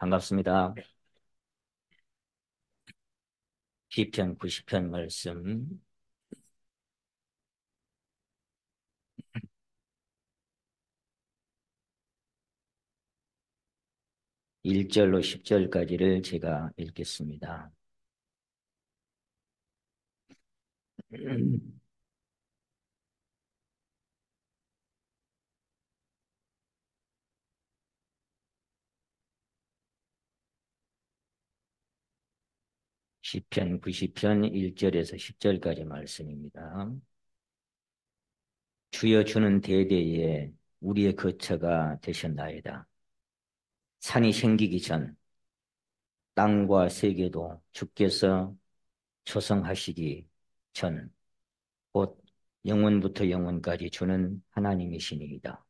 반갑습니다. 시편 90편 말씀 1절로 10절까지를 제가 읽겠습니다. 시편 90편 1절에서 10절까지 말씀입니다. 주여 주는 대대에 우리의 거처가 되셨나이다. 산이 생기기 전 땅과 세계도 주께서 조성하시기 전 곧 영원부터 영원까지 주는 하나님이시니이다.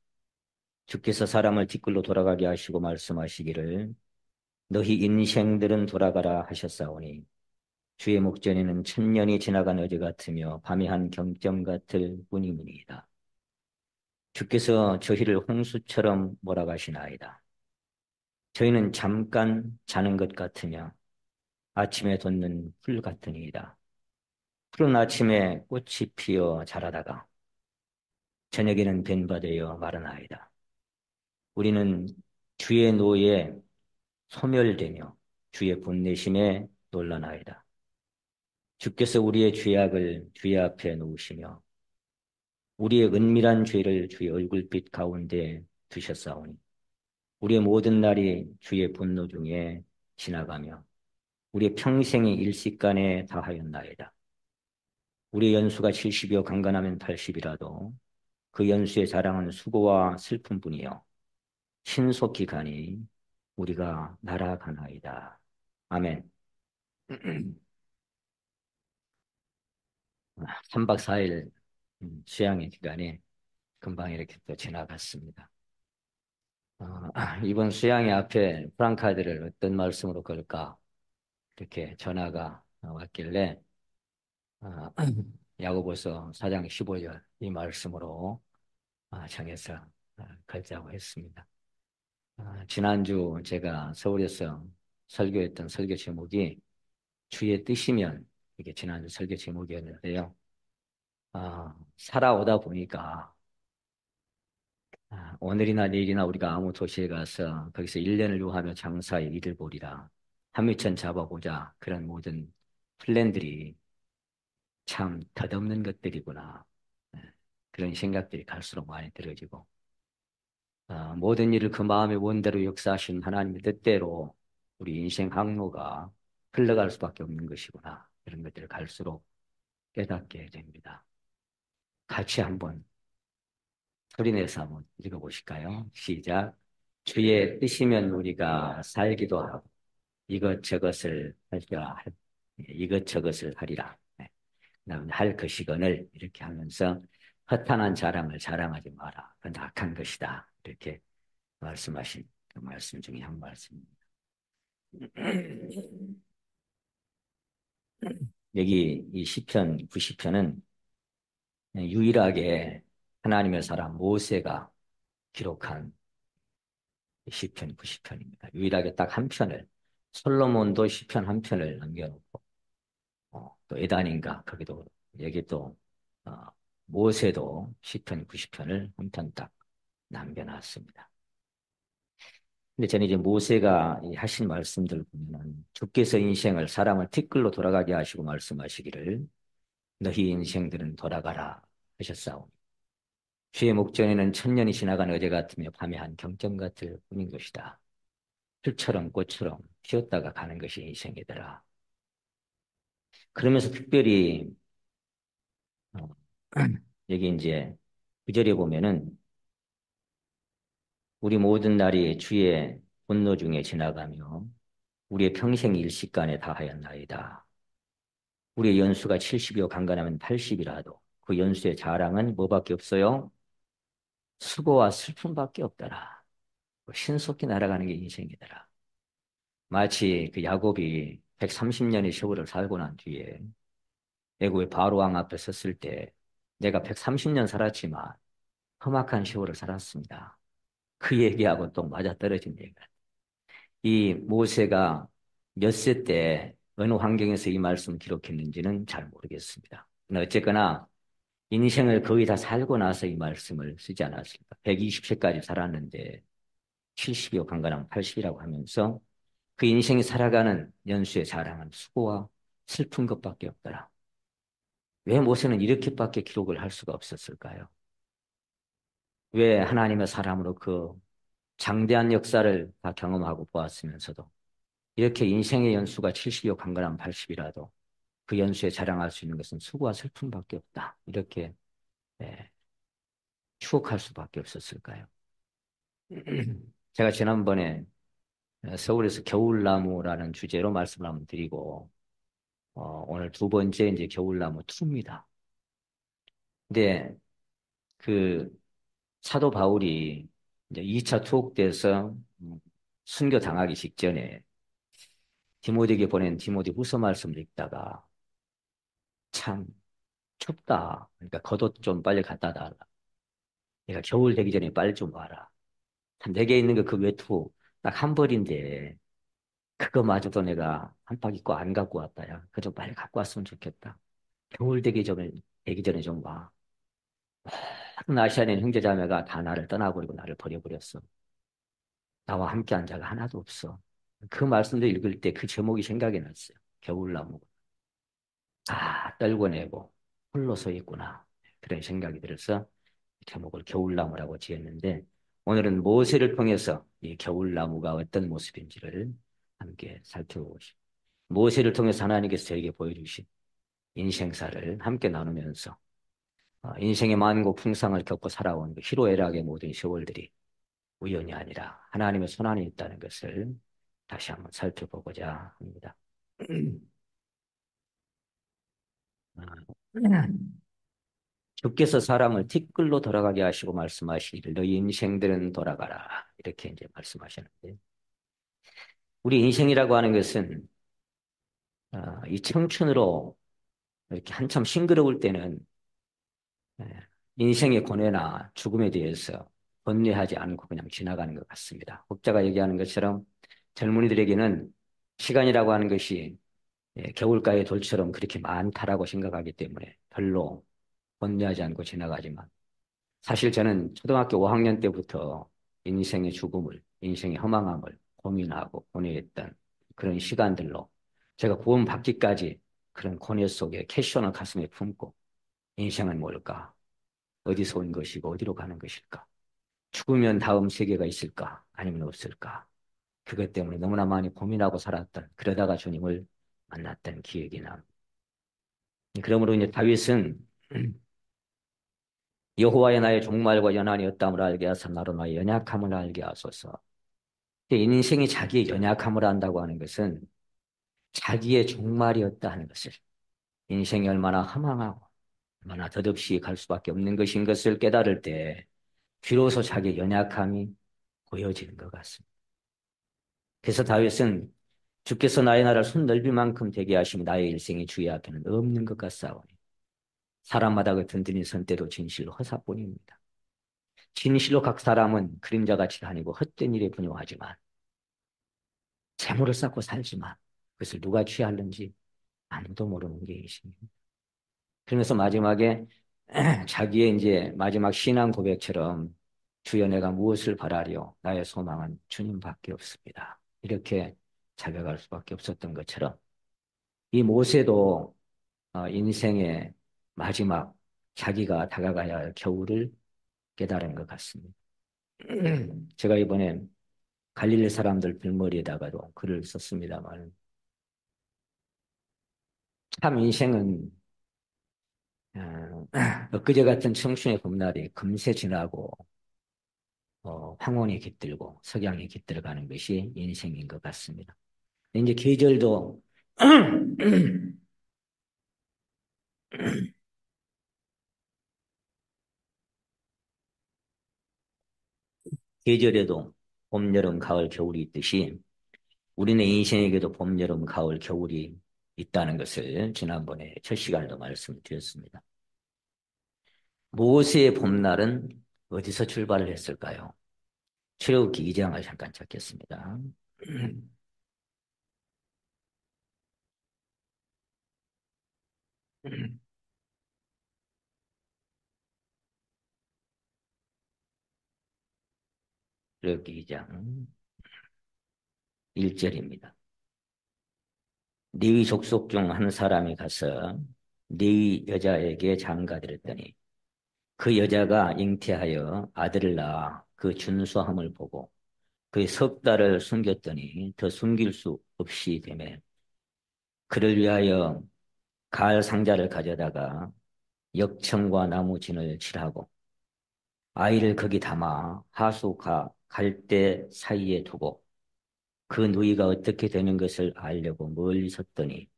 주께서 사람을 티끌로 돌아가게 하시고 말씀하시기를 너희 인생들은 돌아가라 하셨사오니 주의 목전에는 천년이 지나간 어제 같으며 밤의 한 경점 같을 뿐이니이다. 주께서 저희를 홍수처럼 몰아가시나이다. 저희는 잠깐 자는 것 같으며 아침에 돋는 풀 같으니이다. 푸른 아침에 꽃이 피어 자라다가 저녁에는 변화되어 마르나이다. 우리는 주의 노에 소멸되며 주의 분내심에 놀라나이다. 주께서 우리의 죄악을 주의 앞에 놓으시며 우리의 은밀한 죄를 주의 얼굴빛 가운데 두셨사오니 우리의 모든 날이 주의 분노 중에 지나가며 우리의 평생이 일시간에 다하였나이다. 우리의 연수가 70이요 강건하면 80이라도 그 연수의 자랑은 수고와 슬픔뿐이요 신속히 가니 우리가 날아가나이다. 아멘. 3박 4일 수양의 기간이 금방 이렇게 또 지나갔습니다. 이번 수양회 앞에 프랑카드를 어떤 말씀으로 걸까 이렇게 전화가 왔길래 어, 야고보서 4장 15절 이 말씀으로 정해서 걸자고 했습니다. 지난주 제가 서울에서 설교했던 설교 제목이 주의 뜻이면 이게 지난주 설교 제목이었는데요. 살아오다 보니까 오늘이나 내일이나 우리가 아무 도시에 가서 거기서 1년을 요하며 장사의 일을 보리라. 한미천 잡아보자. 그런 모든 플랜들이 참 덧없는 것들이구나. 예, 그런 생각들이 갈수록 많이 들어지고 모든 일을 그 마음의 원대로 역사하신 하나님의 뜻대로 우리 인생 항로가 흘러갈 수밖에 없는 것이구나. 이런 것들을 갈수록 깨닫게 됩니다. 같이 한번 소리내서 한번 읽어보실까요? 시작. 주의 뜻이면 우리가 살기도 하고 이것저것을 이것저것을 하리라. 네. 그다음에 할 것이거늘 이렇게 하면서 허탄한 자랑을 자랑하지 마라. 그건 악한 것이다. 이렇게 말씀하신 그 말씀 중에 한 말씀입니다. 여기 이 시편 90편은 유일하게 하나님의 사람 모세가 기록한 시편 90편입니다. 유일하게 딱 한 편을 솔로몬도 시편 한 편을 남겨놓고 또 에단인가 거기도 여기 또 어, 모세도 시편 90편을 한 편 딱 남겨놨습니다. 근데 저는 이제 모세가 이 하신 말씀들 보면은 주께서 인생을 사람을 티끌로 돌아가게 하시고 말씀하시기를 너희 인생들은 돌아가라 하셨사오니 주의 목전에는 천년이 지나간 어제 같으며 밤의 한 경점 같을 뿐인 것이다. 풀처럼 꽃처럼 피었다가 가는 것이 인생이더라. 그러면서 특별히 어, 여기 이제 9절에 보면은 우리 모든 날이 주의 분노 중에 지나가며 우리의 평생 일시간에 다하였나이다. 우리의 연수가 70이요 강건하면 80이라도 그 연수의 자랑은 뭐밖에 없어요? 수고와 슬픔밖에 없더라. 신속히 날아가는 게 인생이더라. 마치 그 야곱이 130년의 세월을 살고 난 뒤에 애굽의 바로 왕 앞에 섰을 때 내가 130년 살았지만 험악한 세월을 살았습니다. 그 얘기하고 또 맞아떨어진 얘기가. 이 모세가 몇 세 때 어느 환경에서 이 말씀을 기록했는지는 잘 모르겠습니다. 어쨌거나 인생을 거의 다 살고 나서 이 말씀을 쓰지 않았습니까? 120세까지 살았는데 70이요 강건하면 80이라고 하면서 그 인생이 살아가는 연수의 자랑은 수고와 슬픈 것밖에 없더라. 왜 모세는 이렇게밖에 기록을 할 수가 없었을까요? 왜 하나님의 사람으로 그 장대한 역사를 다 경험하고 보았으면서도 이렇게 인생의 연수가 70이요 강건하면 80이라도 그 연수에 자랑할 수 있는 것은 수고와 슬픔밖에 없다. 이렇게 예, 추억할 수밖에 없었을까요? 제가 지난번에 서울에서 겨울나무라는 주제로 말씀을 한번 드리고 오늘 두 번째 이제 겨울나무 투입니다. 근데 그 사도 바울이 이제 2차 투옥 때서 순교 당하기 직전에 디모데에게 보낸 디모데 후서 말씀을 읽다가 참 춥다. 그러니까 겉옷 좀 빨리 갖다 달라. 내가 겨울 되기 전에 빨리 좀 와라. 참 내게 있는 거 그 외투 딱 한 벌인데 그거마저도 내가 한 박 입고 안 갖고 왔다. 야. 그거 좀 빨리 갖고 왔으면 좋겠다. 겨울 되기 전에 좀 와. 큰 아시아인 형제자매가 다 나를 떠나버리고 나를 버려버렸어. 나와 함께 한 자가 하나도 없어. 그 말씀도 읽을 때 그 제목이 생각이 났어요. 겨울나무. 다 떨궈내고 홀로 서 있구나. 그런 생각이 들어서 제목을 겨울나무라고 지었는데 오늘은 모세를 통해서 이 겨울나무가 어떤 모습인지를 함께 살펴보고 싶습니다. 모세를 통해서 하나님께서 저에게 보여주신 인생사를 함께 나누면서 인생의 만고 풍상을 겪고 살아온 그 희로애락의 모든 세월들이 우연이 아니라 하나님의 손안에 있다는 것을 다시 한번 살펴보고자 합니다. 주께서 사람을 티끌로 돌아가게 하시고 말씀하시기를 너희 인생들은 돌아가라 이렇게 이제 말씀하셨는데 우리 인생이라고 하는 것은 이 청춘으로 이렇게 한참 싱그러울 때는 예, 인생의 고뇌나 죽음에 대해서 번뇌하지 않고 그냥 지나가는 것 같습니다. 혹자가 얘기하는 것처럼 젊은이들에게는 시간이라고 하는 것이 겨울가의 돌처럼 그렇게 많다라고 생각하기 때문에 별로 번뇌하지 않고 지나가지만 사실 저는 초등학교 5학년 때부터 인생의 죽음을, 인생의 허망함을 고민하고 고뇌했던 그런 시간들로 제가 구원받기까지 그런 고뇌 속에 캐션을 가슴에 품고 인생은 뭘까? 어디서 온 것이고 어디로 가는 것일까? 죽으면 다음 세계가 있을까? 아니면 없을까? 그것 때문에 너무나 많이 고민하고 살았던 그러다가 주님을 만났던 기억이 납니다. 그러므로 이제 다윗은 여호와의 나의 종말과 연한이 없담을 알게 하사 나로 나의 연약함을 알게 하소서. 인생이 자기의 연약함을 안다고 하는 것은 자기의 종말이었다 하는 것을 인생이 얼마나 허망하고 얼마나 덧없이 갈 수밖에 없는 것인 것을 깨달을 때 비로소 자기의 연약함이 보여지는 것 같습니다. 그래서 다윗은 주께서 나의 나라를 손 넓이 만큼 되게 하시면 나의 일생이 주의 앞에는 없는 것 같사오니 사람마다 그 든든히 선 때도 진실로 허사뿐입니다. 진실로 각 사람은 그림자같이 다니고 헛된 일에 분용하지만 재물을 쌓고 살지만 그것을 누가 취하는지 아무도 모르는 게 있습니다. 그러면서 마지막에 자기의 이제 마지막 신앙 고백처럼 주여 내가 무엇을 바라리요? 나의 소망은 주님밖에 없습니다. 이렇게 자백할 수밖에 없었던 것처럼 이 모세도 인생의 마지막 자기가 다가가야 할 겨울을 깨달은 것 같습니다. 제가 이번에 갈릴리 사람들 빌머리에다가도 글을 썼습니다만 참 인생은 엊그제 같은 청춘의 봄날이 금세 지나고 황혼이 깃들고 석양이 깃들어가는 것이 인생인 것 같습니다. 이제 계절도 계절에도 봄, 여름, 가을, 겨울이 있듯이 우리는 인생에게도 봄, 여름, 가을, 겨울이 있다는 것을 지난번에 첫 시간에도 말씀드렸습니다. 모세의 봄날은 어디서 출발을 했을까요? 출애굽기 2장을 잠깐 찾겠습니다. 그러기 2장 1절입니다. 네위 족속 중 한 사람이 가서 네위 여자에게 장가들었더니 그 여자가 잉태하여 아들을 낳아 그 준수함을 보고 그의 석 달을 숨겼더니 더 숨길 수 없이 되매 그를 위하여 가을 상자를 가져다가 역청과 나무 진을 칠하고 아이를 거기 담아 하수가 갈대 사이에 두고 그 누이가 어떻게 되는 것을 알려고 멀리 섰더니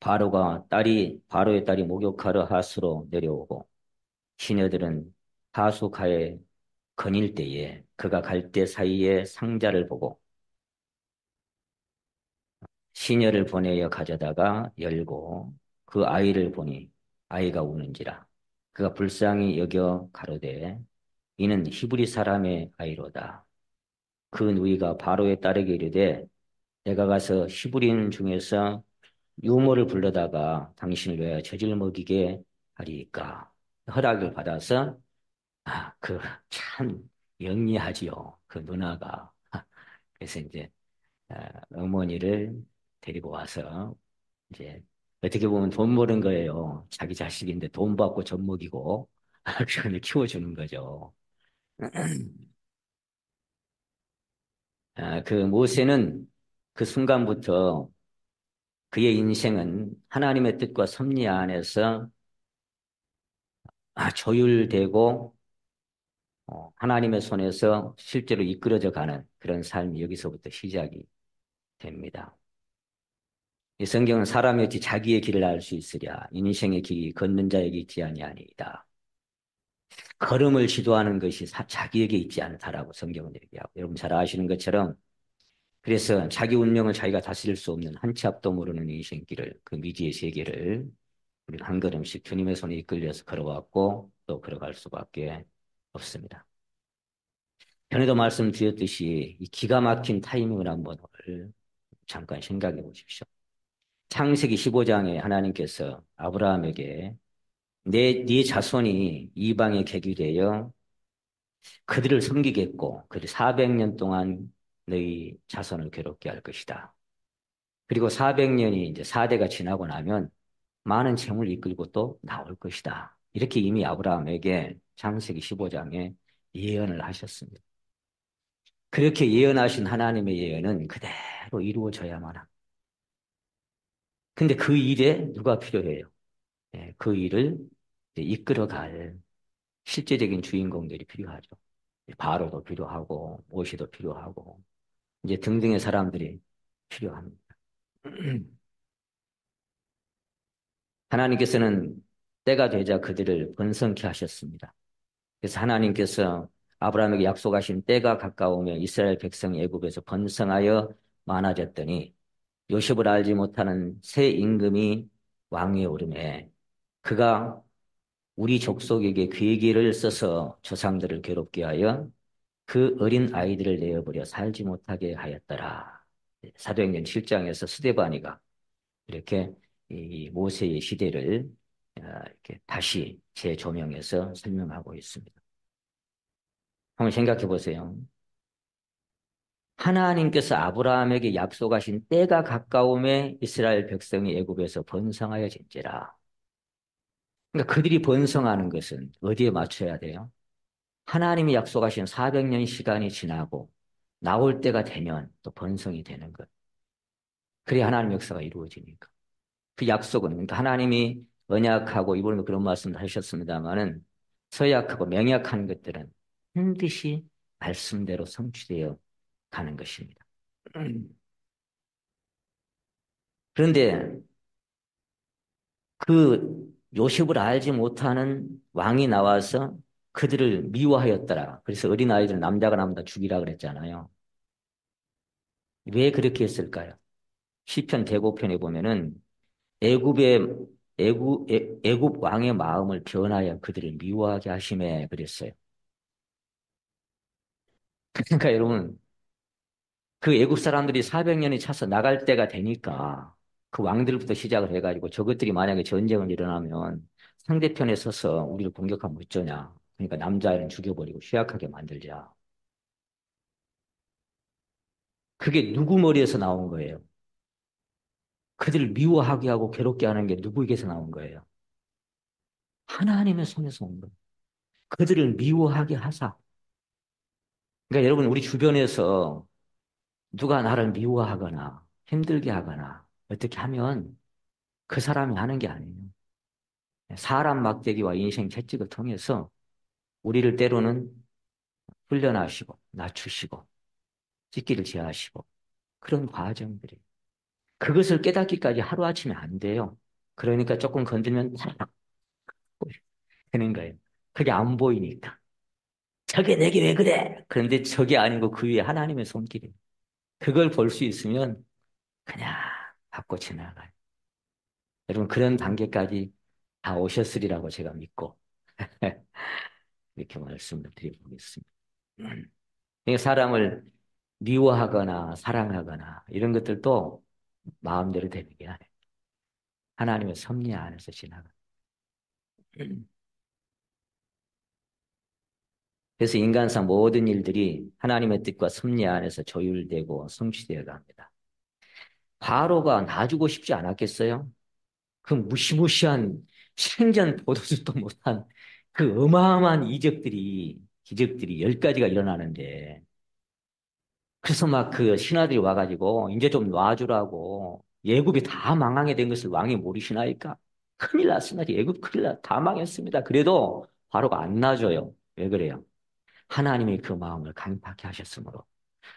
바로의 딸이 목욕하러 하수로 내려오고 시녀들은 하수가에 거닐 때에 그가 갈대 사이에 상자를 보고 시녀를 보내어 가져다가 열고 그 아이를 보니 아이가 우는지라 그가 불쌍히 여겨 가로되 이는 히브리 사람의 아이로다. 그 누이가 바로의 딸에게 이르되 내가 가서 히브리인 중에서 유모를 불러다가 당신을 위하여 젖을 먹이게 하리이까. 허락을 받아서 그 참 영리하지요. 그 누나가. 그래서 이제 어머니를 데리고 와서 이제 어떻게 보면 돈 버는 거예요. 자기 자식인데 돈 받고 젖 먹이고 그런데 키워주는 거죠. 그 모세는 그 순간부터 그의 인생은 하나님의 뜻과 섭리 안에서 조율되고 하나님의 손에서 실제로 이끌어져 가는 그런 삶이 여기서부터 시작이 됩니다. 이 성경은 사람이 어찌 자기의 길을 알 수 있으랴 인생의 길이 걷는 자에게 있지 아니하니이다. 걸음을 지도하는 것이 자기에게 있지 않다라고 성경은 얘기하고 여러분 잘 아시는 것처럼 그래서 자기 운명을 자기가 다스릴 수 없는 한 치 앞도 모르는 인생길을 그 미지의 세계를 우리는 한 걸음씩 주님의 손에 이끌려서 걸어왔고 또 걸어갈 수밖에 없습니다. 전에도 말씀드렸듯이 이 기가 막힌 타이밍을 한번 오늘 잠깐 생각해 보십시오. 창세기 15장에 하나님께서 아브라함에게 네 자손이 이방에 개기되어 그들을 섬기겠고 그들 400년 동안 너희 자손을 괴롭게 할 것이다. 그리고 400년이 이제 4대가 지나고 나면 많은 재물을 이끌고 또 나올 것이다. 이렇게 이미 아브라함에게 창세기 15장에 예언을 하셨습니다. 그렇게 예언하신 하나님의 예언은 그대로 이루어져야만 합니다. 근데 그 일에 누가 필요해요? 그 일을 이제 이끌어갈 실제적인 주인공들이 필요하죠. 바로도 필요하고 모시도 필요하고 이제 등등의 사람들이 필요합니다. 하나님께서는 때가 되자 그들을 번성케 하셨습니다. 그래서 하나님께서 아브라함에게 약속하신 때가 가까우며 이스라엘 백성이 애굽에서 번성하여 많아졌더니 요셉을 알지 못하는 새 임금이 왕위에 오르매 그가 우리 족속에게 괴계를 써서 조상들을 괴롭게 하여 그 어린 아이들을 내어버려 살지 못하게 하였더라. 사도행전 7장에서 스데바니가 이렇게 이 모세의 시대를 이렇게 다시 재조명해서 설명하고 있습니다. 한번 생각해 보세요. 하나님께서 아브라함에게 약속하신 때가 가까움에 이스라엘 백성이 애굽에서 번성하여진지라. 그러니까 그들이 번성하는 것은 어디에 맞춰야 돼요? 하나님이 약속하신 400년 시간이 지나고 나올 때가 되면 또 번성이 되는 것. 그래야 하나님 역사가 이루어지니까. 그 약속은 그러니까 하나님이 언약하고 이번에도 그런 말씀을 하셨습니다마는 서약하고 명약한 것들은 반드시 말씀대로 성취되어 가는 것입니다. 그런데 그 요셉을 알지 못하는 왕이 나와서 그들을 미워하였더라. 그래서 어린아이들 남자가 남자 죽이라 그랬잖아요. 왜 그렇게 했을까요? 시편 대고편에 보면은 애굽의 애굽 왕의 마음을 변하여 그들을 미워하게 하심에 그랬어요. 그러니까 여러분 그 애굽 사람들이 400년이 차서 나갈 때가 되니까 그 왕들부터 시작을 해가지고 저것들이 만약에 전쟁을 일어나면 상대편에 서서 우리를 공격하면 어쩌냐. 그러니까 남자아이는 죽여버리고 취약하게 만들자. 그게 누구 머리에서 나온 거예요? 그들을 미워하게 하고 괴롭게 하는 게 누구에게서 나온 거예요? 하나님의 손에서 온 거예요. 그들을 미워하게 하사. 그러니까 여러분 우리 주변에서 누가 나를 미워하거나 힘들게 하거나 어떻게 하면 그 사람이 하는 게 아니에요. 사람 막대기와 인생 채찍을 통해서 우리를 때로는 훈련하시고 낮추시고 찢기를 제하시고 그런 과정들이 그것을 깨닫기까지 하루아침에 안 돼요. 그러니까 조금 건들면 탁 되는 거예요. 그게 안 보이니까. 저게 내게 왜 그래? 그런데 저게 아니고 그 위에 하나님의 손길이. 그걸 볼 수 있으면 그냥 받고 지나가요. 여러분 그런 단계까지 다 오셨으리라고 제가 믿고 이렇게 말씀을 드려보겠습니다. 그러니까 사람을 미워하거나 사랑하거나 이런 것들도 마음대로 되는 게 아니에요. 하나님의 섭리 안에서 지나가. 그래서 인간상 모든 일들이 하나님의 뜻과 섭리 안에서 조율되고 성취되어 갑니다. 바로가 놔주고 싶지 않았겠어요? 그 무시무시한 생전 보도도 못한 그 어마어마한 기적들이 10가지가 일어나는데 그래서 막 그 신하들이 와가지고 이제 좀 놔주라고 예굽이 다 망하게 된 것을 왕이 모르시나이까? 큰일 났습니다. 예굽 다 망했습니다. 그래도 바로가 안 놔줘요. 왜 그래요? 하나님이 그 마음을 강팍해 하셨으므로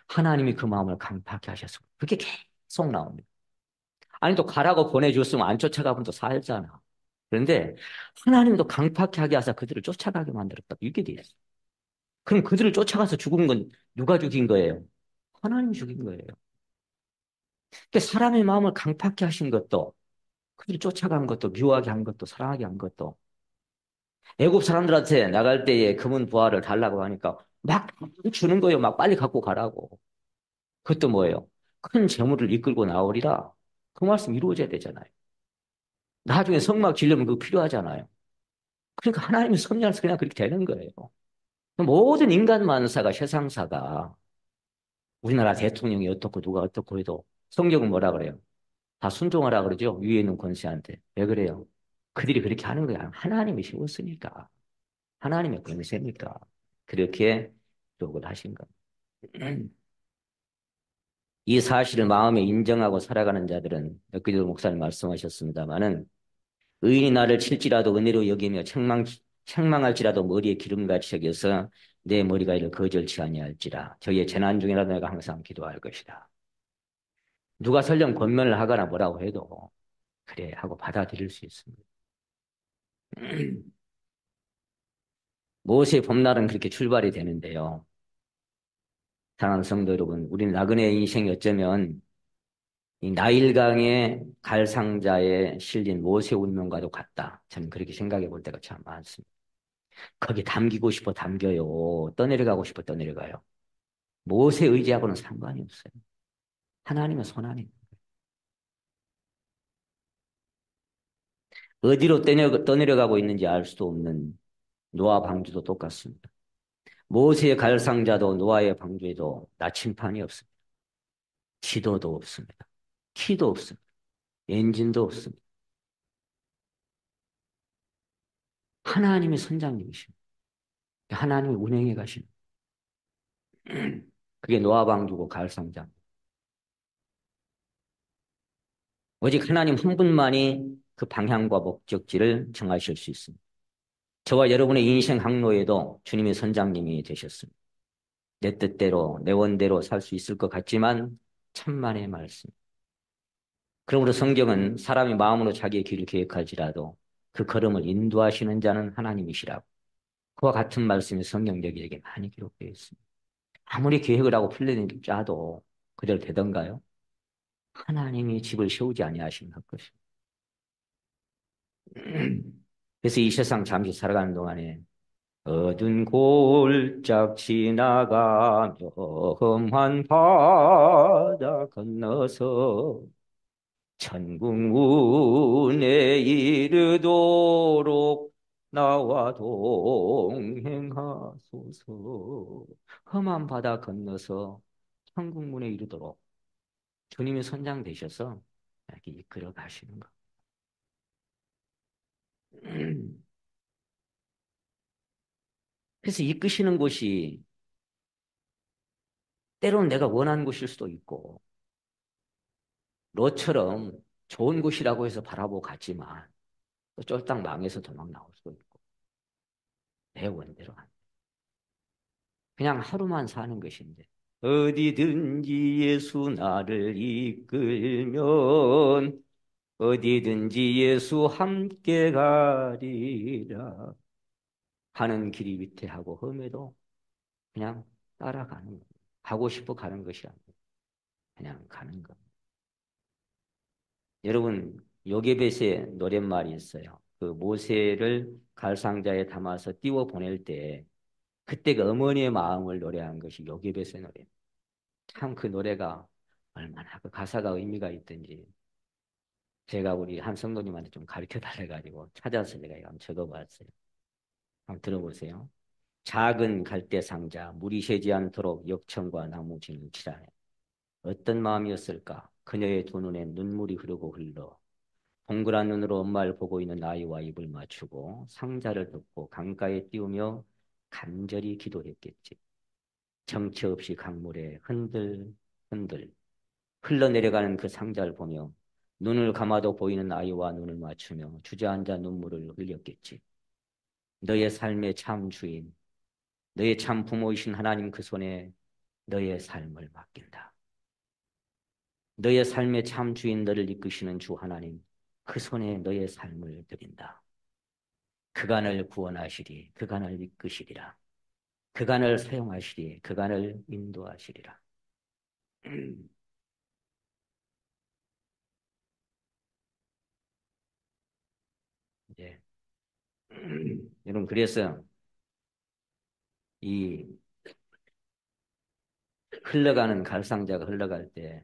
하나님이 그 마음을 강팍해 하셨으므로 그게 계속 나옵니다. 아니 또 가라고 보내줬으면 안 쫓아가면 또 살잖아. 그런데 하나님도 강팍하게 하사 그들을 쫓아가게 만들었다. 이게 돼 있어. 그럼 그들을 쫓아가서 죽은 건 누가 죽인 거예요? 하나님이 죽인 거예요. 그러니까 사람의 마음을 강팍해 하신 것도 그들을 쫓아간 것도 미워하게 한 것도 사랑하게 한 것도 애굽 사람들한테 나갈 때에 금은 부하를 달라고 하니까 막 주는 거예요. 막 빨리 갖고 가라고. 그것도 뭐예요? 큰 재물을 이끌고 나오리라. 그 말씀 이루어져야 되잖아요. 나중에 성막 지려면 그거 필요하잖아요. 그러니까 하나님의 섭리안에서 그냥 그렇게 되는 거예요. 모든 인간 만사가 세상사가 우리나라 대통령이 어떻고 누가 어떻고 해도 성경은 뭐라 그래요? 다 순종하라 그러죠. 위에 있는 권세한테. 왜 그래요? 그들이 그렇게 하는 거야. 하나님이 세웠으니까. 하나님의 권세니까. 그렇게 기록을 하신 겁니다. 이 사실을 마음에 인정하고 살아가는 자들은 엊그제도 목사님 말씀하셨습니다마는 의인이 나를 칠지라도 은혜로 여기며 책망할지라도 머리에 기름같이 여겨서 내 머리가 이를 거절치 아니할지라 저희의 재난 중이라도 내가 항상 기도할 것이다. 누가 설령 권면을 하거나 뭐라고 해도 그래 하고 받아들일 수 있습니다. 모세의 봄날은 그렇게 출발이 되는데요. 사랑하는 성도 여러분, 우리 나그네 인생이 어쩌면 이 나일강의 갈상자에 실린 모세 운명과도 같다. 저는 그렇게 생각해 볼 때가 참 많습니다. 거기 담기고 싶어 담겨요. 떠내려가고 싶어 떠내려가요. 모세 의지하고는 상관이 없어요. 하나님의 손안에. 어디로 떠내려가고 있는지 알 수도 없는 노아 방주도 똑같습니다. 모세의 갈상자도 노아의 방주에도 나침판이 없습니다. 지도도 없습니다. 키도 없습니다. 엔진도 없습니다. 하나님의 선장님이십니다. 하나님이 운행해 가십니다. 그게 노아 방주고 갈상자. 오직 하나님 한 분만이 그 방향과 목적지를 정하실 수 있습니다. 저와 여러분의 인생 항로에도 주님의 선장님이 되셨습니다. 내 뜻대로, 내 원대로 살 수 있을 것 같지만 천만의 말씀. 그러므로 성경은 사람이 마음으로 자기의 길을 계획할지라도 그 걸음을 인도하시는 자는 하나님이시라고. 그와 같은 말씀이 성경 여기에게 많이 기록되어 있습니다. 아무리 계획을 하고 플랜을 짜도 그대로 되던가요? 하나님이 집을 세우지 아니하시면 할 것입니다. 그래서 이 세상 잠시 살아가는 동안에 어두운 골짝 지나가며 험한 바다 건너서 천국문에 이르도록 나와 동행하소서. 험한 바다 건너서 천국문에 이르도록 주님이 선장 되셔서 이렇게 이끌어 가시는 것. 그래서 이끄시는 곳이 때로는 내가 원하는 곳일 수도 있고, 너처럼 좋은 곳이라고 해서 바라보고 갔지만 또 쫄딱 망해서 도망 나올 수도 있고, 내 원대로 안 돼. 그냥 하루만 사는 것인데 어디든지 예수 나를 이끌면 어디든지 예수 함께 가리라 하는 길이 위태하고 험해도 그냥 따라가는 거예요. 가고 싶어 가는 것이 아니고 그냥 가는 거. 여러분 요게벳의 노랫말이 있어요. 그 모세를 갈상자에 담아서 띄워 보낼 때 그때 그 어머니의 마음을 노래한 것이 요게벳의 노래. 참 그 노래가 얼마나 그 가사가 의미가 있든지 제가 우리 한 성도님한테 좀 가르쳐 달래가지고 찾아서 제가 이거 한번 적어봤어요. 한번 들어보세요. 작은 갈대 상자 물이 새지 않도록 역청과 나무진을 칠하네. 어떤 마음이었을까? 그녀의 두 눈에 눈물이 흐르고 흘러 동그란 눈으로 엄마를 보고 있는 아이와 입을 맞추고 상자를 덮고 강가에 띄우며 간절히 기도했겠지. 정처 없이 강물에 흔들 흘러내려가는 그 상자를 보며 눈을 감아도 보이는 아이와 눈을 맞추며 주저앉아 눈물을 흘렸겠지. 너의 삶의 참 주인, 너의 참 부모이신 하나님 그 손에 너의 삶을 맡긴다. 너의 삶의 참 주인 너를 이끄시는 주 하나님 그 손에 너의 삶을 드린다. 그간을 구원하시리, 그간을 이끄시리라. 그간을 사용하시리, 그간을 인도하시리라. 예. 여러분 그래서 이 흘러가는 갈상자가 흘러갈 때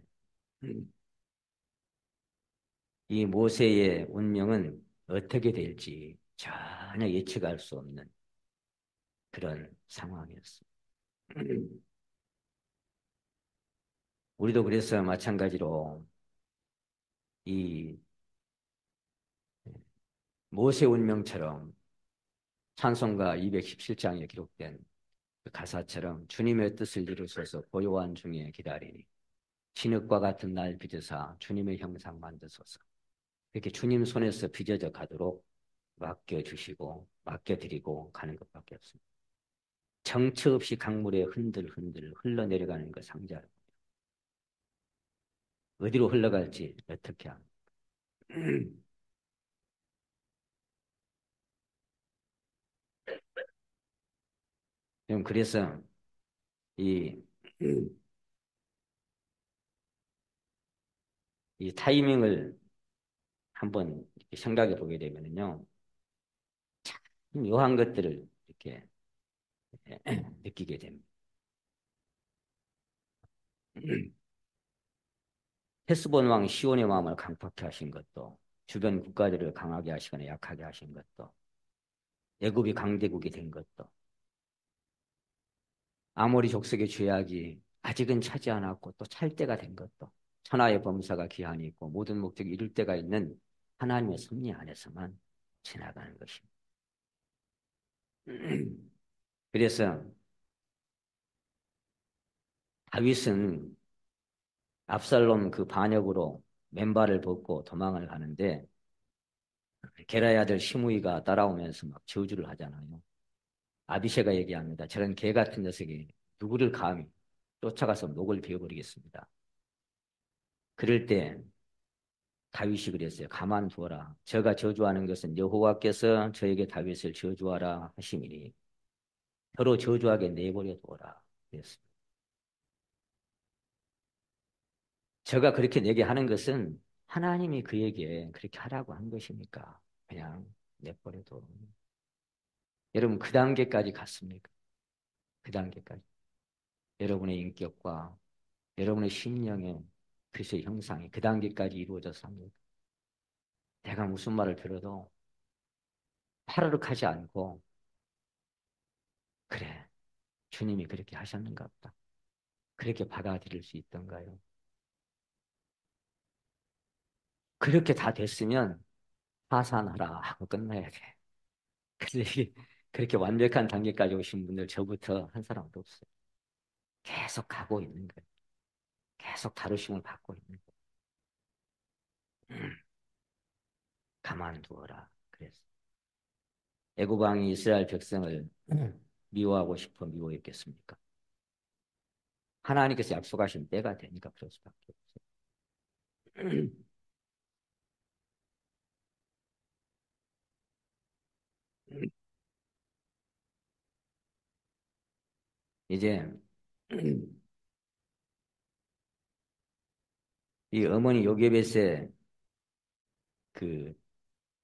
이 모세의 운명은 어떻게 될지 전혀 예측할 수 없는 그런 상황이었습니다. 우리도 그래서 마찬가지로 이 모세 운명처럼 찬송가 217장에 기록된 그 가사처럼 주님의 뜻을 이루소서 고요한 중에 기다리니 진흙과 같은 날 빚으사 주님의 형상 만드소서. 이렇게 주님 손에서 빚어져 가도록 맡겨주시고 맡겨드리고 가는 것밖에 없습니다. 정처 없이 강물에 흔들흔들 흘러내려가는 그 상자를 어디로 흘러갈지 어떻게 합니까? 그래서 이, 이 타이밍을 한번 이렇게 생각해 보게 되면요. 참 묘한 것들을 이렇게 느끼게 됩니다. 헤스본 왕 시온의 마음을 강팍해 하신 것도 주변 국가들을 강하게 하시거나 약하게 하신 것도 애굽이 강대국이 된 것도 아모리 족속의 죄악이 아직은 차지 않았고 또 찰 때가 된 것도 천하의 범사가 기한이 있고 모든 목적이 이룰 때가 있는 하나님의 섭리 안에서만 지나가는 것입니다. 그래서 다윗은 압살롬 그 반역으로 맨발을 벗고 도망을 가는데 게라의 아들 시므이가 따라오면서 막 저주를 하잖아요. 아비새가 얘기합니다. 저런 개 같은 녀석이 누구를 감히 쫓아가서 목을 베어버리겠습니다. 그럴 때 다윗이 그랬어요. 가만두어라. 저가 저주하는 것은 여호와께서 저에게 다윗을 저주하라 하심이니 서로 저주하게 내버려 두어라. 그랬습니다. 저가 그렇게 내게 하는 것은 하나님이 그에게 그렇게 하라고 한 것이니까 그냥 내버려 둬. 여러분 그 단계까지 갔습니까? 그 단계까지. 여러분의 인격과 여러분의 심령의 그리스도의 형상이 그 단계까지 이루어져서 합니다. 내가 무슨 말을 들어도 파르륵 하지 않고 그래 주님이 그렇게 하셨는가 보다. 그렇게 받아들일 수 있던가요? 그렇게 다 됐으면 하산하라 하고 끝나야 돼. 근데 이게 그렇게 완벽한 단계까지 오신 분들 저부터 한 사람도 없어요. 계속 가고 있는 거예요. 계속 다루심을 받고 있는 거예요. 가만두어라. 그래서 애굽 왕이 이스라엘 백성을 미워하고 싶어 미워했겠습니까? 하나님께서 약속하신 때가 되니까 그럴 수밖에 없어요. 이제 이 어머니 요게벳의 그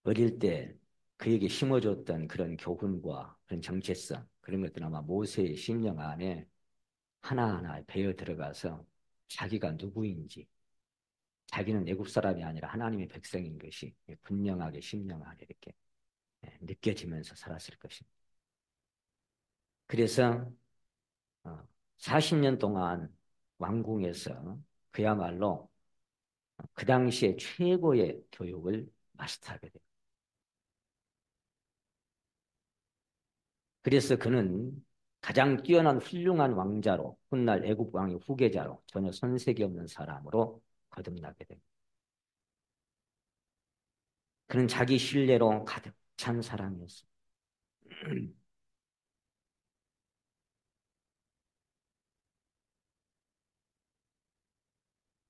어릴 때 그에게 심어줬던 그런 교훈과 그런 정체성 그런 것들 아마 모세의 심령 안에 하나하나 배어 들어가서 자기가 누구인지 자기는 애굽 사람이 아니라 하나님의 백성인 것이 분명하게 심령 안에 이렇게 느껴지면서 살았을 것입니다. 그래서 40년 동안 왕궁에서 그야말로 그 당시에 최고의 교육을 마스터하게 돼요. 그래서 그는 가장 뛰어난 훌륭한 왕자로 훗날 애굽 왕의 후계자로 전혀 손색이 없는 사람으로 거듭나게 됩니다. 그는 자기 신뢰로 가득 찬 사람이었습니다.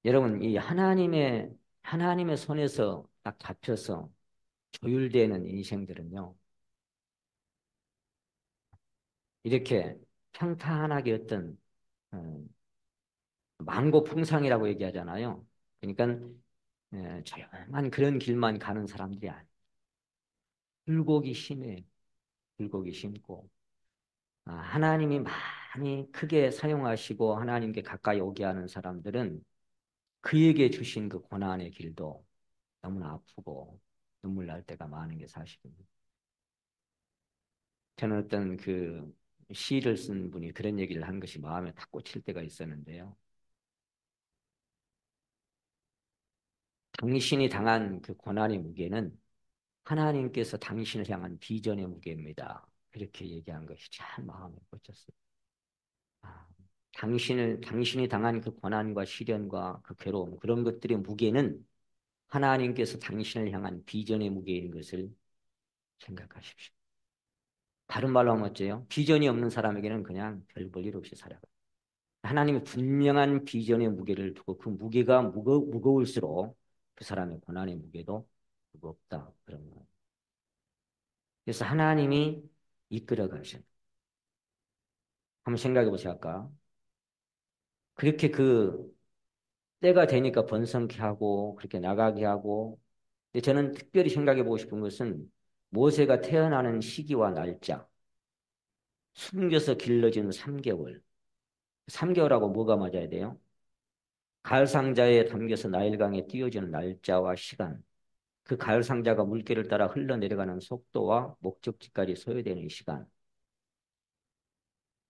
여러분, 이 하나님의 손에서 딱 잡혀서 조율되는 인생들은요, 이렇게 평탄하게 어떤, 어, 만고풍상이라고 얘기하잖아요. 그러니까, 조용한 그런 길만 가는 사람들이 아니에요. 굴곡이 심해요. 굴곡이 심고, 하나님이 많이 크게 사용하시고 하나님께 가까이 오게 하는 사람들은 그에게 주신 그 고난의 길도 너무나 아프고 눈물 날 때가 많은 게 사실입니다. 저는 어떤 그 시를 쓴 분이 그런 얘기를 한 것이 마음에 탁 꽂힐 때가 있었는데요. 당신이 당한 그 고난의 무게는 하나님께서 당신을 향한 비전의 무게입니다. 그렇게 얘기한 것이 참 마음에 꽂혔어요. 아, 당신이 당한 그 고난과 시련과 그 괴로움, 그런 것들의 무게는 하나님께서 당신을 향한 비전의 무게인 것을 생각하십시오. 다른 말로 하면 어째요? 비전이 없는 사람에게는 그냥 별 볼 일 없이 살아가. 하나님이 분명한 비전의 무게를 두고 그 무게가 무거울수록 그 사람의 고난의 무게도 무겁다. 그런 거예요. 그래서 하나님이 이끌어 가셔. 한번 생각해 보세요, 아까. 그렇게 그 때가 되니까 번성케 하고 그렇게 나가게 하고 근데 저는 특별히 생각해 보고 싶은 것은 모세가 태어나는 시기와 날짜 숨겨서 길러진 3개월 3개월하고 뭐가 맞아야 돼요? 가을상자에 담겨서 나일강에 띄어지는 날짜와 시간 그 가을상자가 물결을 따라 흘러내려가는 속도와 목적지까지 소요되는 시간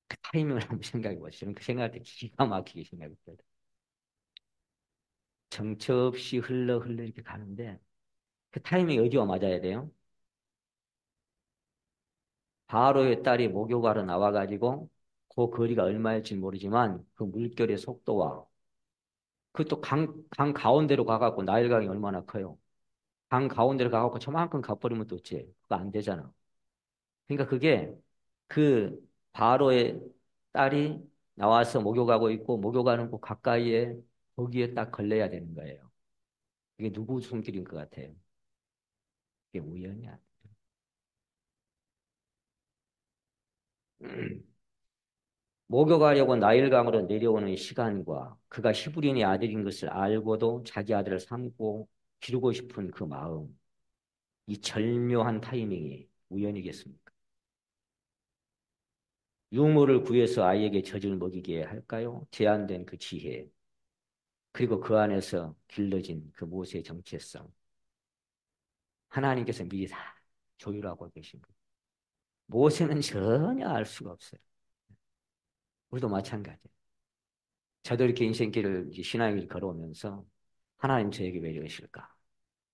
그 타이밍을 한번 생각해 보시죠. 저는 그 생각할 때 기가 막히게 생각이 들어요. 정처 없이 흘러 이렇게 가는데 그 타이밍이 어디와 맞아야 돼요? 바로의 딸이 목욕하러 나와가지고 그 거리가 얼마일지 모르지만 그 물결의 속도와 그 또 강 가운데로 가갖고 나일강이 얼마나 커요. 강 가운데로 가갖고 저만큼 가버리면 또 어째? 그거 안 되잖아. 그러니까 그게 그 바로의 딸이 나와서 목욕하고 있고 목욕하는 그 가까이에 거기에 딱 걸려야 되는 거예요. 이게 누구 손길인 것 같아요? 이게 우연이야. 목욕하려고 나일강으로 내려오는 시간과 그가 히브리인의 아들인 것을 알고도 자기 아들을 삼고 기르고 싶은 그 마음, 이 절묘한 타이밍이 우연이겠습니까? 유모를 구해서 아이에게 젖을 먹이게 할까요? 제한된 그 지혜, 그리고 그 안에서 길러진 그 모세의 정체성, 하나님께서 미리 다 조율하고 계신 거예요. 모세는 전혀 알 수가 없어요. 우리도 마찬가지예요. 저도 이렇게 인생길을, 신앙의 길 걸어오면서 하나님 저에게 왜 이러실까?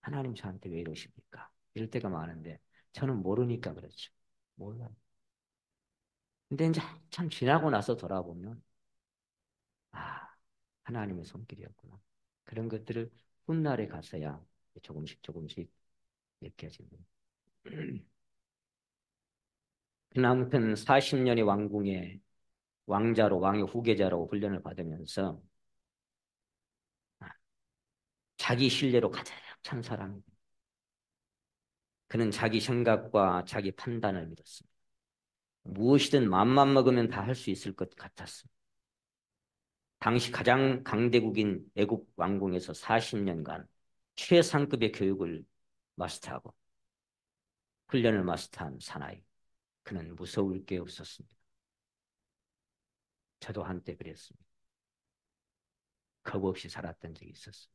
하나님 저한테 왜 이러십니까? 이럴 때가 많은데 저는 모르니까 그렇죠. 몰라요. 근데 이제 참 지나고 나서 돌아보면 아, 하나님의 손길이었구나. 그런 것들을 훗날에 가서야 조금씩 조금씩 느껴지는. 아무튼 40년의 왕궁의 왕자로, 왕의 후계자로 훈련을 받으면서 자기 신뢰로 가득 찬 사람입니다. 그는 자기 생각과 자기 판단을 믿었습니다. 무엇이든 맘만 먹으면 다 할 수 있을 것 같았습니다. 당시 가장 강대국인 애국 왕궁에서 40년간 최상급의 교육을 마스터하고 훈련을 마스터한 사나이. 그는 무서울 게 없었습니다. 저도 한때 그랬습니다. 겁 없이 살았던 적이 있었어요.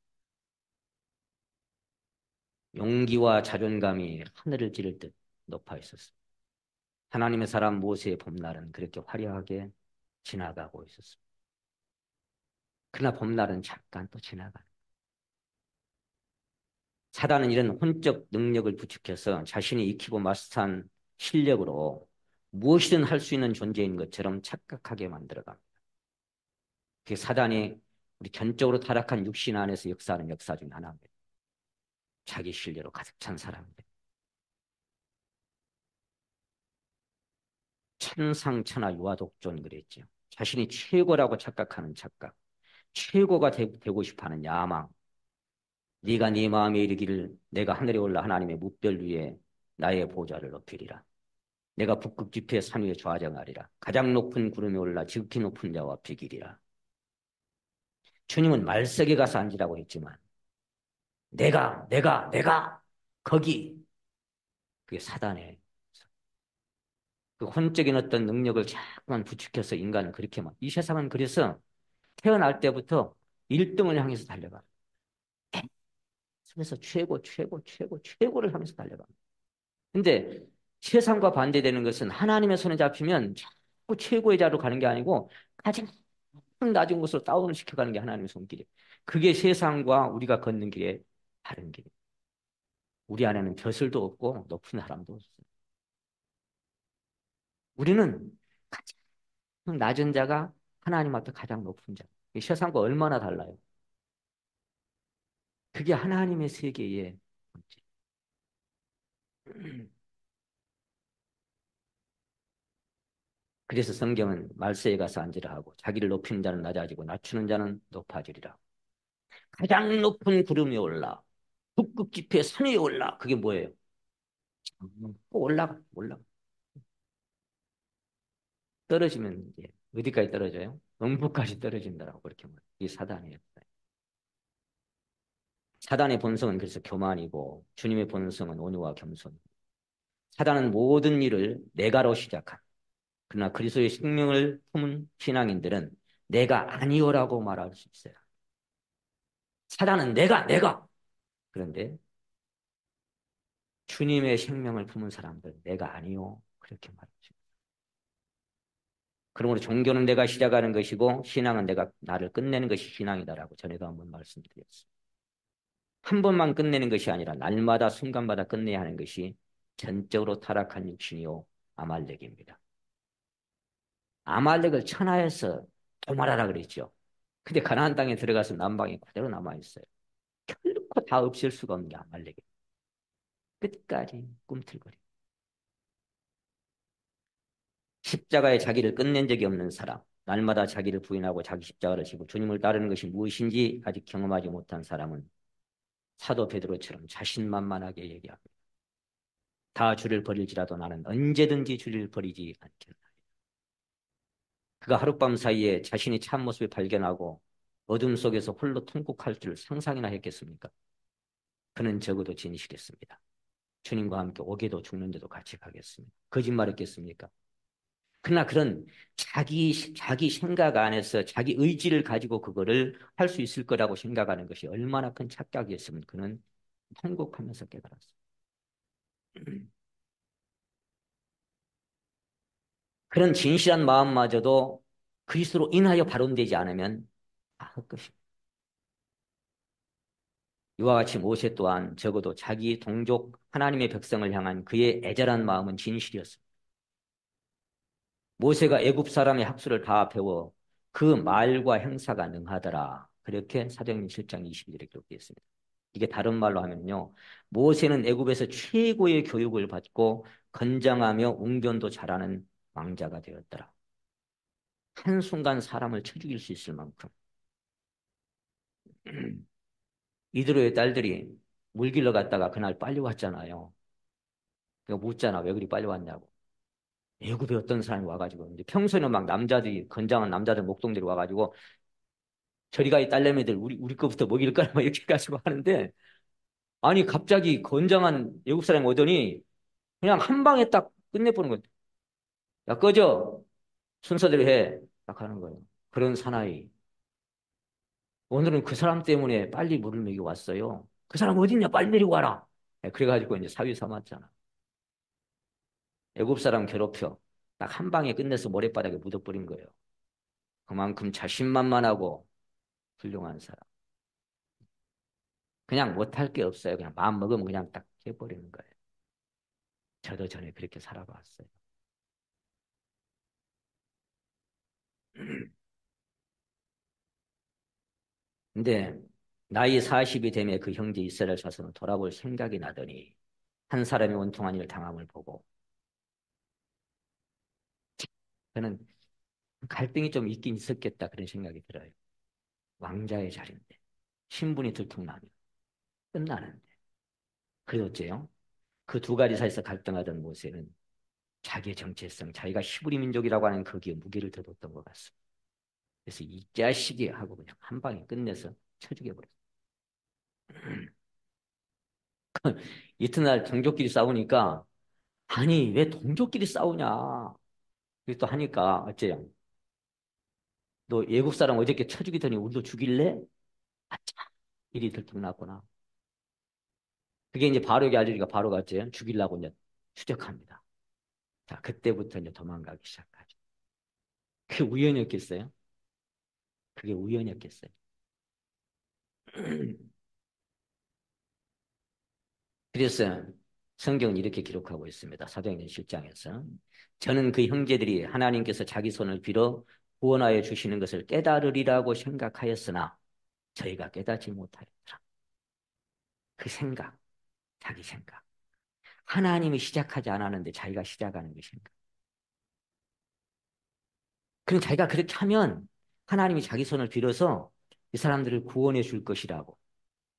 용기와 자존감이 하늘을 찌를 듯 높아 있었어요. 하나님의 사람 모세의 봄날은 그렇게 화려하게 지나가고 있었습니다. 그러나 봄날은 잠깐 또 지나가요. 사단은 이런 혼적 능력을 부축해서 자신이 익히고 마스터한 실력으로 무엇이든 할 수 있는 존재인 것처럼 착각하게 만들어갑니다. 그게 사단이 우리 전적으로 타락한 육신 안에서 역사하는 역사 중 하나입니다. 자기 신뢰로 가득 찬 사람들. 천상천하 유아독존 그랬죠. 자신이 최고라고 착각하는 착각. 최고가 되고 싶어하는 야망. 네가 네 마음에 이르기를 내가 하늘에 올라 하나님의 무별 위에 나의 보좌를 높이리라. 내가 북극 깊이의 산 위에 좌정하리라. 가장 높은 구름에 올라 지극히 높은 자와 비기리라. 주님은 말석에 가서 앉으라고 했지만 내가 거기 그게 사단의 그 혼적인 어떤 능력을 자꾸만 부추겨서 인간은 그렇게 이 세상은 그래서 태어날 때부터 1등을 향해서 달려가. 그래서 최고를 향해서 달려가. 근데 세상과 반대되는 것은 하나님의 손에 잡히면 자꾸 최고의 자로 가는 게 아니고 가장 낮은 곳으로 다운을 시켜가는 게 하나님의 손길이에요. 그게 세상과 우리가 걷는 길에 다른 길이에요. 우리 안에는 벼슬도 없고 높은 사람도 없어요. 우리는 가장 낮은 자가 하나님 앞에 가장 높은 자. 이 세상과 얼마나 달라요. 그게 하나님의 세계의 문제. 그래서 성경은 말세에 가서 앉으라 하고 자기를 높이는 자는 낮아지고 낮추는 자는 높아지리라. 가장 높은 구름이 올라 북극 깊이의 산 위에 올라. 그게 뭐예요? 올라가. 떨어지면 이제 어디까지 떨어져요? 음부까지 떨어진다라고 그렇게 말해요. 이 사단이에요. 사단의 본성은 그래서 교만이고 주님의 본성은 온유와 겸손. 사단은 모든 일을 내가로 시작한. 그러나 그리스도의 생명을 품은 신앙인들은 내가 아니오라고 말할 수 있어요. 사단은 내가. 그런데 주님의 생명을 품은 사람들 내가 아니오 그렇게 말하죠. 그러므로 종교는 내가 시작하는 것이고 신앙은 내가 나를 끝내는 것이 신앙이다라고 전에도 한번 말씀드렸습니다. 한 번만 끝내는 것이 아니라 날마다 순간마다 끝내야 하는 것이 전적으로 타락한 육신이요 아말렉입니다. 아말렉을 천하에서 도말하라 그랬죠. 근데 가나안 땅에 들어가서 남방이 그대로 남아 있어요. 결코 다 없앨 수가 없는 게 아말렉이에요. 끝까지 꿈틀거려. 십자가에 자기를 끝낸 적이 없는 사람, 날마다 자기를 부인하고 자기 십자가를 지고 주님을 따르는 것이 무엇인지 아직 경험하지 못한 사람은 사도 베드로처럼 자신만만하게 얘기합니다. 다 주를 버릴지라도 나는 언제든지 주를 버리지 않겠다. 그가 하룻밤 사이에 자신이 참모습을 발견하고 어둠 속에서 홀로 통곡할 줄 상상이나 했겠습니까? 그는 적어도 진실했습니다. 주님과 함께 오게도 죽는데도 같이 가겠습니다. 거짓말했겠습니까? 그러나 그런 자기 생각 안에서 자기 의지를 가지고 그거를 할 수 있을 거라고 생각하는 것이 얼마나 큰 착각이었으면 그는 통곡하면서 깨달았어요. 그런 진실한 마음마저도 그리스도로 인하여 발원되지 않으면 다 헛것입니다. 이와 같이 모세 또한 적어도 자기 동족 하나님의 백성을 향한 그의 애절한 마음은 진실이었습니다. 모세가 애굽 사람의 학수를 다 배워 그 말과 행사가 능하더라. 그렇게 사도행전 7장 22절에 기록되어 있습니다. 이게 다른 말로 하면요. 모세는 애굽에서 최고의 교육을 받고 건장하며 웅변도 잘하는 왕자가 되었더라. 한순간 사람을 쳐 죽일 수 있을 만큼. 이드로의 딸들이 물 길러 갔다가 그날 빨리 왔잖아요. 그러니까 묻잖아. 왜 그리 빨리 왔냐고. 애굽에 어떤 사람이 와가지고 이제 평소에는 막 남자들이 건장한 남자들 목동들이 와가지고 저리가 이 딸내미들 우리 거부터 먹일 거라 막 이렇게 가지고 하는데 아니 갑자기 건장한 애국 사람이 오더니 그냥 한 방에 딱 끝내보는 거야. 야 꺼져 순서대로 해. 딱 하는 거예요. 그런 사나이. 오늘은 그 사람 때문에 빨리 물을 먹이 왔어요. 그 사람 어딨냐 빨리 내리고 와라. 그래가지고 이제 사위 삼았잖아. 애국 사람 괴롭혀. 딱 한 방에 끝내서 모래바닥에 묻어버린 거예요. 그만큼 자신만만하고 훌륭한 사람. 그냥 못할 게 없어요. 그냥 마음 먹으면 그냥 딱 해버리는 거예요. 저도 전에 그렇게 살아봤어요. 근데 나이 40이 되면 그 형제 이스라엘 자손을 돌아볼 생각이 나더니 한 사람이 원통한 일을 당함을 보고 저는 갈등이 좀 있긴 있었겠다 그런 생각이 들어요. 왕자의 자리인데 신분이 들통나면 끝나는데 그래 어째요? 그 두 가지 사이에서 갈등하던 모세는 자기의 정체성, 자기가 히브리 민족이라고 하는 거기에 무게를 더 뒀던 것 같습니다. 그래서 이 자식이 하고 그냥 한 방에 끝내서 쳐 죽여버렸어요. 이튿날 동족끼리 싸우니까 아니 왜 동족끼리 싸우냐 그또 하니까 어째요? 너 외국 사람 어저께 쳐 죽이더니 우리도 죽일래? 아차 일이 들통났구나. 그게 이제 바로에게 알려주니까 바로 갔지 죽이려고 이제 추적합니다. 자 그때부터 이제 도망가기 시작하죠. 그게 우연이었겠어요? 그게 우연이었겠어요? 그래서 성경은 이렇게 기록하고 있습니다. 사도행전 7장에서 저는 그 형제들이 하나님께서 자기 손을 빌어 구원하여 주시는 것을 깨달으리라고 생각하였으나 저희가 깨닫지 못하였더라. 그 생각, 자기 생각. 하나님이 시작하지 않았는데 자기가 시작하는 것인가. 그럼 자기가 그렇게 하면 하나님이 자기 손을 빌어서 이 사람들을 구원해 줄 것이라고.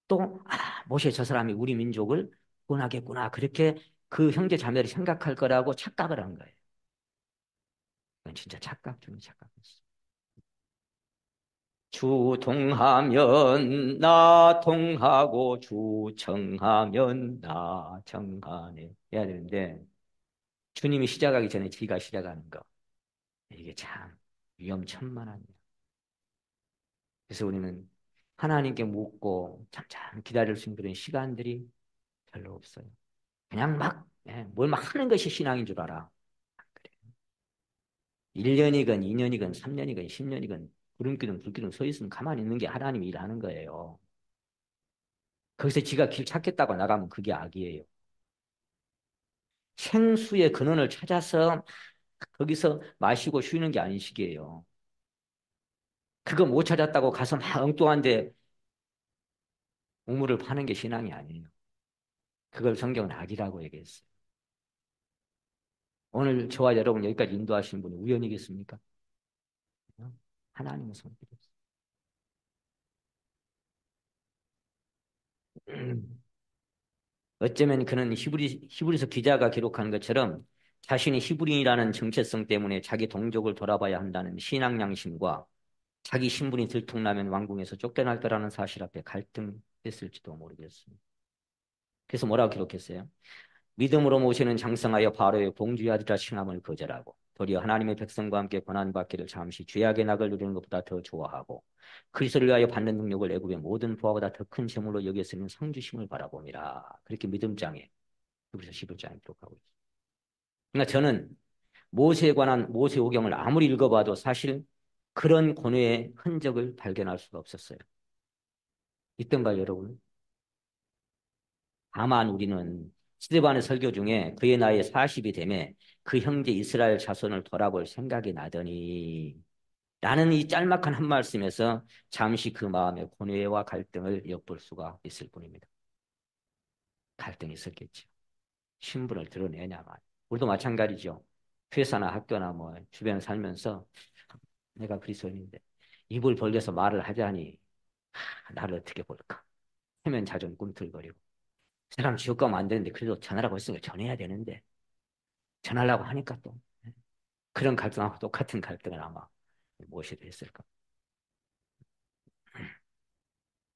또, 모세 저 사람이 우리 민족을 구원하겠구나. 그렇게 그 형제 자매를 생각할 거라고 착각을 한 거예요. 그건 진짜 착각 중에 착각이었어. 주 동하면 나 동하고 주 정하면 나 정하네 해야 되는데 주님이 시작하기 전에 지가 시작하는 거 이게 참 위험천만한 일. 그래서 우리는 하나님께 묻고 잠잠 기다릴 수 있는 그런 시간들이 별로 없어요. 그냥 막 뭘 막 하는 것이 신앙인 줄 알아. 그래. 1년이건 2년이건 3년이건 10년이건 구름기둥 불기둥 서 있으면 가만히 있는 게 하나님이 일하는 거예요. 거기서 지가 길 찾겠다고 나가면 그게 악이에요. 생수의 근원을 찾아서 거기서 마시고 쉬는 게 아니시기에요. 그거 못 찾았다고 가서 막 엉뚱한데 우물을 파는 게 신앙이 아니에요. 그걸 성경은 악이라고 얘기했어요. 오늘 저와 여러분 여기까지 인도하신 분이 우연이겠습니까? 하나님의 손길이었어요. 어쩌면 그는 히브리서 기자가 기록한 것처럼 자신이 히브리인이라는 정체성 때문에 자기 동족을 돌아봐야 한다는 신앙 양심과 자기 신분이 들통나면 왕궁에서 쫓겨날 거라는 사실 앞에 갈등했을지도 모르겠습니다. 그래서 뭐라고 기록했어요? 믿음으로 모세는 장성하여 바로의 공주의 아들이라 칭함을 거절하고 도리어 하나님의 백성과 함께 고난받기를 잠시 죄악의 낙을 누리는 것보다 더 좋아하고 그리스도를 위하여 받는 능력을 애굽의 모든 부하보다 더 큰 재물로 여겼으면 상 주심을 바라봄이라. 그렇게 믿음장에 그래서 11장에 기록하고 있습니다. 그러니까 저는 모세에 관한 모세오경을 아무리 읽어봐도 사실 그런 고뇌의 흔적을 발견할 수가 없었어요. 있던가요, 여러분? 다만 우리는 스데반의 설교 중에 그의 나이에 40이 되매 그 형제 이스라엘 자손을 돌아볼 생각이 나더니 라는 이 짤막한 한 말씀에서 잠시 그 마음의 고뇌와 갈등을 엿볼 수가 있을 뿐입니다. 갈등이 있었겠죠. 신분을 드러내냐만. 우리도 마찬가지죠. 회사나 학교나 뭐 주변을 살면서 내가 그리스도인인데 입을 벌려서 말을 하자니 나를 어떻게 볼까? 해면 자존 꿈틀거리고 사람 지옥 가면 안 되는데 그래도 전하라고 했으니까 전해야 되는데 전하려고 하니까 또 그런 갈등하고 똑같은 갈등을 아마 무엇이 됐을까?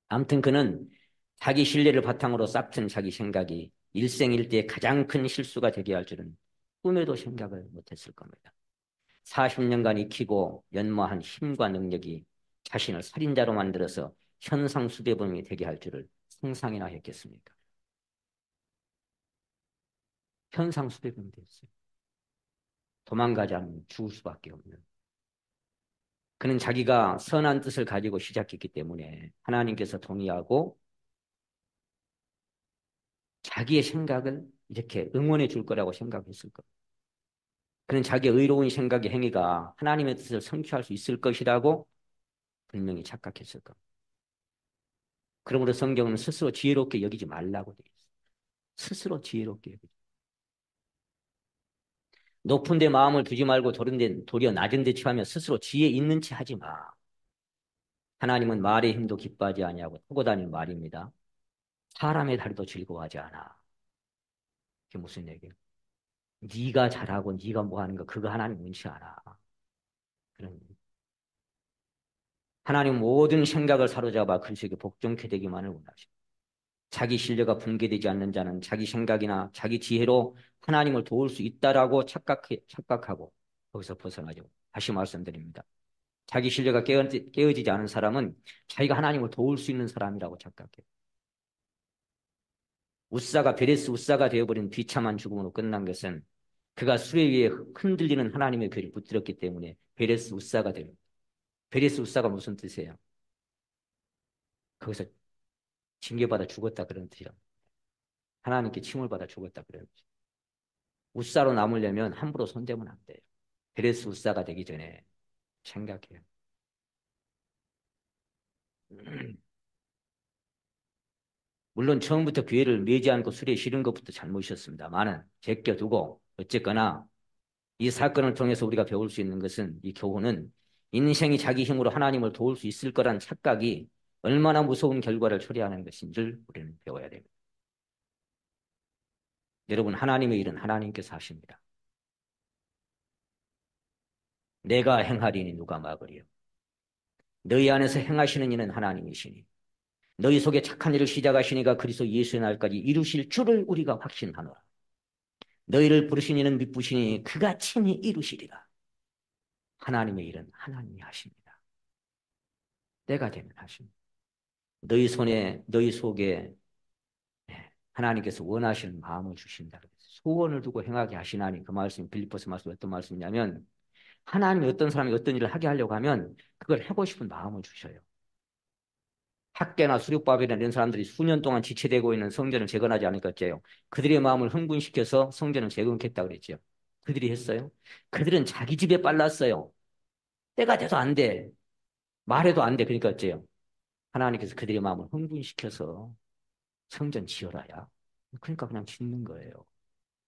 아무튼 그는 자기 신뢰를 바탕으로 싹튼 자기 생각이 일생일대의 가장 큰 실수가 되게 할 줄은 꿈에도 생각을 못했을 겁니다. 40년간 익히고 연마한 힘과 능력이 자신을 살인자로 만들어서 현상수배범이 되게 할 줄을 상상이나 했겠습니까? 현상수배범이 됐어요. 도망가지 않으면 죽을 수밖에 없는. 그는 자기가 선한 뜻을 가지고 시작했기 때문에 하나님께서 동의하고 자기의 생각을 이렇게 응원해 줄 거라고 생각했을 겁니다. 그는 자기의 의로운 생각의 행위가 하나님의 뜻을 성취할 수 있을 것이라고 분명히 착각했을 겁니다. 그러므로 성경은 스스로 지혜롭게 여기지 말라고 되어 있어요. 스스로 지혜롭게 여기지. 높은 데 마음을 두지 말고 도리어 낮은 데 취하며 스스로 지혜 있는 체 하지 마. 하나님은 말의 힘도 기뻐하지 아니하고 타고 다니는 말입니다. 사람의 다리도 즐거워하지 않아. 그게 무슨 얘기예요? 네가 잘하고 네가 뭐 하는 거 그거 하나님 원치 않아. 그런 하나님 모든 생각을 사로잡아 그리스도에게 복종케 되기만을 원하십니다. 자기 신뢰가 붕괴되지 않는 자는 자기 생각이나 자기 지혜로 하나님을 도울 수 있다라고 착각하고 거기서 벗어나죠. 다시 말씀드립니다. 자기 신뢰가 깨어지지 않은 사람은 자기가 하나님을 도울 수 있는 사람이라고 착각해요. 베레스 우사가 되어버린 비참한 죽음으로 끝난 것은 그가 수레 위에 흔들리는 하나님의 괴를 붙들었기 때문에 베레스 우사가 됩니다. 베레스 우사가 무슨 뜻이에요? 거기서 징계받아 죽었다 그런 뜻이라. 하나님께 칭을 받아 죽었다 그런 뜻. 우사로 남으려면 함부로 손대면 안 돼요. 베레스 우사가 되기 전에 생각해요. 물론 처음부터 기회를 매지 않고 수레에 실은 것부터 잘못이었습니다만은 제껴두고 어쨌거나 이 사건을 통해서 우리가 배울 수 있는 것은 이 교훈은 인생이 자기 힘으로 하나님을 도울 수 있을 거란 착각이 얼마나 무서운 결과를 초래하는 것인지를 우리는 배워야 됩니다. 여러분 하나님의 일은 하나님께서 하십니다. 내가 행하리니 누가 막으리요. 너희 안에서 행하시는 이는 하나님이시니 너희 속에 착한 일을 시작하시니가 그리스도 예수의 날까지 이루실 줄을 우리가 확신하노라. 너희를 부르신 이는 믿으시니 그가 친히 이루시리라. 하나님의 일은 하나님이 하십니다. 때가 되면 하십니다. 너희 속에 하나님께서 원하시는 마음을 주신다. 소원을 두고 행하게 하시나니 그 말씀이 빌립보서 말씀이 어떤 말씀이냐면 하나님이 어떤 사람이 어떤 일을 하게 하려고 하면 그걸 하고 싶은 마음을 주셔요. 학계나 수렵밥이나 이런 사람들이 수년 동안 지체되고 있는 성전을 재건하지 않을까 했죠. 그들의 마음을 흥분시켜서 성전을 재건했다고 그랬죠. 그들이 했어요. 그들은 자기 집에 빨랐어요. 때가 돼도 안 돼. 말해도 안 돼. 그러니까 어째요? 하나님께서 그들의 마음을 흥분시켜서 성전 지어라야. 그러니까 그냥 짓는 거예요.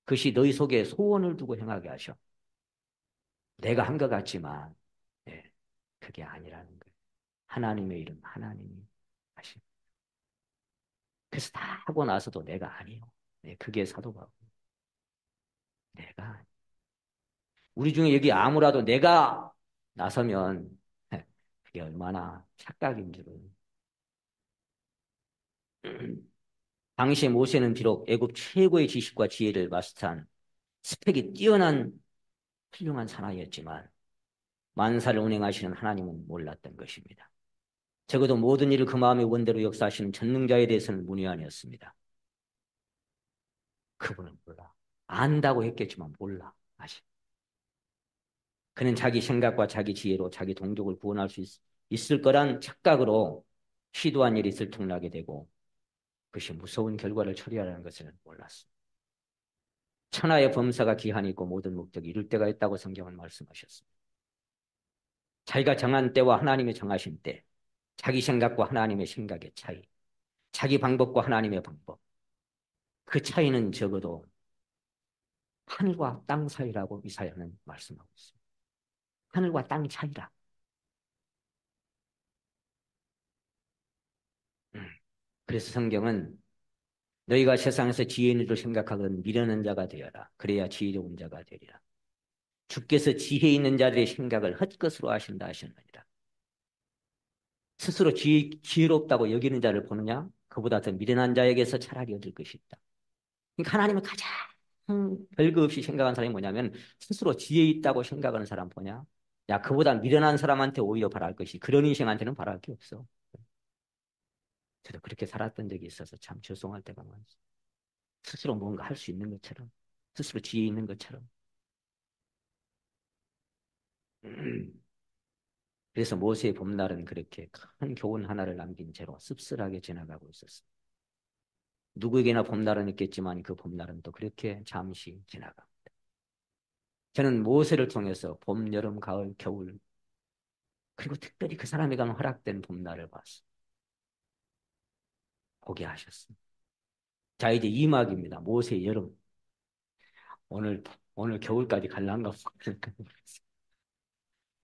그것이 너희 속에 소원을 두고 행하게 하셔. 내가 한 것 같지만 네, 그게 아니라는 거예요. 하나님의 일은 하나님이 하시. 그래서 다 하고 나서도 내가 아니요. 네, 그게 사도바고 내가 우리 중에 여기 아무라도 내가 나서면 그게 얼마나 착각인 줄은. 당시에 모세는 비록 애굽 최고의 지식과 지혜를 마스터한 스펙이 뛰어난 훌륭한 사나이였지만 만사를 운행하시는 하나님은 몰랐던 것입니다. 적어도 모든 일을 그 마음의 원대로 역사하시는 전능자에 대해서는 문의 아니었습니다. 그분은 몰라. 안다고 했겠지만 몰라. 아직. 그는 자기 생각과 자기 지혜로 자기 동족을 구원할 수 있을 거란 착각으로 시도한 일이 들통나게 되고 그것이 무서운 결과를 초래하라는 것을 몰랐습니다. 천하의 범사가 기한이 있고 모든 목적이 이룰 때가 있다고 성경은 말씀하셨습니다. 자기가 정한 때와 하나님이 정하신 때, 자기 생각과 하나님의 생각의 차이, 자기 방법과 하나님의 방법, 그 차이는 적어도 하늘과 땅 사이라고 이사야는 말씀하고 있습니다. 하늘과 땅 차이라. 음. 그래서 성경은 너희가 세상에서 지혜 있는 줄 생각하건 미련한 자가 되어라. 그래야 지혜로운 자가 되리라. 주께서 지혜 있는 자들의 생각을 헛것으로 하신다 하셨느니라. 스스로 지혜롭다고 여기는 자를 보느냐? 그보다 더 미련한 자에게서 차라리 얻을 것이 있다. 그러니까 하나님을 가장 별거 없이 생각하는 사람이 뭐냐면 스스로 지혜 있다고 생각하는 사람 보냐? 야, 그보다 미련한 사람한테 오히려 바랄 것이 그런 인생한테는 바랄 게 없어. 저도 그렇게 살았던 적이 있어서 참 죄송할 때가 많습니다. 스스로 뭔가 할 수 있는 것처럼, 스스로 지혜 있는 것처럼. 그래서 모세의 봄날은 그렇게 큰 교훈 하나를 남긴 채로 씁쓸하게 지나가고 있었습니다. 누구에게나 봄날은 있겠지만 그 봄날은 또 그렇게 잠시 지나갑니다. 저는 모세를 통해서 봄, 여름, 가을, 겨울 그리고 특별히 그 사람에게 허락된 봄날을 봤습니다. 보게 하셨습니다. 자, 이제 2막입니다. 모세의 여름. 오늘 오늘 겨울까지 갈란가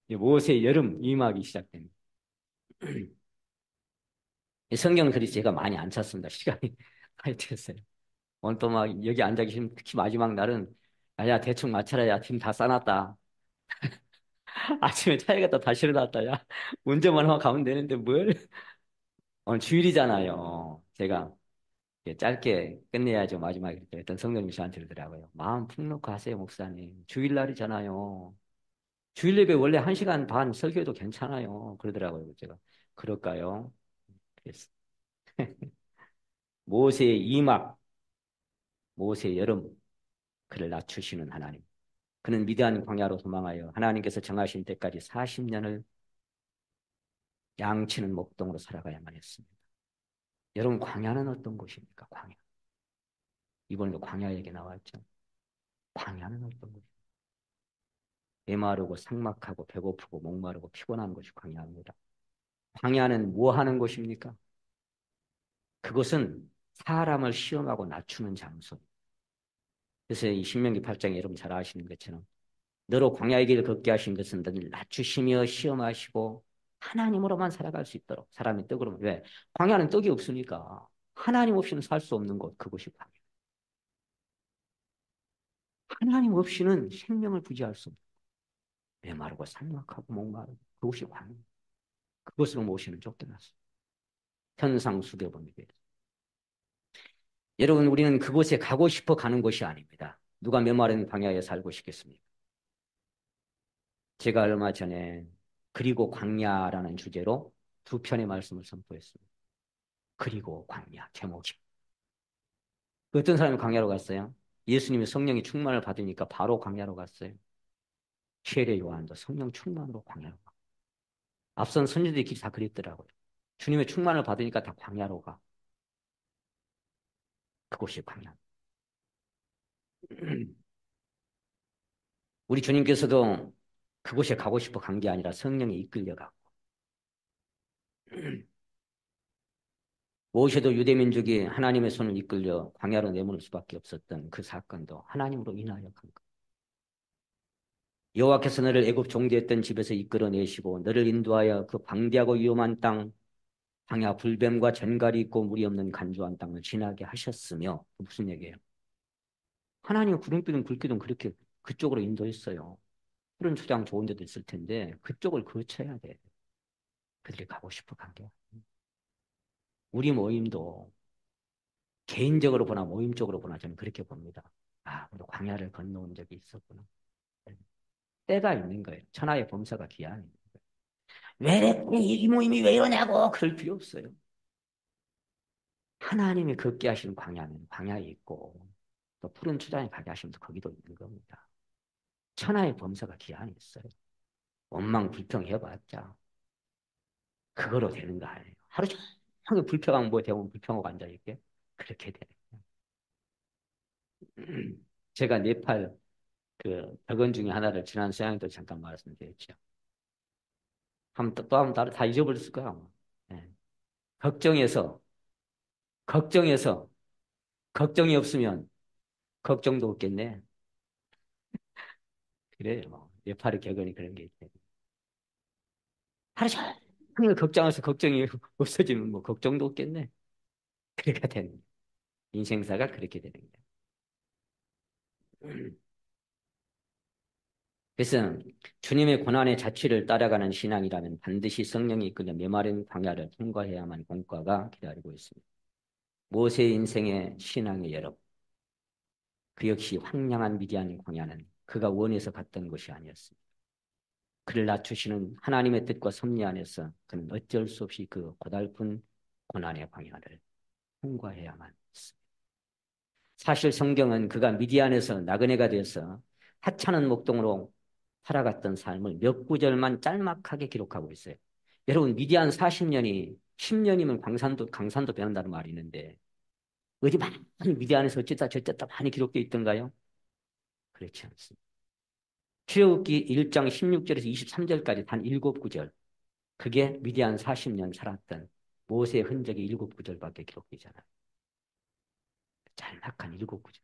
모세의 여름 2막이 시작됩니다. 성경은 그리 제가 많이 안 찾습니다. 시간이 많이 됐어요. 오늘 또 막 여기 앉아 계시면 특히 마지막 날은 야 대충 맞춰라. 야 팀 다 싸놨다. 아침에 차에 갖다 다 실어놨다. 야 운전만 하고 가면 되는데 뭘. 오늘 주일이잖아요. 제가 짧게 끝내야죠. 마지막에 그렇게 했던 성령님이 저한테 그러더라고요. 마음 푹 놓고 하세요, 목사님. 주일날이잖아요. 주일 예배 원래 1시간 반 설교해도 괜찮아요. 그러더라고요. 제가 그럴까요? 그래서 모세의 이막, 모세의 여름, 그를 낮추시는 하나님. 그는 미디안 광야로 도망하여 하나님께서 정하신 때까지 40년을 양치는 목동으로 살아가야만 했습니다. 여러분, 광야는 어떤 곳입니까? 광야. 이번에도 광야 얘기 나왔죠. 광야는 어떤 곳입니까? 메마르고 삭막하고 배고프고 목마르고 피곤한 곳이 광야입니다. 광야는 뭐 하는 곳입니까? 그것은 사람을 시험하고 낮추는 장소. 그래서 이 신명기 8장에 여러분 잘 아시는 것처럼 너로 광야의 길을 걷게 하신 것은 너를 낮추시며 시험하시고 하나님으로만 살아갈 수 있도록 사람이 떡으로 왜? 광야는 떡이 없으니까 하나님 없이는 살 수 없는 곳 그곳이 광야. 하나님 없이는 생명을 부지할 수 없는 메마르고 삭막하고 목마르고 그곳이 광야. 그것으로 모시는 쫓겨났어. 현상수배범에게. 여러분 우리는 그곳에 가고 싶어 가는 곳이 아닙니다. 누가 메마른 광야에 살고 싶겠습니까? 제가 얼마 전에 그리고 광야라는 주제로 2편의 말씀을 선포했습니다. 그리고 광야 제목이. 어떤 사람이 광야로 갔어요? 예수님이 성령이 충만을 받으니까 바로 광야로 갔어요. 세례 요한도 성령 충만으로 광야로 가. 앞선 선지자들이 다 그랬더라고요. 주님의 충만을 받으니까 다 광야로 가. 그곳이 광야. 우리 주님께서도 그곳에 가고 싶어 간 게 아니라 성령이 이끌려가고 무엇에도 유대민족이 하나님의 손을 이끌려 광야로 내모를 수밖에 없었던 그 사건도 하나님으로 인하여 간 것. 여호와께서 너를 애굽 종되었던 집에서 이끌어내시고 너를 인도하여 그 방대하고 위험한 땅 광야 불뱀과 전갈이 있고 물이 없는 간조한 땅을 지나게 하셨으며 무슨 얘기예요? 하나님 구름기둥 불기둥 그렇게 그쪽으로 인도했어요. 푸른 초장 좋은 데도 있을 텐데 그쪽을 거쳐야 돼. 그들이 가고 싶어 간 게. 우리 모임도 개인적으로 보나 모임적으로 보나 저는 그렇게 봅니다. 아, 우리 광야를 건너온 적이 있었구나. 때가 있는 거예요. 천하의 범사가 기한이. 왜, 이 모임이 왜 이러냐고 그럴 필요 없어요. 하나님이 걷게 하시는 광야는 광야에 있고 또 푸른 초장에 가게 하시면 거기도 있는 겁니다. 천하의 범사가 기한이 있어요. 원망 불평 해봤자 그거로 되는 거 아니에요. 하루 종일 불평하면 뭐 대부분 불평하고 앉아있게 그렇게 되는 거예요. 제가 네팔 그 벽원 중에 하나를 지난 수양도 잠깐 말씀드렸죠. 또 하면 다 잊어버렸을 거야 아마. 예. 걱정해서 걱정해서 걱정이 없으면 걱정도 없겠네. 그래요. 네팔의 격언이 그런 게 있대. 하루 종일 걱정해서 걱정이 없어지면 뭐 걱정도 없겠네. 그렇게 되는 거예요. 인생사가 그렇게 되는 거예요. 그래서 주님의 고난의 자취를 따라가는 신앙이라면 반드시 성령이 이끄는 메마른 광야를 통과해야만 공과가 기다리고 있습니다. 모세의 인생의 신앙의 여러 그 역시 황량한 미디안 광야는 그가 원해서 갔던 것이 아니었습니다. 그를 낮추시는 하나님의 뜻과 섭리 안에서 그는 어쩔 수 없이 그 고달픈 고난의 광야를 통과해야만 했습니다. 사실 성경은 그가 미디안에서 나그네가 되어서 하찮은 목동으로 살아갔던 삶을 몇 구절만 짤막하게 기록하고 있어요. 여러분 미디안 40년이 10년이면 강산도 변한다는 말이 있는데 어디 많이 미디안에서 어쨌다 저쨌다 많이 기록되어 있던가요? 그렇지 않습니다. 출애굽기 1장 16절에서 23절까지 단 7구절. 그게 미디안 40년 살았던 모세의 흔적이 7구절밖에 기록되잖아요. 짤막한 7구절.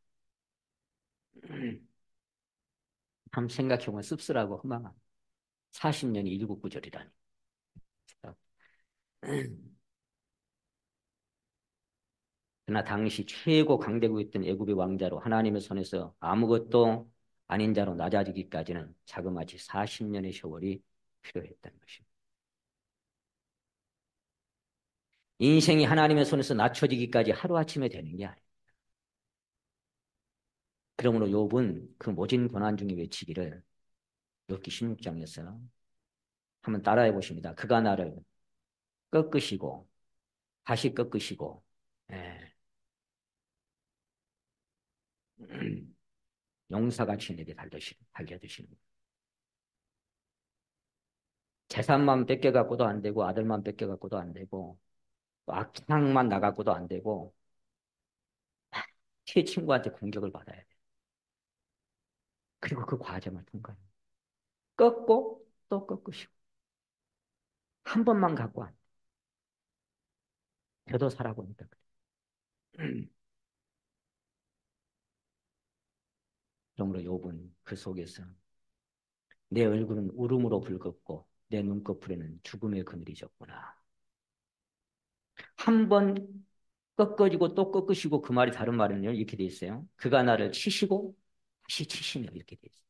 참 생각해보면 씁쓸하고 허망한 40년이 7구절이라니. 그러나 당시 최고 강대국이었던 애굽의 왕자로 하나님의 손에서 아무것도 아닌 자로 낮아지기까지는 자그마치 40년의 세월이 필요했다는 것입니다. 인생이 하나님의 손에서 낮춰지기까지 하루아침에 되는 게 아니에요. 그러므로 욥은 그 모진 고난 중에 외치기를 욥기 16장에서 한번 따라해 보십니다. 그가 나를 꺾으시고 다시 꺾으시고 예. 용사같이 내게 달려드시는 재산만 뺏겨갖고도 안 되고 아들만 뺏겨갖고도 안 되고 또 악창만 나갖고도 안 되고 제 친구한테 공격을 받아야 돼. 그리고 그 과정을 통과해. 꺾고 또 꺾으시고 한 번만 갖고 안 돼. 저도 살아보니까 그래. 그러므로 욥은 그 속에서 내 얼굴은 울음으로 붉었고 내 눈꺼풀에는 죽음의 그늘이 졌구나. 한 번 꺾어지고 또 꺾으시고 그 말이 다른 말은요 이렇게 돼 있어요. 그가 나를 치시고 다시 치시며 이렇게 돼 있어요.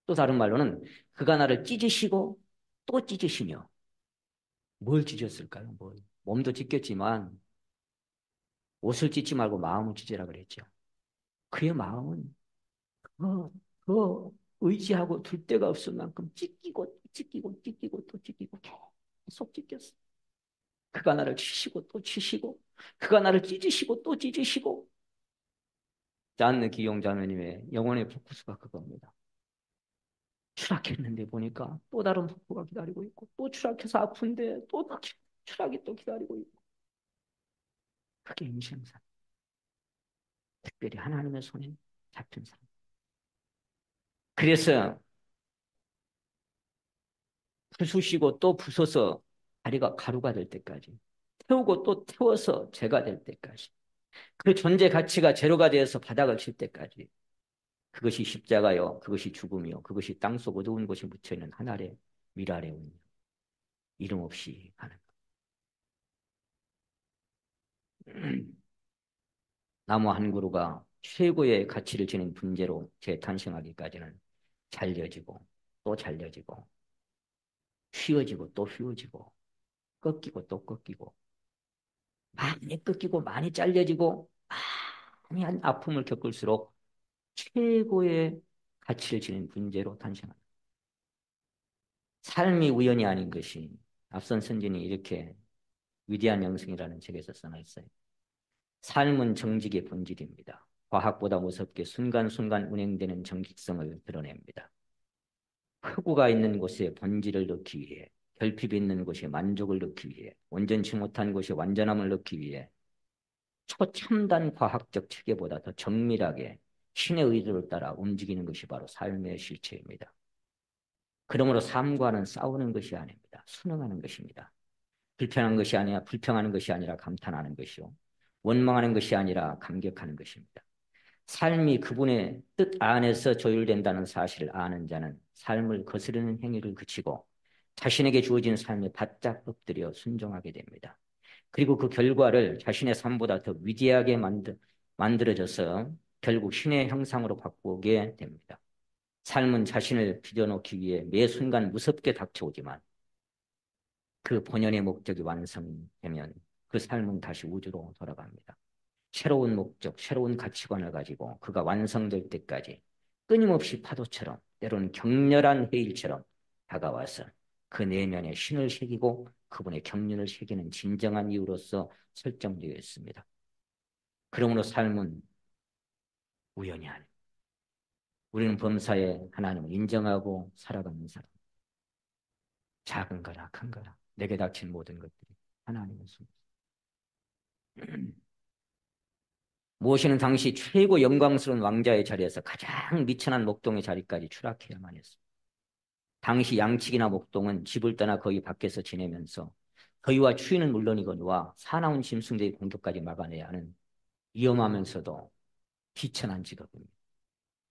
또 다른 말로는 그가 나를 찢으시고 또 찢으시며 뭘 찢었을까요? 뭘. 몸도 찢겼지만 옷을 찢지 말고 마음을 찢으라 그랬죠. 그의 마음은 그, 그 의지하고 둘 데가 없을 만큼 찢기고 또 찢기고 계속 찢겼어. 그가 나를 치시고 또 치시고 그가 나를 찢으시고 또 찢으시고 짠느 기용 자매님의 영혼의 포커스가 그겁니다. 추락했는데 보니까 또 다른 폭포가 기다리고 있고 또 추락해서 아픈데 또 추락이 또 기다리고 있고 그게 인생사. 특별히 하나님의 손에 잡힌 사람. 그래서 부수시고 또 부숴서 다리가 가루가 될 때까지 태우고 또 태워서 죄가 될 때까지 그 존재 가치가 제로가 되어서 바닥을 칠 때까지 그것이 십자가요 그것이 죽음이요 그것이 땅속 어두운 곳에 묻혀있는 하늘의 위라래 운명 이름 없이 가는 나무 한 그루가 최고의 가치를 지닌 분재로 재탄생하기까지는 잘려지고 또 잘려지고 휘어지고 또 휘어지고 꺾이고 또 꺾이고 많이 꺾이고 많이 잘려지고 많이 한 아픔을 겪을수록 최고의 가치를 지닌 분재로 탄생한다. 삶이 우연이 아닌 것이 앞선 선진이 이렇게 위대한 영성이라는 책에서 써놨어요. 삶은 정직의 본질입니다. 과학보다 무섭게 순간순간 운행되는 정직성을 드러냅니다. 흑우가 있는 곳에 본질을 넣기 위해, 결핍이 있는 곳에 만족을 넣기 위해, 온전치 못한 곳에 완전함을 넣기 위해 초첨단 과학적 체계보다 더 정밀하게 신의 의도를 따라 움직이는 것이 바로 삶의 실체입니다. 그러므로 삶과는 싸우는 것이 아닙니다. 순응하는 것입니다. 불편한 것이 아니라 불평하는 것이 아니라 감탄하는 것이요. 원망하는 것이 아니라 감격하는 것입니다. 삶이 그분의 뜻 안에서 조율된다는 사실을 아는 자는 삶을 거스르는 행위를 그치고 자신에게 주어진 삶에 바짝 엎드려 순종하게 됩니다. 그리고 그 결과를 자신의 삶보다 더 위대하게 만들어져서 결국 신의 형상으로 바꾸게 됩니다. 삶은 자신을 비워놓기 위해 매 순간 무섭게 닥쳐오지만 그 본연의 목적이 완성되면 그 삶은 다시 우주로 돌아갑니다. 새로운 목적, 새로운 가치관을 가지고 그가 완성될 때까지 끊임없이 파도처럼 때로는 격렬한 해일처럼 다가와서 그 내면에 신을 새기고 그분의 경륜을 새기는 진정한 이유로서 설정되어 있습니다. 그러므로 삶은 우연이 아닙니다. 우리는 범사에 하나님을 인정하고 살아가는 사람. 작은 거나 큰 거나 내게 닥친 모든 것들이 하나님의 손. 모시는 당시 최고 영광스러운 왕자의 자리에서 가장 미천한 목동의 자리까지 추락해야만 했습니다. 당시 양측이나 목동은 집을 떠나 거의 밖에서 지내면서 거위와 추위는 물론이거니와 사나운 짐승들의 공격까지 막아내야 하는 위험하면서도 비천한 직업입니다.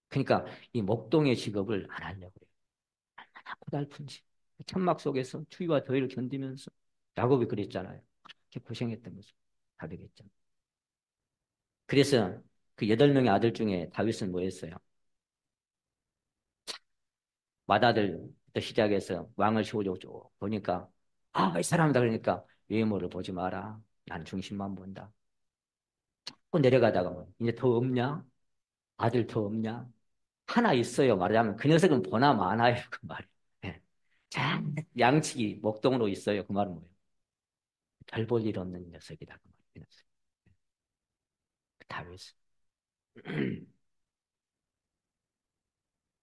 그러니까 이 목동의 직업을 안 하려고 해요. 얼마나 고달픈지. 천막 속에서 추위와 더위를 견디면서 야곱이 그랬잖아요. 그렇게 고생했던 것을 다 되겠죠. 그래서 그 8명의 아들 중에 다윗은 뭐 했어요? 맏아들부터 시작해서 왕을 세우려고 보니까 이 사람이다 그러니까 외모를 보지 마라. 난 중심만 본다. 또 내려가다가 뭐, 이제 더 없냐? 아들 더 없냐? 하나 있어요. 말하자면 그 녀석은 보나 마나요. 그 말이. 예. 자, 양측이 목동으로 있어요. 그 말은 뭐예요? 별 볼 일 없는 녀석이다. 그 말이. 그 녀석. 그 다윗.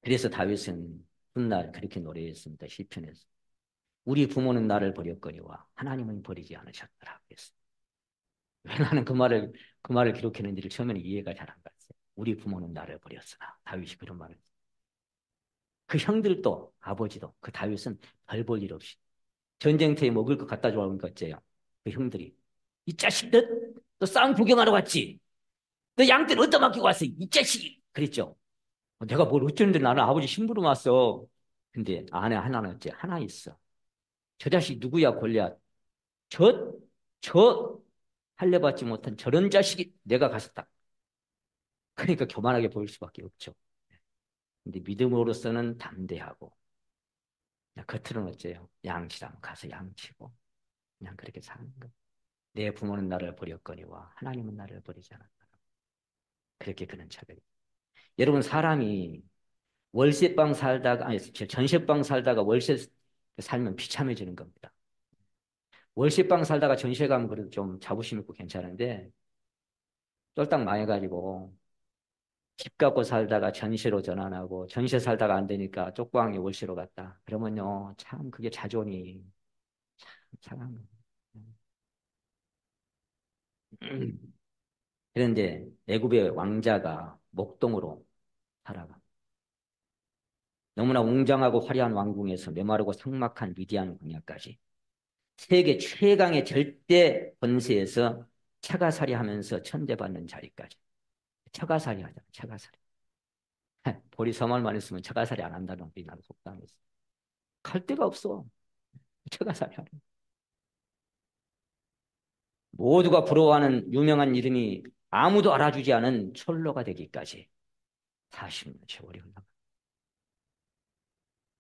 그래서 다윗은 훗날 그렇게 노래했습니다. 시편에서. 우리 부모는 나를 버렸거니와 하나님은 버리지 않으셨더라. 그랬어요. 왜 나는 그 말을 기록했는지를 처음에는 이해가 잘 안 갔어요. 우리 부모는 나를 버렸으나 다윗이 그런 말을 했어요. 그 형들도 아버지도 그 다윗은 별 볼 일 없이 전쟁터에 먹을 거 갖다 주는 거 어째요? 그 형들이 이 자식들 너 싸움 구경하러 왔지? 너 양떼를 어디다 맡기고 왔어? 이 자식이 그랬죠. 내가 뭘 어쩌는데 나는 아버지 심부름 왔어. 근데 아내 하나는 어째 하나 있어. 저 자식 누구야 골리앗? 저, 저 할례받지 못한 저런 자식이 내가 가서 딱. 그러니까 교만하게 보일 수밖에 없죠. 근데 믿음으로서는 담대하고 그냥 겉으로는 어째요? 양치라면 가서 양치고 그냥 그렇게 사는 거. 내 부모는 나를 버렸거니와 하나님은 나를 버리지 않았다. 그렇게 그는 차별이. 여러분 사람이 월세방 살다가 아니 전세방 살다가 월세 살면 비참해지는 겁니다. 월세방 살다가 전세 가면 그래도 좀 자부심 있고 괜찮은데 쫄딱 망해가지고 집 갖고 살다가 전세로 전환하고 전세 살다가 안 되니까 쪽방이 월세로 갔다. 그러면요 참 그게 자존이 참 상한 거예요. 그런데 애굽의 왕자가 목동으로 살아가. 너무나 웅장하고 화려한 왕궁에서 메마르고 삭막한 위대한 광야까지 세계 최강의 절대 권세에서 처가살이 하면서 천대받는 자리까지. 처가살이 하자. 처가살이. 보리서말만 있으면 처가살이 안 한다는 게 나는 속담이었어. 갈 데가 없어. 처가살이 하는. 모두가 부러워하는 유명한 이름이 아무도 알아주지 않은 철로가 되기까지 40년 세월이 흘러가.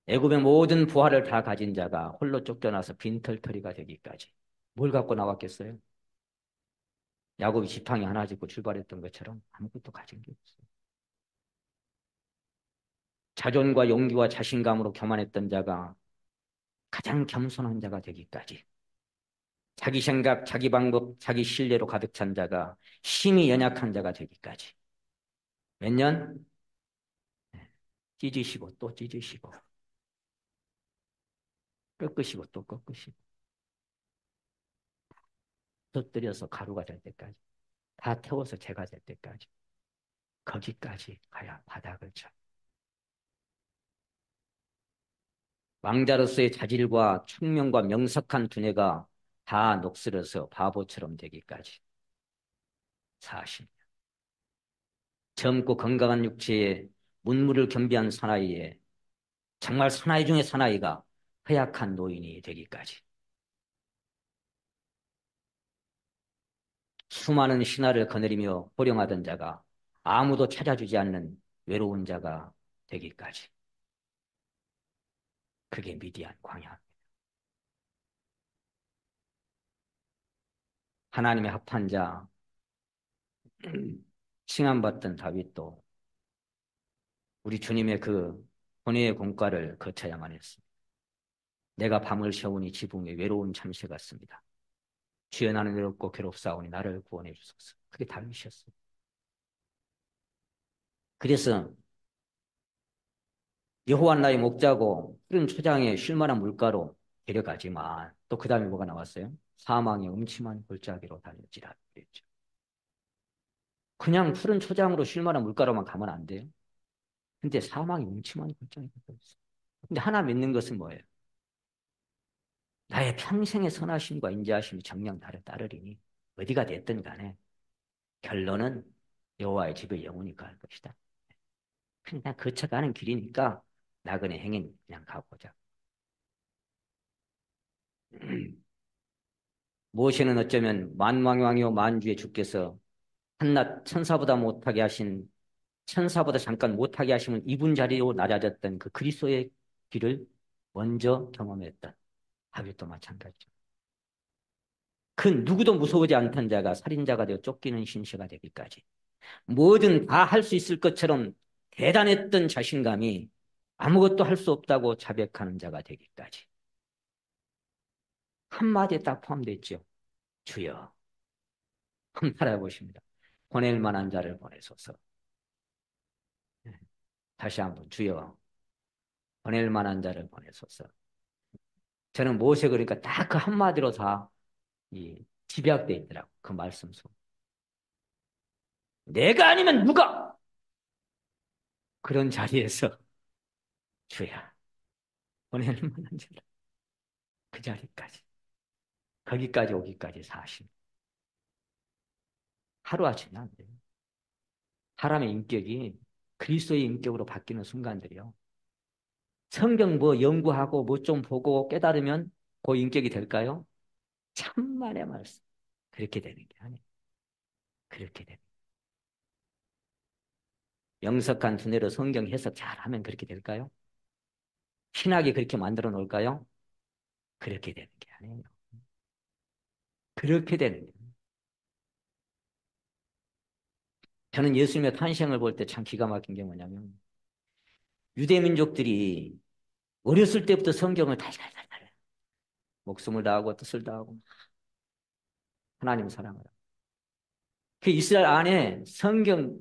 애굽의 모든 부하를 다 가진 자가 홀로 쫓겨나서 빈털터리가 되기까지. 뭘 갖고 나왔겠어요? 야곱이 지팡이 하나 짚고 출발했던 것처럼 아무것도 가진 게 없어요. 자존과 용기와 자신감으로 교만했던 자가 가장 겸손한 자가 되기까지. 자기 생각, 자기 방법, 자기 신뢰로 가득 찬 자가 힘이 연약한 자가 되기까지. 몇 년? 찢으시고 또 찢으시고 꺾으시고 또 꺾으시고 터뜨려서 가루가 될 때까지. 다 태워서 재가 될 때까지. 거기까지 가야 바닥을 쳐. 왕자로서의 자질과 총명과 명석한 두뇌가 다 녹슬어서 바보처럼 되기까지 40년. 젊고 건강한 육체에 문무를 겸비한 사나이에 정말 사나이 중에 사나이가 허약한 노인이 되기까지 수많은 신화를 거느리며 호령하던 자가 아무도 찾아주지 않는 외로운 자가 되기까지. 그게 미디안 광야. 하나님의 합한 자, 칭함받던 다윗도 우리 주님의 그 본회의 공과를 거쳐야만 했습니다. 내가 밤을 새우니 지붕에 외로운 참새 같습니다. 주여 나는 외롭고 괴롭사오니 나를 구원해 주소서. 그게 다윗이었어요. 그래서 여호와 나의 목자고 푸른 초장에 쉴만한 물가로 데려가지만 또 그 다음에 뭐가 나왔어요? 사망의 음침한 골짜기로 달려지라 그랬죠. 그냥 푸른 초장으로 쉴만한 물가로만 가면 안 돼요. 근데 사망의 음침한 골짜기가 있어요. 근데 하나 믿는 것은 뭐예요? 나의 평생의 선하심과 인자하심이 정녕 나를 따르리니 어디가 됐든 간에 결론은 여호와의 집에 영원히 갈 것이다. 그냥 거쳐가는 길이니까 나그네 행인 그냥 가보자. 모세는 어쩌면 만왕의 왕이요 만주의 주께서 한낱 천사보다 못하게 하신 천사보다 잠깐 못하게 하시면 이분 자리로 낮아졌던 그 그리스도의 길을 먼저 경험했던 다윗도 마찬가지죠. 그 누구도 무서워하지 않던 자가 살인자가 되어 쫓기는 신세가 되기까지 뭐든 다 할 수 있을 것처럼 대단했던 자신감이 아무것도 할 수 없다고 자백하는 자가 되기까지 한마디에 딱 포함되어 있죠. 주여 한번 바라보십니다. 보낼 만한 자를 보내소서. 다시 한번 주여 보낼 만한 자를 보내소서. 저는 모세 그러니까 딱 그 한마디로 다 집약되어 있더라고. 그 말씀 속. 내가 아니면 누가 그런 자리에서 주야 보낼 만한 자를 그 자리까지 거기까지 오기까지 40. 하루아침에 안 돼요. 사람의 인격이 그리스도의 인격으로 바뀌는 순간들이요. 성경 뭐 연구하고 뭐 좀 보고 깨달으면 그 인격이 될까요? 참만의 말씀. 그렇게 되는 게 아니에요. 그렇게 되는. 명석한 두뇌로 성경 해석 잘하면 그렇게 될까요? 신학이 그렇게 만들어 놓을까요? 그렇게 되는 게 아니에요. 그렇게 되는 거예요. 저는 예수님의 탄생을 볼 때 참 기가 막힌 게 뭐냐면 유대 민족들이 어렸을 때부터 성경을 달달달달 목숨을 다하고 뜻을 다하고 하나님 사랑을 하고 그 이스라엘 안에 성경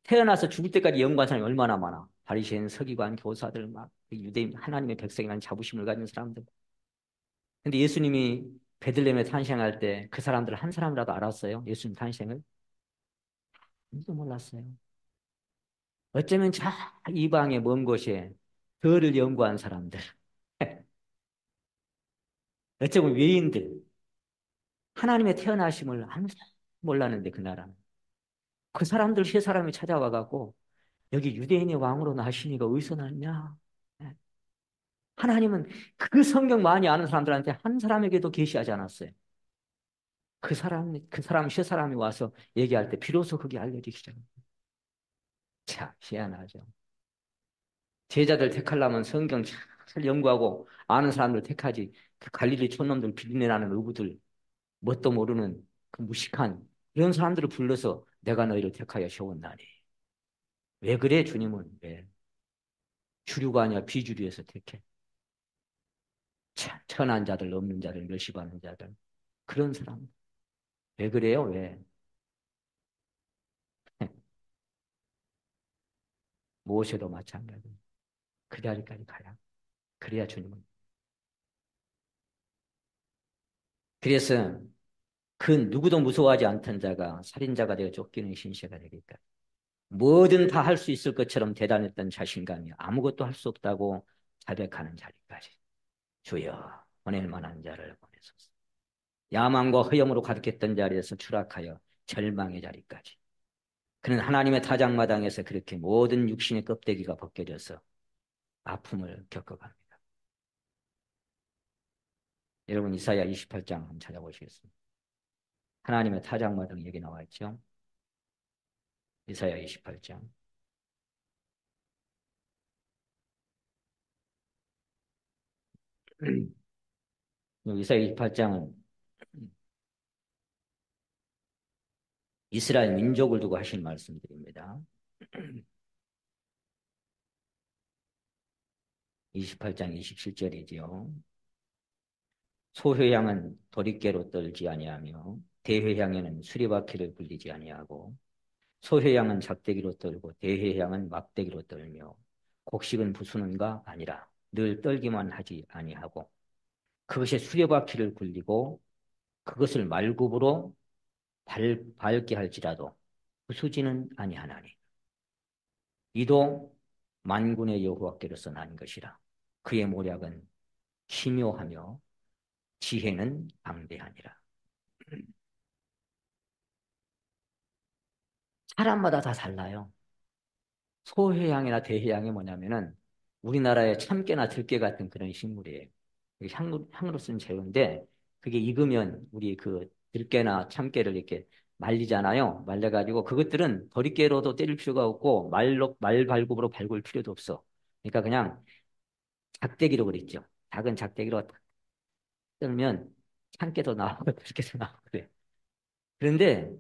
태어나서 죽을 때까지 연구한 사람이 얼마나 많아. 바리새인, 서기관, 교사들 막 유대인 하나님의 백성이라는 자부심을 가진 사람들. 근데 예수님이 베들레헴에 탄생할 때 그 사람들 한 사람이라도 알았어요? 예수님 탄생을? 아무도 몰랐어요. 어쩌면 저 이방의 먼 곳에 들을 연구한 사람들, 어쩌면 외인들, 하나님의 태어나심을 아무도 몰랐는데 그 나라는. 그 사람들 세 사람이 찾아와 갖고 여기 유대인의 왕으로 나시니가 어디서 났냐? 예. 하나님은 그 성경 많이 아는 사람들한테 한 사람에게도 계시하지 않았어요. 그 사람 세 사람이 와서 얘기할 때 비로소 그게 알려지기 시작합니다. 참 희한하죠. 제자들 택하려면 성경 잘 연구하고 아는 사람들 택하지. 그 갈릴리 촌놈들 비린내나는 어부들 뭣도 모르는 그 무식한 이런 사람들을 불러서 내가 너희를 택하여 세웠나니. 왜 그래 주님은 왜 주류가 아니라 비주류에서 택해. 천한 자들, 없는 자들, 멸시받는 자들. 그런 사람. 왜 그래요? 왜? 무엇에도 마찬가지. 그 자리까지 가야. 그래야 주님은. 그래서 그 누구도 무서워하지 않던 자가 살인자가 되어 쫓기는 신세가 되니까. 뭐든 다 할 수 있을 것처럼 대단했던 자신감이 아무것도 할 수 없다고 자백하는 자리까지. 주여, 보낼 만한 자를 보내소서. 야망과 허영으로 가득했던 자리에서 추락하여 절망의 자리까지. 그는 하나님의 타작마당에서 그렇게 모든 육신의 껍데기가 벗겨져서 아픔을 겪어갑니다. 여러분 이사야 28장 한번 찾아보시겠습니다. 하나님의 타작마당 얘기 나와 있죠. 이사야 28장. 이사야 28장은 이스라엘 민족을 두고 하신 말씀들입니다. 28장 27절이지요. 소회향은 도리깨로 떨지 아니하며 대회향에는 수리바퀴를 굴리지 아니하고 소회향은 작대기로 떨고 대회향은 막대기로 떨며 곡식은 부수는가 아니라 늘 떨기만 하지 아니하고 그것에 수레바퀴를 굴리고 그것을 말굽으로 밟게 할지라도 부수지는 아니하나니 이도 만군의 여호와께로서 난 것이라 그의 모략은 기묘하며 지혜는 방대하니라. 사람마다 다 달라요. 소해양이나 대해양이 뭐냐면은 우리나라의 참깨나 들깨 같은 그런 식물이에요. 향으로 쓴 재료인데 그게 익으면 우리 그 들깨나 참깨를 이렇게 말리잖아요. 말려가지고 그것들은 더리깨로도 때릴 필요가 없고 말발굽으로 밟을 필요도 없어. 그러니까 그냥 작대기로 그랬죠. 작은 작대기로 딱 떨면 참깨도 나오고 들깨도 나오고 그래. 그런데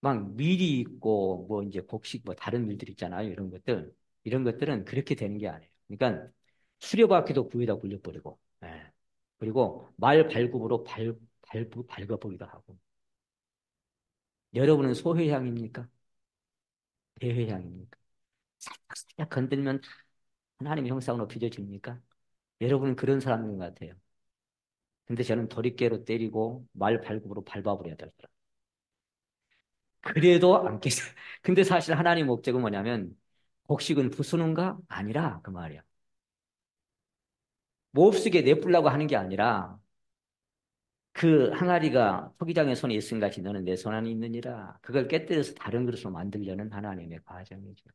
막 밀이 있고 뭐 이제 곡식 뭐 다른 밀들 있잖아요. 이런 것들은 그렇게 되는 게 아니에요. 그러니까 수려바퀴도 구에다 굴려버리고 예. 그리고 말 발굽으로 밟아보기도 하고 여러분은 소회향입니까? 대회향입니까? 살짝 살짝 건들면 하나님 형상으로 빚어집니까? 여러분은 그런 사람인 것 같아요. 근데 저는 도리깨로 때리고 말 발굽으로 밟아버려야 될 사람. 그래도 안 깨져요. 근데 사실 하나님 목적은 뭐냐면 곡식은 부수는가? 아니라 그 말이야. 몹쓰게 내뿔라고 하는 게 아니라 그 항아리가 토기장의 손에 있은 같이 너는 내 손 안에 있느니라. 그걸 깨뜨려서 다른 그릇으로 만들려는 하나님의 과정이죠.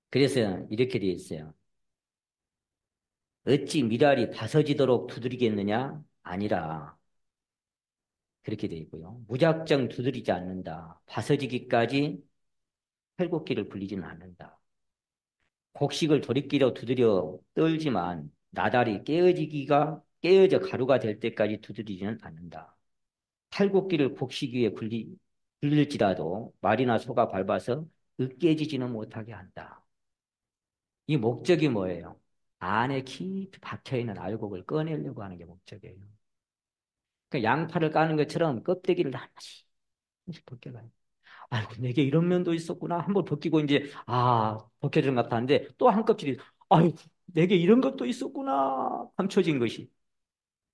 그래서 이렇게 되어 있어요. 어찌 미랄이 다서지도록 두드리겠느냐? 아니라 그렇게 되어 있고요. 무작정 두드리지 않는다. 다서지기까지 팔굽기를 굴리지는 않는다. 곡식을 도리끼로 두드려 떨지만 나달이 깨어져 가루가 될 때까지 두드리지는 않는다. 팔굽기를 곡식 위에 굴릴지라도 말이나 소가 밟아서 으깨지지는 못하게 한다. 이 목적이 뭐예요? 안에 깊이 박혀있는 알곡을 꺼내려고 하는 게 목적이에요. 그러니까 양파를 까는 것처럼 껍데기를 하나씩 벗겨가요. 아이고, 내게 이런 면도 있었구나. 한번 벗기고 이제, 벗겨진 것 같았는데 또 한 껍질이, 아이고, 내게 이런 것도 있었구나. 감춰진 것이.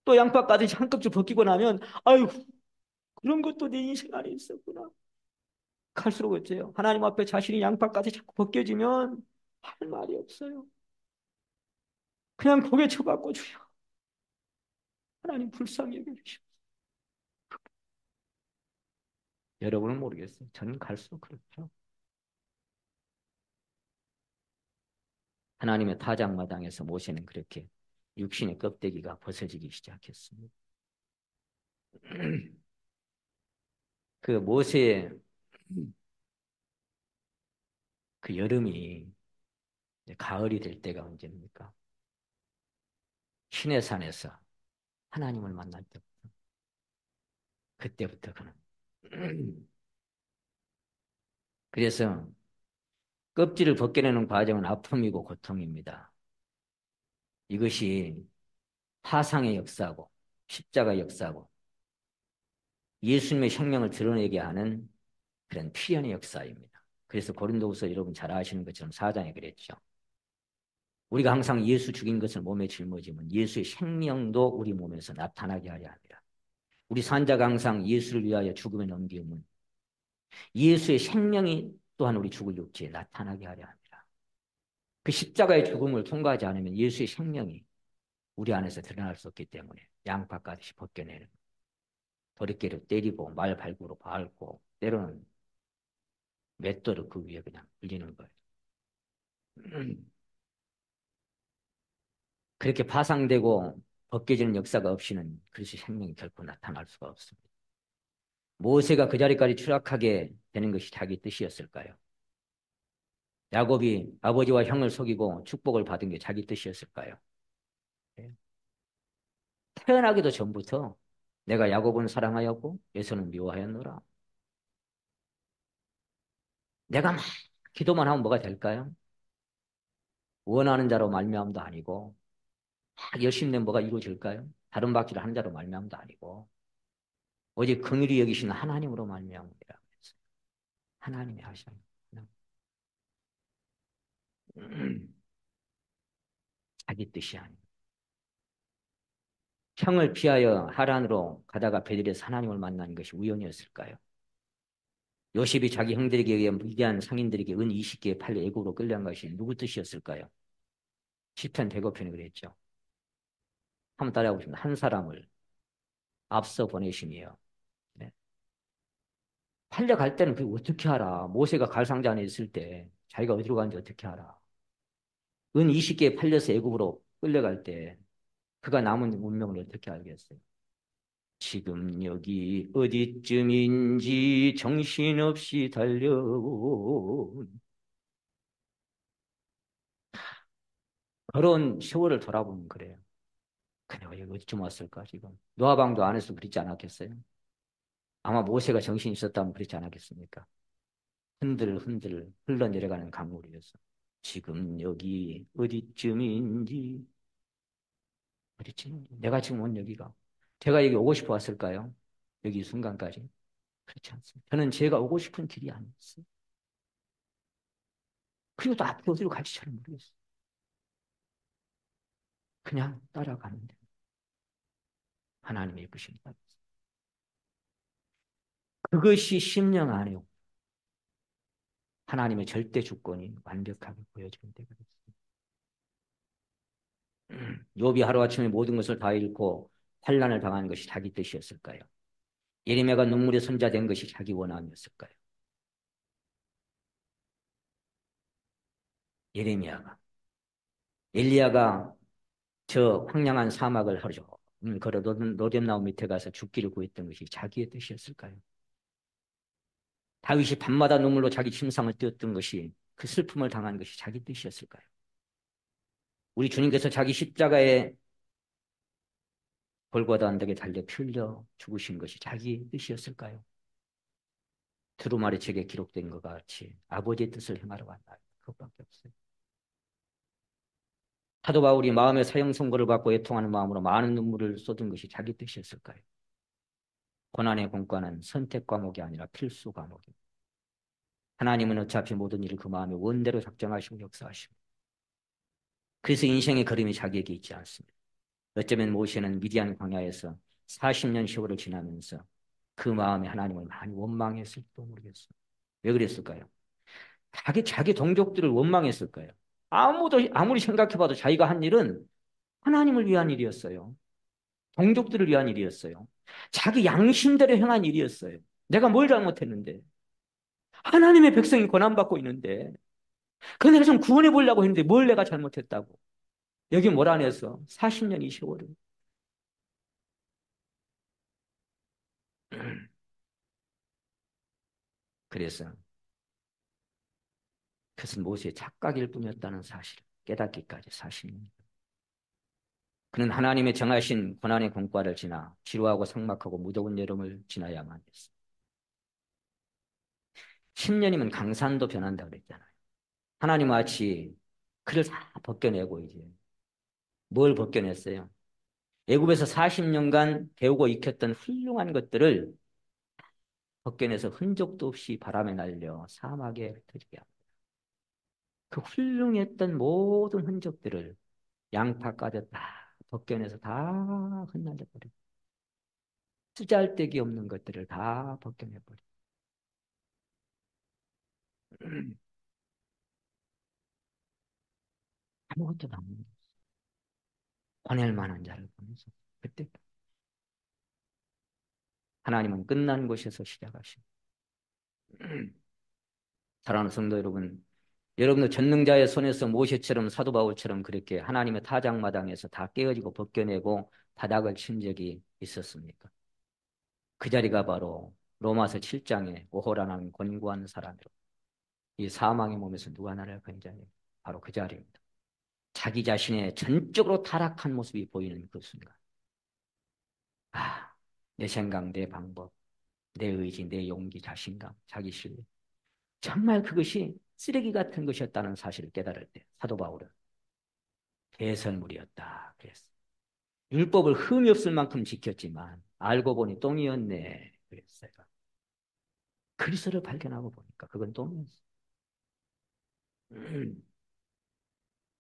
또 양파 까듯이 한 껍질 벗기고 나면, 아이고, 그런 것도 내 인생 안에 있었구나. 갈수록 어째요? 하나님 앞에 자신이 양파까지 자꾸 벗겨지면 할 말이 없어요. 그냥 고개 쳐받고 주여. 하나님 불쌍히 여겨주시오. 여러분은 모르겠어요. 저는 갈수록 그렇죠. 하나님의 타작마당에서 모세는 그렇게 육신의 껍데기가 벗어지기 시작했습니다. 그 모세의 그 여름이 이제 가을이 될 때가 언제입니까? 신의 산에서 하나님을 만날 때, 그때부터 그는 그래서 껍질을 벗겨내는 과정은 아픔이고 고통입니다. 이것이 파상의 역사고 십자가의 역사고 예수님의 생명을 드러내게 하는 그런 필연의 역사입니다. 그래서 고린도후서 여러분 잘 아시는 것처럼 4장에 그랬죠. 우리가 항상 예수 죽인 것을 몸에 짊어지면 예수의 생명도 우리 몸에서 나타나게 하려 합니다. 우리 산자가 항상 예수를 위하여 죽음에 넘기면 예수의 생명이 또한 우리 죽을 육체에 나타나게 하려 합니다. 그 십자가의 죽음을 통과하지 않으면 예수의 생명이 우리 안에서 드러날 수 없기 때문에 양파 까듯이 벗겨내는 도리깨로 때리고 말 발구로 밟고 때로는 맷돌을 그 위에 그냥 올리는 거예요. 그렇게 파상되고 벗겨지는 역사가 없이는 그리스도의 생명이 결코 나타날 수가 없습니다. 모세가 그 자리까지 추락하게 되는 것이 자기 뜻이었을까요? 야곱이 아버지와 형을 속이고 축복을 받은 게 자기 뜻이었을까요? 네. 태어나기도 전부터 내가 야곱은 사랑하였고 에서는 미워하였노라. 내가 막 기도만 하면 뭐가 될까요? 원하는 자로 말미암도 아니고 막 열심히 내면 뭐가 이루어질까요? 다른 박질을 하는 자로 말미암도 아니고 오직 긍휼히 여기시는 하나님으로 말미암으리라. 하나님이 하시는 자기 뜻이 아니에요. 형을 피하여 하란으로 가다가 베들에서 하나님을 만난 것이 우연이었을까요? 요셉이 자기 형들에게 의해 위대한 상인들에게 은 20개에 팔려 애국으로 끌려간 것이 누구 뜻이었을까요? 시편 105편이 그랬죠. 한번 따라해보십니다. 한 사람을 앞서 보내시며 네. 팔려갈 때는 그게 어떻게 알아? 모세가 갈상자 안에 있을 때 자기가 어디로 가는지 어떻게 알아? 은 20개에 팔려서 애국으로 끌려갈 때 그가 남은 운명을 어떻게 알겠어요? 지금 여기 어디쯤인지 정신없이 달려온 그런 세월을 돌아보면 그래요. 그녀가 여기 어디쯤 왔을까 지금. 노아방도 안에서 그렇지 않았겠어요? 아마 모세가 정신이 있었다면 그렇지 않았겠습니까? 흔들 흘러내려가는 강물이었어. 지금 여기 어디쯤인지 어디쯤인지 내가 지금 온 여기가 제가 여기 오고 싶어 왔을까요? 여기 이 순간까지 그렇지 않습니다. 저는 제가 오고 싶은 길이 아니었어요. 그리고 또 앞에 어디로 갈지 잘 모르겠어요. 그냥 따라가는데 하나님의 이끄심이 그것이 심령 안에 하나님의 절대 주권이 완벽하게 보여지는 때가 됐습니다. 욥이 하루아침에 모든 것을 다 잃고 환난을 당하는 것이 자기 뜻이었을까요? 예레미야가 눈물의 손자된 것이 자기 원함이었을까요? 예레미야가 엘리야가 저 황량한 사막을 하루 종일 걸어 로뎀나무 밑에 가서 죽기를 구했던 것이 자기의 뜻이었을까요? 다윗이 밤마다 눈물로 자기 침상을 띄웠던 것이 그 슬픔을 당한 것이 자기 뜻이었을까요? 우리 주님께서 자기 십자가에 골고다 언덕에 달려 피 흘려 죽으신 것이 자기 뜻이었을까요? 두루마리 책에 기록된 것 같이 아버지의 뜻을 행하러 왔나요? 그것밖에 없어요. 사도 바울이 마음의 사형 선고를 받고 애통하는 마음으로 많은 눈물을 쏟은 것이 자기 뜻이었을까요? 고난의 공과는 선택 과목이 아니라 필수 과목입니다. 하나님은 어차피 모든 일을 그 마음의 원대로 작정하시고 역사하십니다. 그래서 인생의 걸음이 자기에게 있지 않습니다. 어쩌면 모세는 미디안 광야에서 40년 세월을 지나면서 그 마음에 하나님을 많이 원망했을지도 모르겠어요. 왜 그랬을까요? 자기 동족들을 원망했을까요? 아무리 생각해봐도 자기가 한 일은 하나님을 위한 일이었어요. 동족들을 위한 일이었어요. 자기 양심대로 행한 일이었어요. 내가 뭘 잘못했는데? 하나님의 백성이 고난받고 있는데, 그 내가 좀 구원해 보려고 했는데 뭘 내가 잘못했다고? 여기 몰아내서 40년 이 세월을. 그래서 그것은 모세의 착각일 뿐이었다는 사실을 깨닫기까지 40년. 그는 하나님의 정하신 고난의 공과를 지나 지루하고 삭막하고 무더운 여름을 지나야만 했어. 10년이면 강산도 변한다고 그랬잖아요. 하나님 마치 그를 다 벗겨내고 이제 뭘 벗겨냈어요? 애굽에서 40년간 배우고 익혔던 훌륭한 것들을 벗겨내서 흔적도 없이 바람에 날려 사막에 흩어지게 합니다. 그 훌륭했던 모든 흔적들을 양파까지 다 벗겨내서 다 흩날려버리고 쓰잘데기 없는 것들을 다 벗겨내버리고 아무것도 남는 거 보낼 만한 자를 보내서 그때 하나님은 끝난 곳에서 시작하시고 사랑하는 성도 여러분, 여러분도 전능자의 손에서 모세처럼 사도 바울처럼 그렇게 하나님의 타작마당에서 다 깨어지고 벗겨내고 바닥을 친 적이 있었습니까? 그 자리가 바로 로마서 7장에 오호라는 권고한 사람이로 이 사망의 몸에서 누가 나를 건져내? 바로 그 자리입니다. 자기 자신의 전적으로 타락한 모습이 보이는 그 순간. 아, 내 생각, 내 방법, 내 의지, 내 용기, 자신감, 자기 신뢰. 정말 그것이 쓰레기 같은 것이었다는 사실을 깨달을 때 사도 바울은 배설물이었다 그랬어. 율법을 흠이 없을 만큼 지켰지만 알고 보니 똥이었네 그랬어요. 그리스도를 발견하고 보니까 그건 똥이었어.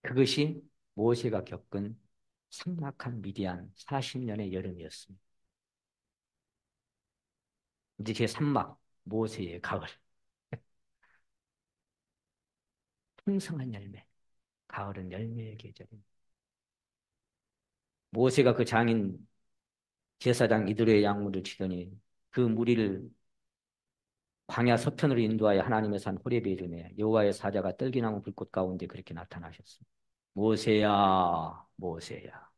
그것이 모세가 겪은 삭막한 미디안 40년의 여름이었습니다. 이제 제 산막 모세의 가을 풍성한 열매 가을은 열매의 계절입니다. 모세가 그 장인 제사장 이드로의 약물을 치더니 그 무리를 광야 서편으로 인도하여 하나님의 산 호렙에 이르매 여호와의 사자가 떨기나무 불꽃 가운데 그렇게 나타나셨습니다. 모세야 모세야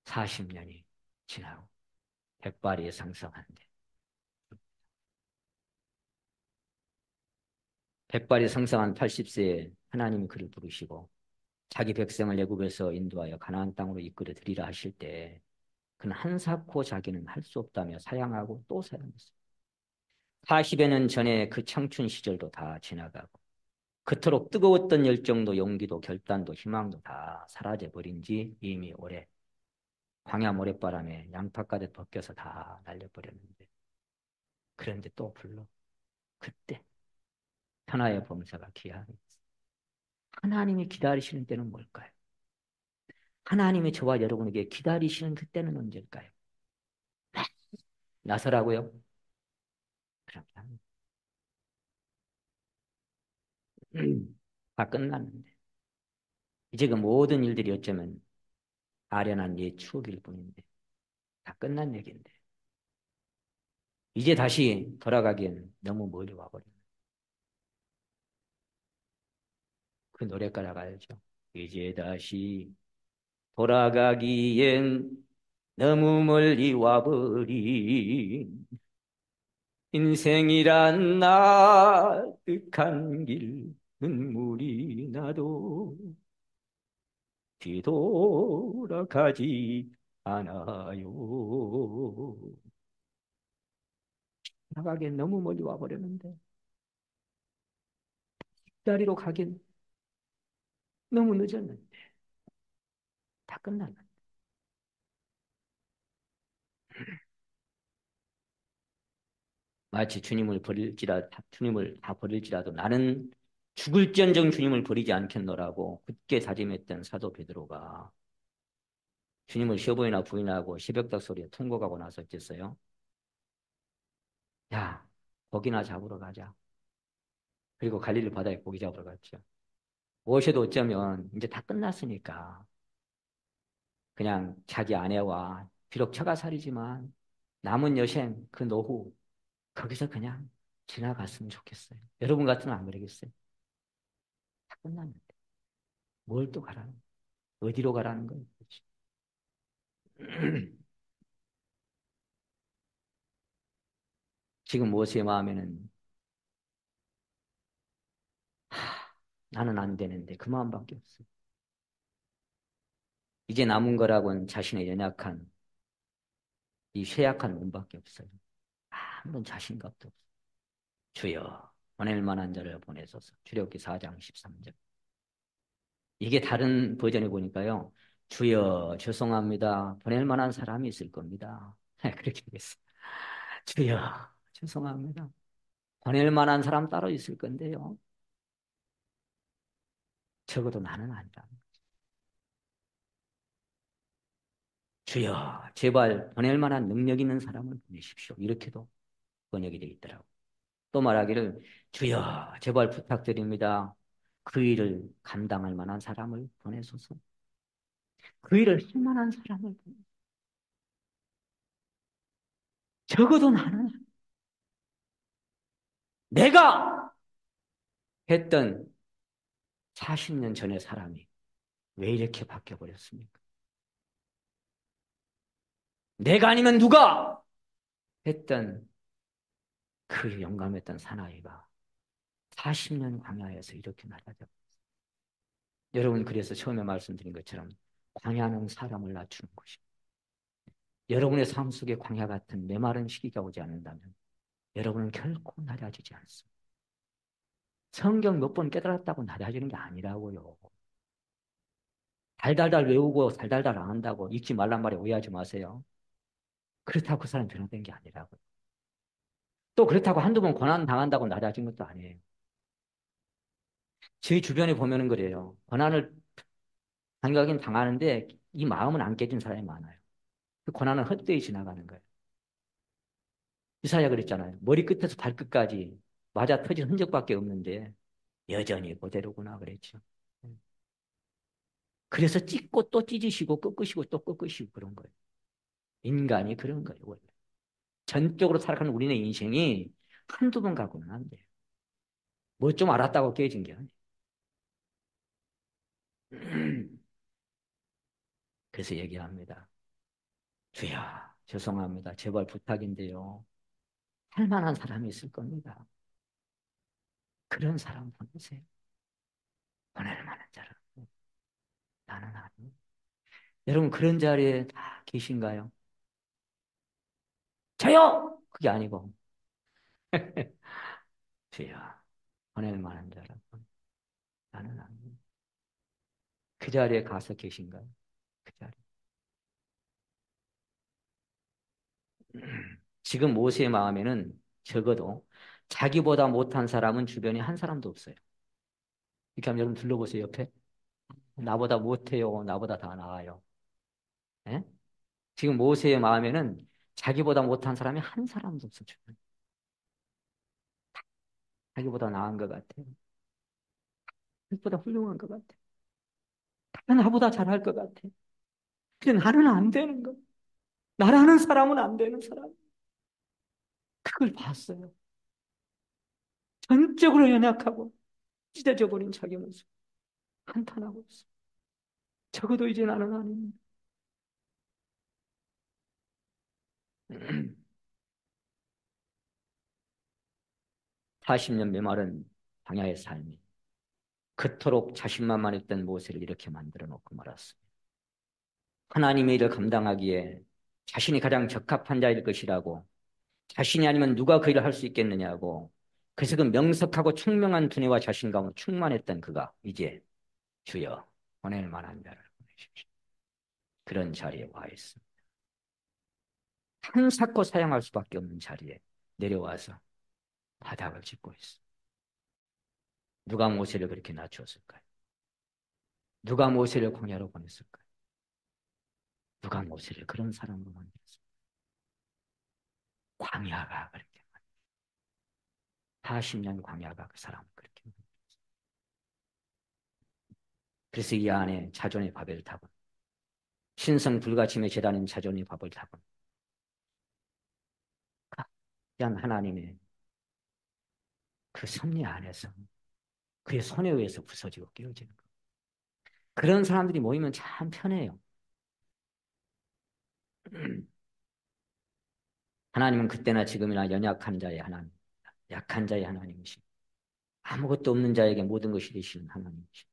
40년이 지나고 백발이 상성한데 백발이 상성한 80세에 하나님이 그를 부르시고 자기 백성을 애굽에서 인도하여 가나안 땅으로 이끌어 들이라 하실 때 그는 한사코 자기는 할 수 없다며 사양하고 또 사양했어요. 40여 년 전에 그 청춘 시절도 다 지나가고 그토록 뜨거웠던 열정도 용기도 결단도 희망도 다 사라져버린 지 이미 오래 광야 모래바람에 양파 가득 벗겨서 다 날려버렸는데 그런데 또 불러 그때 하나의 범사가 귀하니 하나님이 기다리시는 때는 뭘까요? 하나님이 저와 여러분에게 기다리시는 그때는 언제일까요? 나서라고요? 그럼 다 끝났는데 이제 그 모든 일들이 어쩌면 아련한 옛 추억일 뿐인데 다 끝난 얘기인데 이제 다시 돌아가기엔 너무 멀리 와버린 그 노래가락 알죠? 이제 다시 돌아가기엔 너무 멀리 와버린 인생이란 나득한 길 눈물이 나도 뒤돌아가지 않아요. 나가기엔 너무 멀리 와버렸는데 자리로 가긴 너무 늦었는데 다 끝났는데 마치 주님을 다 버릴지라도 나는 죽을지언정 주님을 버리지 않겠노라고 굳게 다짐했던 사도 베드로가 주님을 셔보이나 부인하고 새벽닭 소리에 통곡하고 나서 어쨌어요? 야, 고기나 잡으러 가자. 그리고 갈릴리 바다에 고기 잡으러 갔죠. 무엇에도 어쩌면 이제 다 끝났으니까 그냥 자기 아내와 비록 처가살이지만 남은 여생 그 노후 거기서 그냥 지나갔으면 좋겠어요. 여러분 같으면 안 그러겠어요? 다 끝났는데 뭘 또 가라는 거예요? 어디로 가라는 거예요? 지금 모세의 마음에는 나는 안 되는데 그 마음밖에 없어요. 이제 남은 거라고는 자신의 연약한 이 쇠약한 몸밖에 없어요. 아무런 자신감도 없어요. 주여 보낼 만한 자를 보내소서. 출애굽기 4장 13절. 이게 다른 버전에 보니까요. 주여, 죄송합니다. 보낼 만한 사람이 있을 겁니다. 그렇게 됐어요. 주여, 죄송합니다. 보낼 만한 사람 따로 있을 건데요. 적어도 나는 아니다. 주여, 제발 보낼 만한 능력 있는 사람을 보내십시오. 이렇게도 번역이 되어 있더라고요. 또 말하기를, 주여, 제발 부탁드립니다. 그 일을 감당할 만한 사람을 보내소서. 그 일을 할 만한 사람을 보내. 적어도 나는 내가 했던 40년 전의 사람이 왜 이렇게 바뀌어 버렸습니까? 내가 아니면 누가 했던 그 영감했던 사나이가 40년 광야에서 이렇게 나타져. 여러분, 그래서 처음에 말씀드린 것처럼 광야는 사람을 낮추는 것입니다. 여러분의 삶 속에 광야 같은 메마른 시기가 오지 않는다면 여러분은 결코 낮아지지 않습니다. 성경 몇 번 깨달았다고 낮아지는 게 아니라고요. 달달달 외우고 달달달 안 한다고 읽지 말란 말에 오해하지 마세요. 그렇다고 그 사람 변화된 게 아니라고요. 또 그렇다고 한두 번 고난 당한다고 낮아진 것도 아니에요. 제 주변에 보면은 그래요. 고난을 당하긴 당하는데 이 마음은 안 깨진 사람이 많아요. 그 고난은 헛되이 지나가는 거예요. 이사야 그랬잖아요. 머리끝에서 발끝까지 맞아 터진 흔적밖에 없는데 여전히 그대로구나 그랬죠. 그래서 찢고 또 찢으시고 꺾으시고 또 꺾으시고 그런 거예요. 인간이 그런 거예요, 원래. 전적으로 살아가는 우리네 인생이 한두 번 갖고는 안 돼요. 뭐 좀 알았다고 깨진 게 아니에요. 그래서 얘기합니다. 주야, 죄송합니다. 제발 부탁인데요. 할 만한 사람이 있을 겁니다. 그런 사람 보내세요. 보낼 만한 자를. 나는 아니. 여러분, 그런 자리에 다 계신가요? 저요! 그게 아니고, 주야, 보낼 만한 자를. 나는 아니. 그 자리에 가서 계신가요? 그 자리. 지금 모세의 마음에는 적어도 자기보다 못한 사람은 주변에 한 사람도 없어요. 이렇게 하면 여러분 둘러보세요, 옆에. 나보다 못해요. 나보다 다 나아요. 예? 지금 모세의 마음에는 자기보다 못한 사람이 한 사람도 없어. 주변에. 자기보다 나은 것 같아요. 자기보다 훌륭한 것 같아요. 나보다 잘할 것 같아요. 근데 나는 안 되는 거. 나라는 사람은 안 되는 사람. 그걸 봤어요. 전적으로 연약하고 찢어져 버린 자기 모습. 한탄하고 있어. 적어도 이제 나는 아닙니다. 40년 메마른 광야의 삶이 그토록 자신만만했던 모세를 이렇게 만들어 놓고 말았습니다. 하나님의 일을 감당하기에 자신이 가장 적합한 자일 것이라고, 자신이 아니면 누가 그 일을 할 수 있겠느냐고, 그래서 그 명석하고 총명한 두뇌와 자신감으로 충만했던 그가 이제 주여 보낼 만한 자를 보내십시오. 그런 자리에 와 있습니다. 한사코 사용할 수밖에 없는 자리에 내려와서 바닥을 짚고 있습니다. 누가 모세를 그렇게 낮추었을까요? 누가 모세를 광야로 보냈을까요? 누가 모세를 그런 사람으로 만들었을까요? 광야가 그렇게 40년 광야가 그 사람을 그렇게 만들었어요. 그래서 이 안에 자존의 바벨탑은, 신성 불가침의 재단인 자존의 바벨탑은 그냥 하나님의 그 섭리 안에서 그의 손에 의해서 부서지고 깨어지는 거. 그런 사람들이 모이면 참 편해요. 하나님은 그때나 지금이나 연약한 자의 하나님, 약한 자의 하나님이시, 아무것도 없는 자에게 모든 것이 되시는 하나님이시.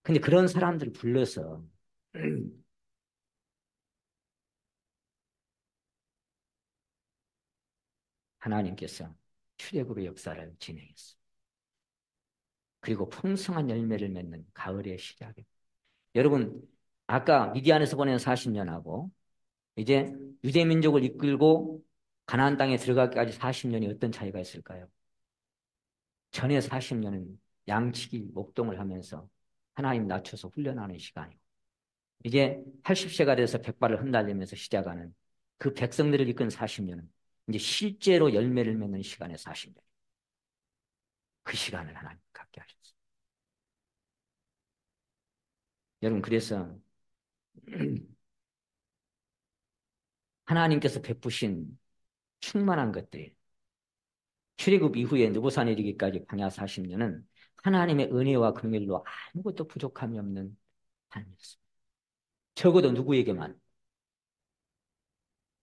근데 그런 사람들을 불러서 하나님께서 출애굽의 역사를 진행했어요. 그리고 풍성한 열매를 맺는 가을의 시작입니다. 여러분, 아까 미디안에서 보낸 40년하고 이제 유대민족을 이끌고 가나안 땅에 들어가기까지 40년이 어떤 차이가 있을까요? 전에 40년은 양치기, 목동을 하면서 하나님 낮춰서 훈련하는 시간이고 이제 80세가 돼서 백발을 흩날리면서 시작하는 그 백성들을 이끈 40년은 이제 실제로 열매를 맺는 시간의 40년. 그 시간을 하나님 갖게 하셨어요. 여러분, 그래서 하나님께서 베푸신 충만한 것들, 출애굽 이후에 느보산에 이르기까지 광야 40년은 하나님의 은혜와 긍휼로 아무것도 부족함이 없는 삶이었습니다. 적어도 누구에게만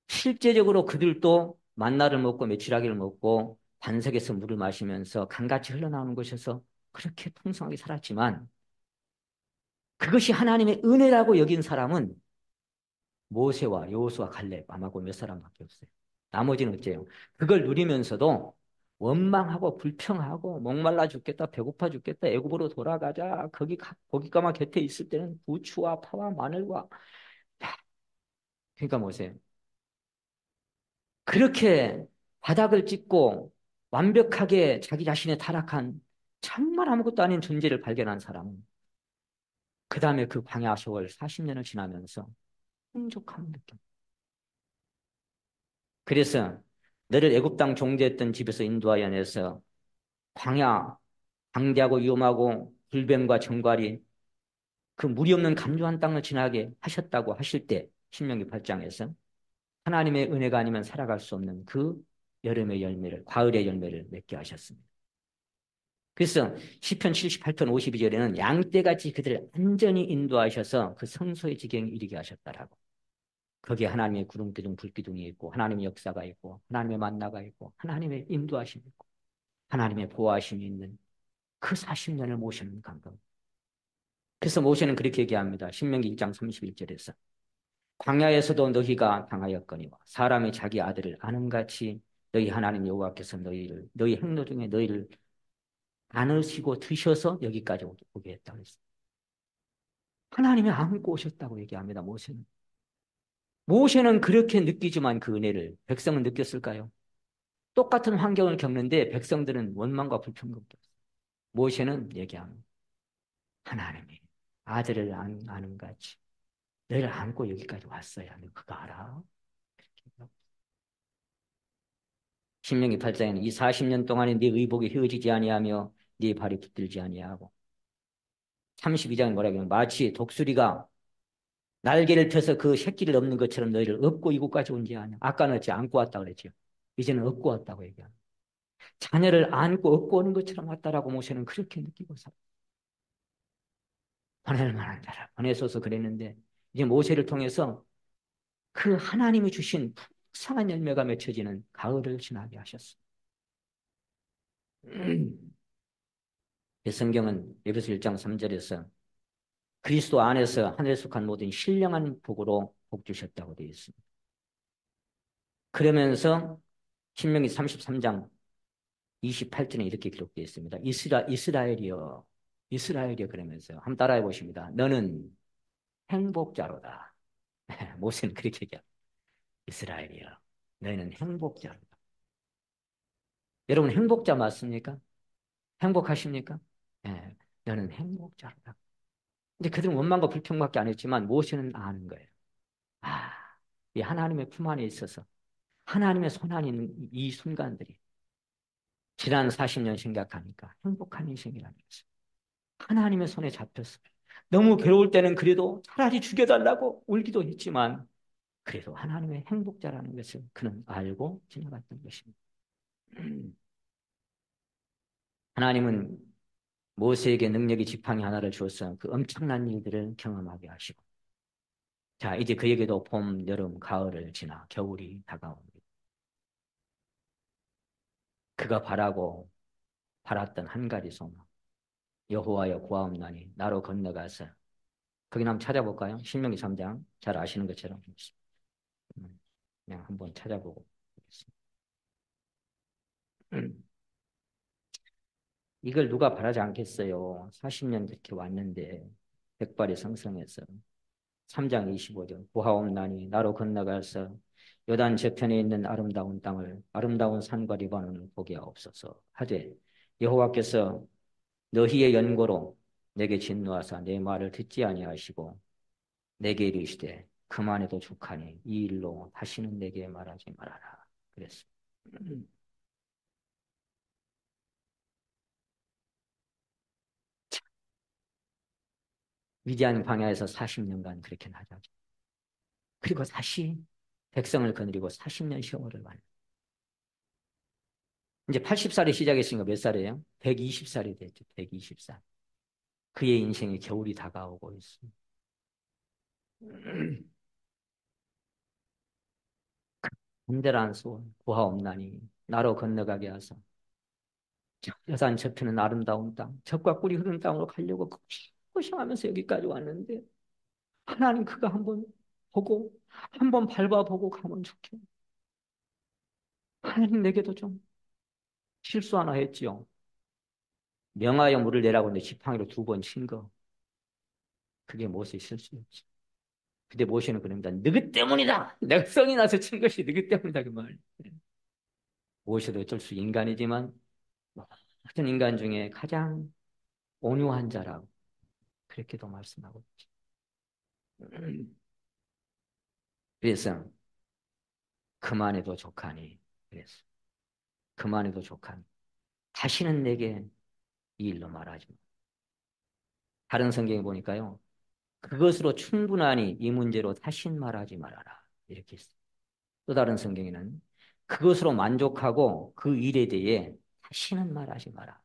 실제적으로 그들도 만나를 먹고 메추라기를 먹고 반석에서 물을 마시면서 강같이 흘러나오는 곳에서 그렇게 풍성하게 살았지만 그것이 하나님의 은혜라고 여긴 사람은 모세와 여호수아 갈렙 아마고 몇 사람밖에 없어요. 나머지는 어째요? 그걸 누리면서도 원망하고 불평하고 목말라 죽겠다 배고파 죽겠다 애굽으로 돌아가자 거기 가마 곁에 있을 때는 부추와 파와 마늘과 그러니까 뭐세요? 그렇게 바닥을 찍고 완벽하게 자기 자신의 타락한 정말 아무것도 아닌 존재를 발견한 사람은 그 다음에 그 광야 세월 40년을 지나면서 풍족함을 느낍니다. 그래서 너를 애굽 땅 종되었던 집에서 인도하여 내서 광야 방대하고 위험하고 불뱀과 정갈이 그 물이 없는 간조한 땅을 지나게 하셨다고 하실 때 신명기 8장에서 하나님의 은혜가 아니면 살아갈 수 없는 그 여름의 열매를 가을의 열매를 맺게 하셨습니다. 그래서 시편 78편 52절에는 양떼같이 그들을 안전히 인도하셔서 그 성소의 지경에 이르게 하셨다라고. 거기에 하나님의 구름기둥 불기둥이 있고 하나님의 역사가 있고 하나님의 만나가 있고 하나님의 인도하심이 있고 하나님의 보호하심이 있는 그 40년을 모시는 감동. 그래서 모세는 그렇게 얘기합니다. 신명기 1장 31절에서 광야에서도 너희가 당하였거니와 사람이 자기 아들을 아는 같이 너희 하나님 여호와께서 너희 행로 중에 너희를 안으시고 드셔서 여기까지 오게 했다고 했어요. 하나님이 안고 오셨다고 얘기합니다. 모세는 그렇게 느끼지만 그 은혜를 백성은 느꼈을까요? 똑같은 환경을 겪는데 백성들은 원망과 불평밖에 없어요. 모세는 얘기합니다. 하나님이 아들을 아는 같이 너희를 안고 여기까지 왔어야. 너 그거 알아? 신명기 8장에는 이 40년 동안에 네 의복이 휘어지지 아니하며 네 발이 붙들지 아니하고 32장에 뭐라고 하면 마치 독수리가 날개를 펴서 그 새끼를 얻는 것처럼 너희를 업고 이곳까지 온지 아니야. 아까는 어찌 안고 왔다 그랬죠. 이제는 업고 왔다고 얘기합니다. 자녀를 안고 업고 오는 것처럼 왔다라고 모세는 그렇게 느끼고 살아. 보낼 만한 자라 보내소서 그랬는데 이제 모세를 통해서 그 하나님이 주신 풍성한 열매가 맺혀지는 가을을 지나게 하셨어. 성경은 에베소 1장 3절에서 그리스도 안에서 하늘에 속한 모든 신령한 복으로 복 주셨다고 되어 있습니다. 그러면서 신명기 33장 28절에 이렇게 기록되어 있습니다. 이스라엘이여 이스라엘이여 그러면서요. 한번 따라해 보십니다. 너는 행복자로다. 모세는 그렇게 얘기합니다. 이스라엘이여 너희는 행복자로다. 여러분 행복자 맞습니까? 행복하십니까? 예, 너는 행복자로다. 근데 그들은 원망과 불평밖에 안 했지만 모세는 아는 거예요. 아, 이 하나님의 품 안에 있어서 하나님의 손 안에 있는 이 순간들이 지난 40년 생각하니까 행복한 인생이라는 거죠. 하나님의 손에 잡혔어요. 너무 괴로울 때는 그래도 차라리 죽여달라고 울기도 했지만 그래도 하나님의 행복자라는 것을 그는 알고 지나갔던 것입니다. 하나님은 모세에게 능력의 지팡이 하나를 주어서 그 엄청난 일들을 경험하게 하시고 자 이제 그에게도 봄, 여름, 가을을 지나 겨울이 다가옵니다. 그가 바랐던 한 가지 소망 여호와여 구하옵나니 나로 건너가서 거기 한번 찾아볼까요? 신명기 3장 잘 아시는 것처럼 그냥 한번 찾아보고 있습니다. 이걸 누가 바라지 않겠어요. 40년 이렇게 왔는데 백발이 성성해서 3장 25절 구하옵나니 나로 건너가서 요단 저편에 있는 아름다운 땅을 아름다운 산과 리바논을 보게 하옵소서 하되 여호와께서 너희의 연고로 내게 진노하사 내 말을 듣지 아니하시고 내게 이르시되 그만해도 족하니 이 일로 다시는 내게 말하지 말아라 그랬습니다. 위대한 광야에서 40년간 그렇게 나자죠. 그리고 다시 백성을 거느리고 40년 세월을 만. 이제 80살이 시작했으니까 몇 살이에요? 120살이 됐죠. 120살. 그의 인생의 겨울이 다가오고 있습니다. 간절한 소원 구하옵나니 나로 건너가게 하사 여산 저편은 아름다운 땅 젖과 꿀이 흐르는 땅으로 가려고 고생하면서 여기까지 왔는데 하나님 그거 한번 보고 한번 밟아보고 가면 좋겠네. 하나님 내게도 좀 실수 하나 했지요. 명하여 물을 내라고 했는데 지팡이로 2번 친 거. 그게 모세의 실수였지. 근데 모세는 그럽니다. 너희 때문이다. 내가 성이 나서 친 것이 너희 때문이다. 그 말. 모세도 어쩔 수 인간이지만 모든 인간 중에 가장 온유한 자라고 그렇게도 말씀하고 있죠. 그래서 그만해도 족하니 그래서 그만해도 족하니 다시는 내게 이 일로 말하지 마. 다른 성경에 보니까요. 그것으로 충분하니 이 문제로 다신 말하지 말아라. 이렇게 있어요. 또 다른 성경에는 그것으로 만족하고 그 일에 대해 다시는 말하지 마라.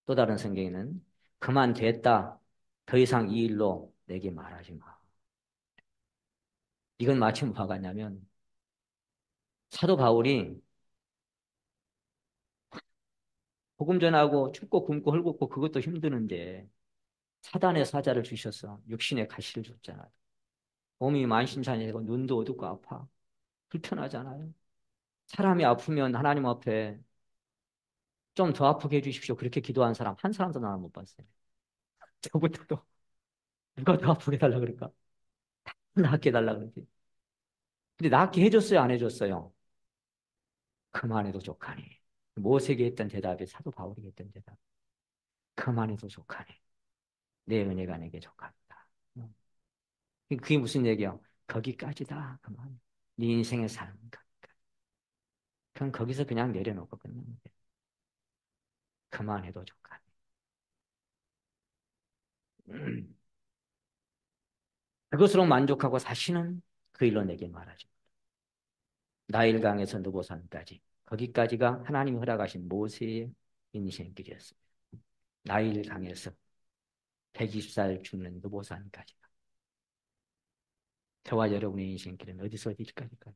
또 다른 성경에는 그만 됐다. 더 이상 이 일로 내게 말하지 마. 이건 마치 뭐가 같냐면 사도 바울이 복음 전하고 춥고 굶고 헐벗고 그것도 힘드는데 사단의 사자를 주셔서 육신의 가시를 줬잖아요. 몸이 만신창이되고 눈도 어둡고 아파. 불편하잖아요. 사람이 아프면 하나님 앞에 좀 더 아프게 해주십시오. 그렇게 기도한 사람 한 사람도 나는 못 봤어요. 저부터도 누가 더 아프게 해달라 그럴까? 낫게 해달라 그러지. 근데 낫게 해줬어요? 안 해줬어요? 그만해도 족하니. 모세에게 했던 대답이 사도 바울에게 했던 대답. 그만해도 족하니. 내 은혜가 내게 족합니다. 그게 무슨 얘기야? 거기까지다. 그만. 네 인생의 삶은 거기까지. 그럼 거기서 그냥 내려놓고 끝나면 돼. 그만해도 족하니. 그것으로 만족하고 사시는 그 일로 내게 말하죠. 나일강에서 느보산까지. 거기까지가 하나님이 허락하신 모세의 인생길이었습니다. 나일강에서 120살 죽는 느보산까지가. 저와 여러분의 인생길은 어디서 어디까지일까요?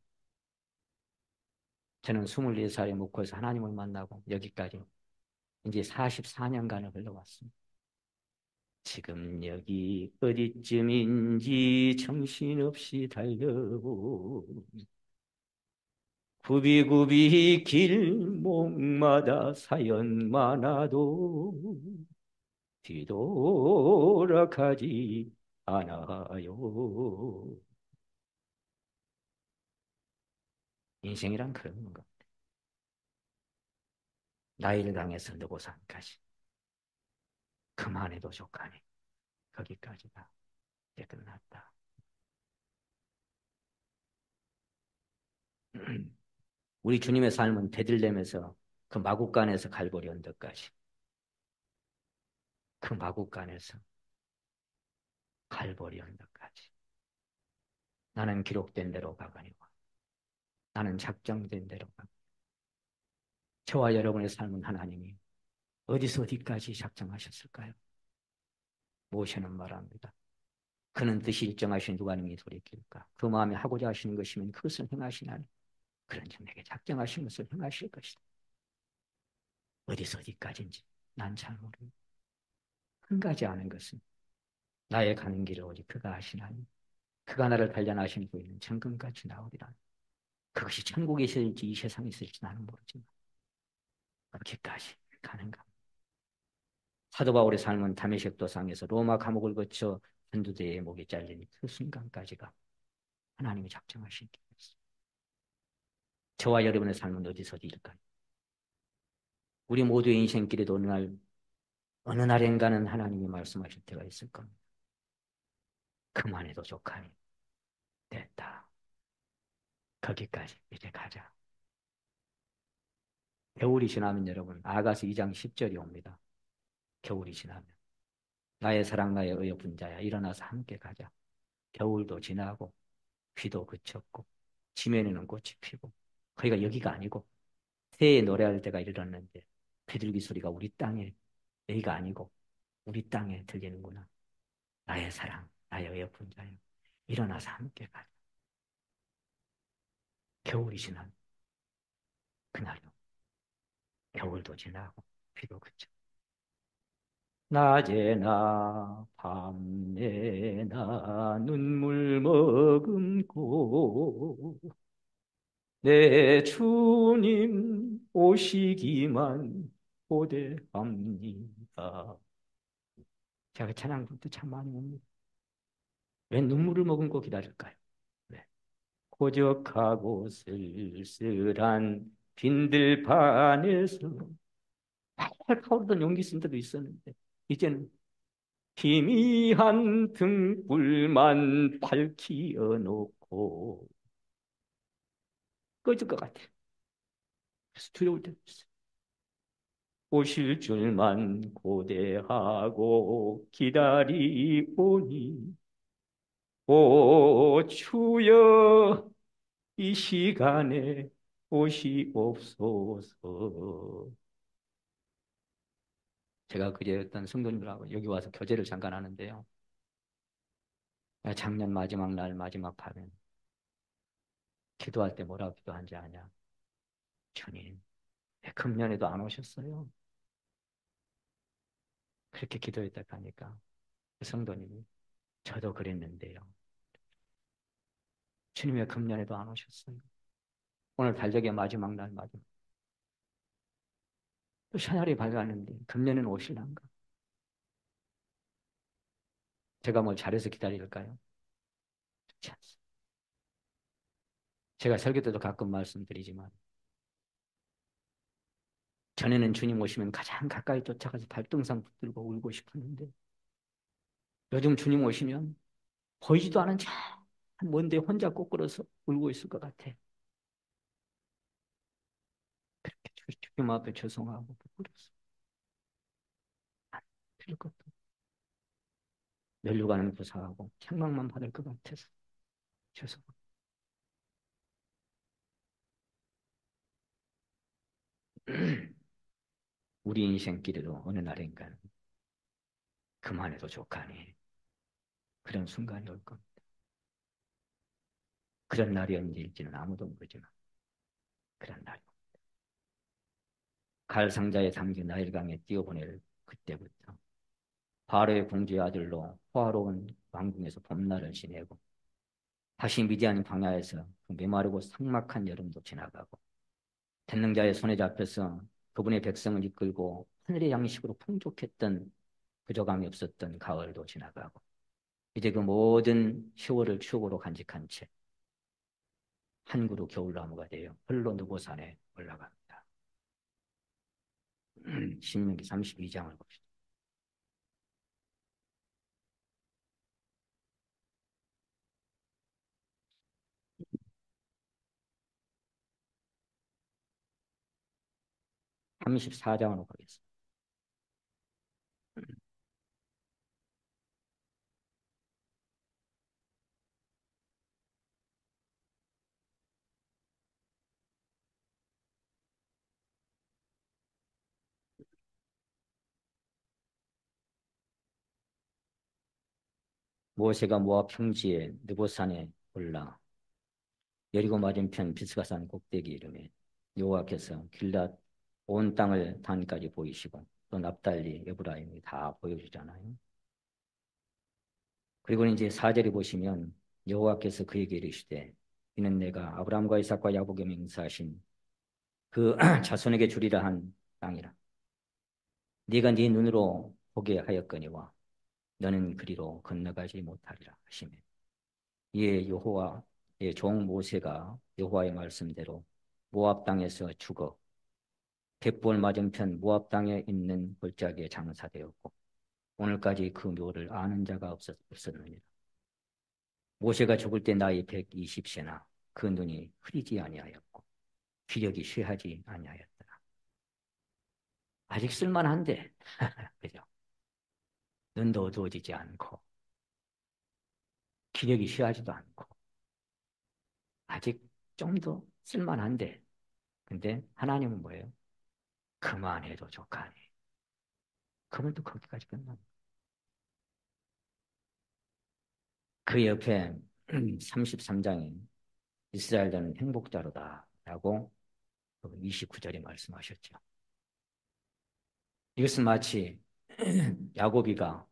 저는 24살에 목포에서 하나님을 만나고 여기까지 이제 44년간을 흘러왔습니다. 지금 여기 어디쯤인지 정신없이 달려고 굽이굽이 길목마다 사연 많아도 뒤돌아가지 않아요. 인생이란 그런 건가? 나이를 당해서 느고산까지 그만해도 족하니 거기까지다. 이제 끝났다. 우리 주님의 삶은 베들레헴에서 그 마국간에서 갈보리 언덕까지 그 마국간에서 갈보리 언덕까지 나는 기록된 대로 가거니와 나는 작정된 대로 가고 저와 여러분의 삶은 하나님이 어디서 어디까지 작정하셨을까요? 모세는 말합니다. 그는 뜻이 일정하신 누가 능히 돌이킬까? 그 마음에 하고자 하시는 것이면 그것을 행하시나니 그런즉 내게 작정하신 것을 행하실 것이다. 어디서 어디까지인지 난 잘 모릅니다. 한 가지 아는 것은 나의 가는 길을 오직 그가 아시나니 그가 나를 단련하신 후에는 정금같이 나오리라. 그것이 천국에 있을지 이 세상에 있을지 나는 모르지만 그렇게까지 가는가? 사도 바울의 삶은 다메섹 도상에서 로마 감옥을 거쳐 전두대의 목이 잘린 그 순간까지가 하나님이 작정하신 길이었어요. 저와 여러분의 삶은 어디서일까요? 우리 모두의 인생길에도 어느 날인가는 하나님이 말씀하실 때가 있을 겁니다. 그만해도 족하니 됐다. 거기까지 이제 가자. 겨울이 지나면 여러분 아가서 2장 10절이 옵니다. 겨울이 지나면 나의 사랑 나의 의여 분자야 일어나서 함께 가자. 겨울도 지나고 비도 그쳤고 지면에는 꽃이 피고 거기가 여기가 아니고 새해 노래할 때가 이르렀는데 비둘기 소리가 우리 땅에 여기가 아니고 우리 땅에 들리는구나. 나의 사랑 나의 의여 분자야 일어나서 함께 가자. 겨울이 지나면 그날도 겨울도 지나고 비도 그쳐 낮에나 밤에나 눈물 머금고 내 주님 오시기만 고대합니다. 제가 찬양 부를 때 참 많이 봅니다. 왜 눈물을 머금고 기다릴까요? 왜? 고적하고 쓸쓸한 빈들반에서 팔팔 타오르던 용기 쓴 때도 있었는데 이제는 희미한 등불만 밝히어 놓고 꺼질 것 같아요. 그래서 두려울 때도 있어요. 오실 줄만 고대하고 기다리오니 오 주여 이 시간에 오시옵소서. 제가 그제 어떤 성도님들하고 여기 와서 교제를 잠깐 하는데요. 작년 마지막 날 마지막 밤에 기도할 때 뭐라고 기도한지 아냐? 주님, 왜 금년에도 안 오셨어요? 그렇게 기도했다고 하니까 그 성도님이 저도 그랬는데요. 주님 왜 금년에도 안 오셨어요? 오늘 달력의 마지막 날 마지막. 또 새날이 밝았는데 금년에는 오실란가? 제가 뭘 잘해서 기다릴까요? 그렇지 않습니다. 제가 설교 때도 가끔 말씀드리지만 전에는 주님 오시면 가장 가까이 쫓아가서 발등상 붙들고 울고 싶었는데 요즘 주님 오시면 보이지도 않은 저 먼데 혼자 꼬꾸러서 울고 있을 것 같아. 그렇게 주님 앞에 죄송하고 부끄러워서 안 들을 것도 면류관은 부사하고 책망만 받을 것 같아서 죄송합니다. 우리 인생길에도 어느 날인가는 그만해도 족하니 그런 순간이 올 겁니다. 그런 날이 언제일지는 아무도 모르지만 그런 날이 갈 상자에 담긴 나일강에 띄어보낼 그때부터 바로의 공주의 아들로 호화로운 왕궁에서 봄날을 지내고 다시 미디안 광야에서 그 메마르고 삭막한 여름도 지나가고 전능자의 손에 잡혀서 그분의 백성을 이끌고 하늘의 양식으로 풍족했던 부족함이 없었던 가을도 지나가고 이제 그 모든 세월을 추억으로 간직한 채 한 그루 겨울나무가 되어 홀로 느보산에 올라갑니다. 신명기 32장을 봅시다. 34장으로 가겠습니다. 모세가 모압 평지에 느보산에 올라 여리고 맞은편 비스가산 꼭대기 이름에 여호와께서 길랏 온 땅을 단까지 보이시고 또 납달리 에브라임이 다 보여주잖아요. 그리고 이제 4절에 보시면 여호와께서 그에게 이르시되 이는 내가 아브라함과 이삭과 야곱에게 맹세하신 그 자손에게 주리라 한 땅이라. 네가 네 눈으로 보게 하였거니와 너는 그리로 건너가지 못하리라 하시며 이에 여호와의 종 모세가 여호와의 말씀대로 모압 땅에서 죽어 갯벌 맞은편 모압 땅에 있는 골짜기에 장사되었고 오늘까지 그 묘를 아는 자가 없었느니라. 모세가 죽을 때 나이 120세나 그 눈이 흐리지 아니하였고 기력이 쇠하지 아니하였더라. 아직 쓸만한데 그죠? 눈도 어두워지지 않고 기력이 쇠하지도 않고 아직 좀 더 쓸만한데 근데 하나님은 뭐예요? 그만해도 족하니. 그러면 또 거기까지 끝납니다. 그 옆에 33장에 이스라엘자는 행복자로다 라고 29절에 말씀하셨죠. 이것은 마치 야고비가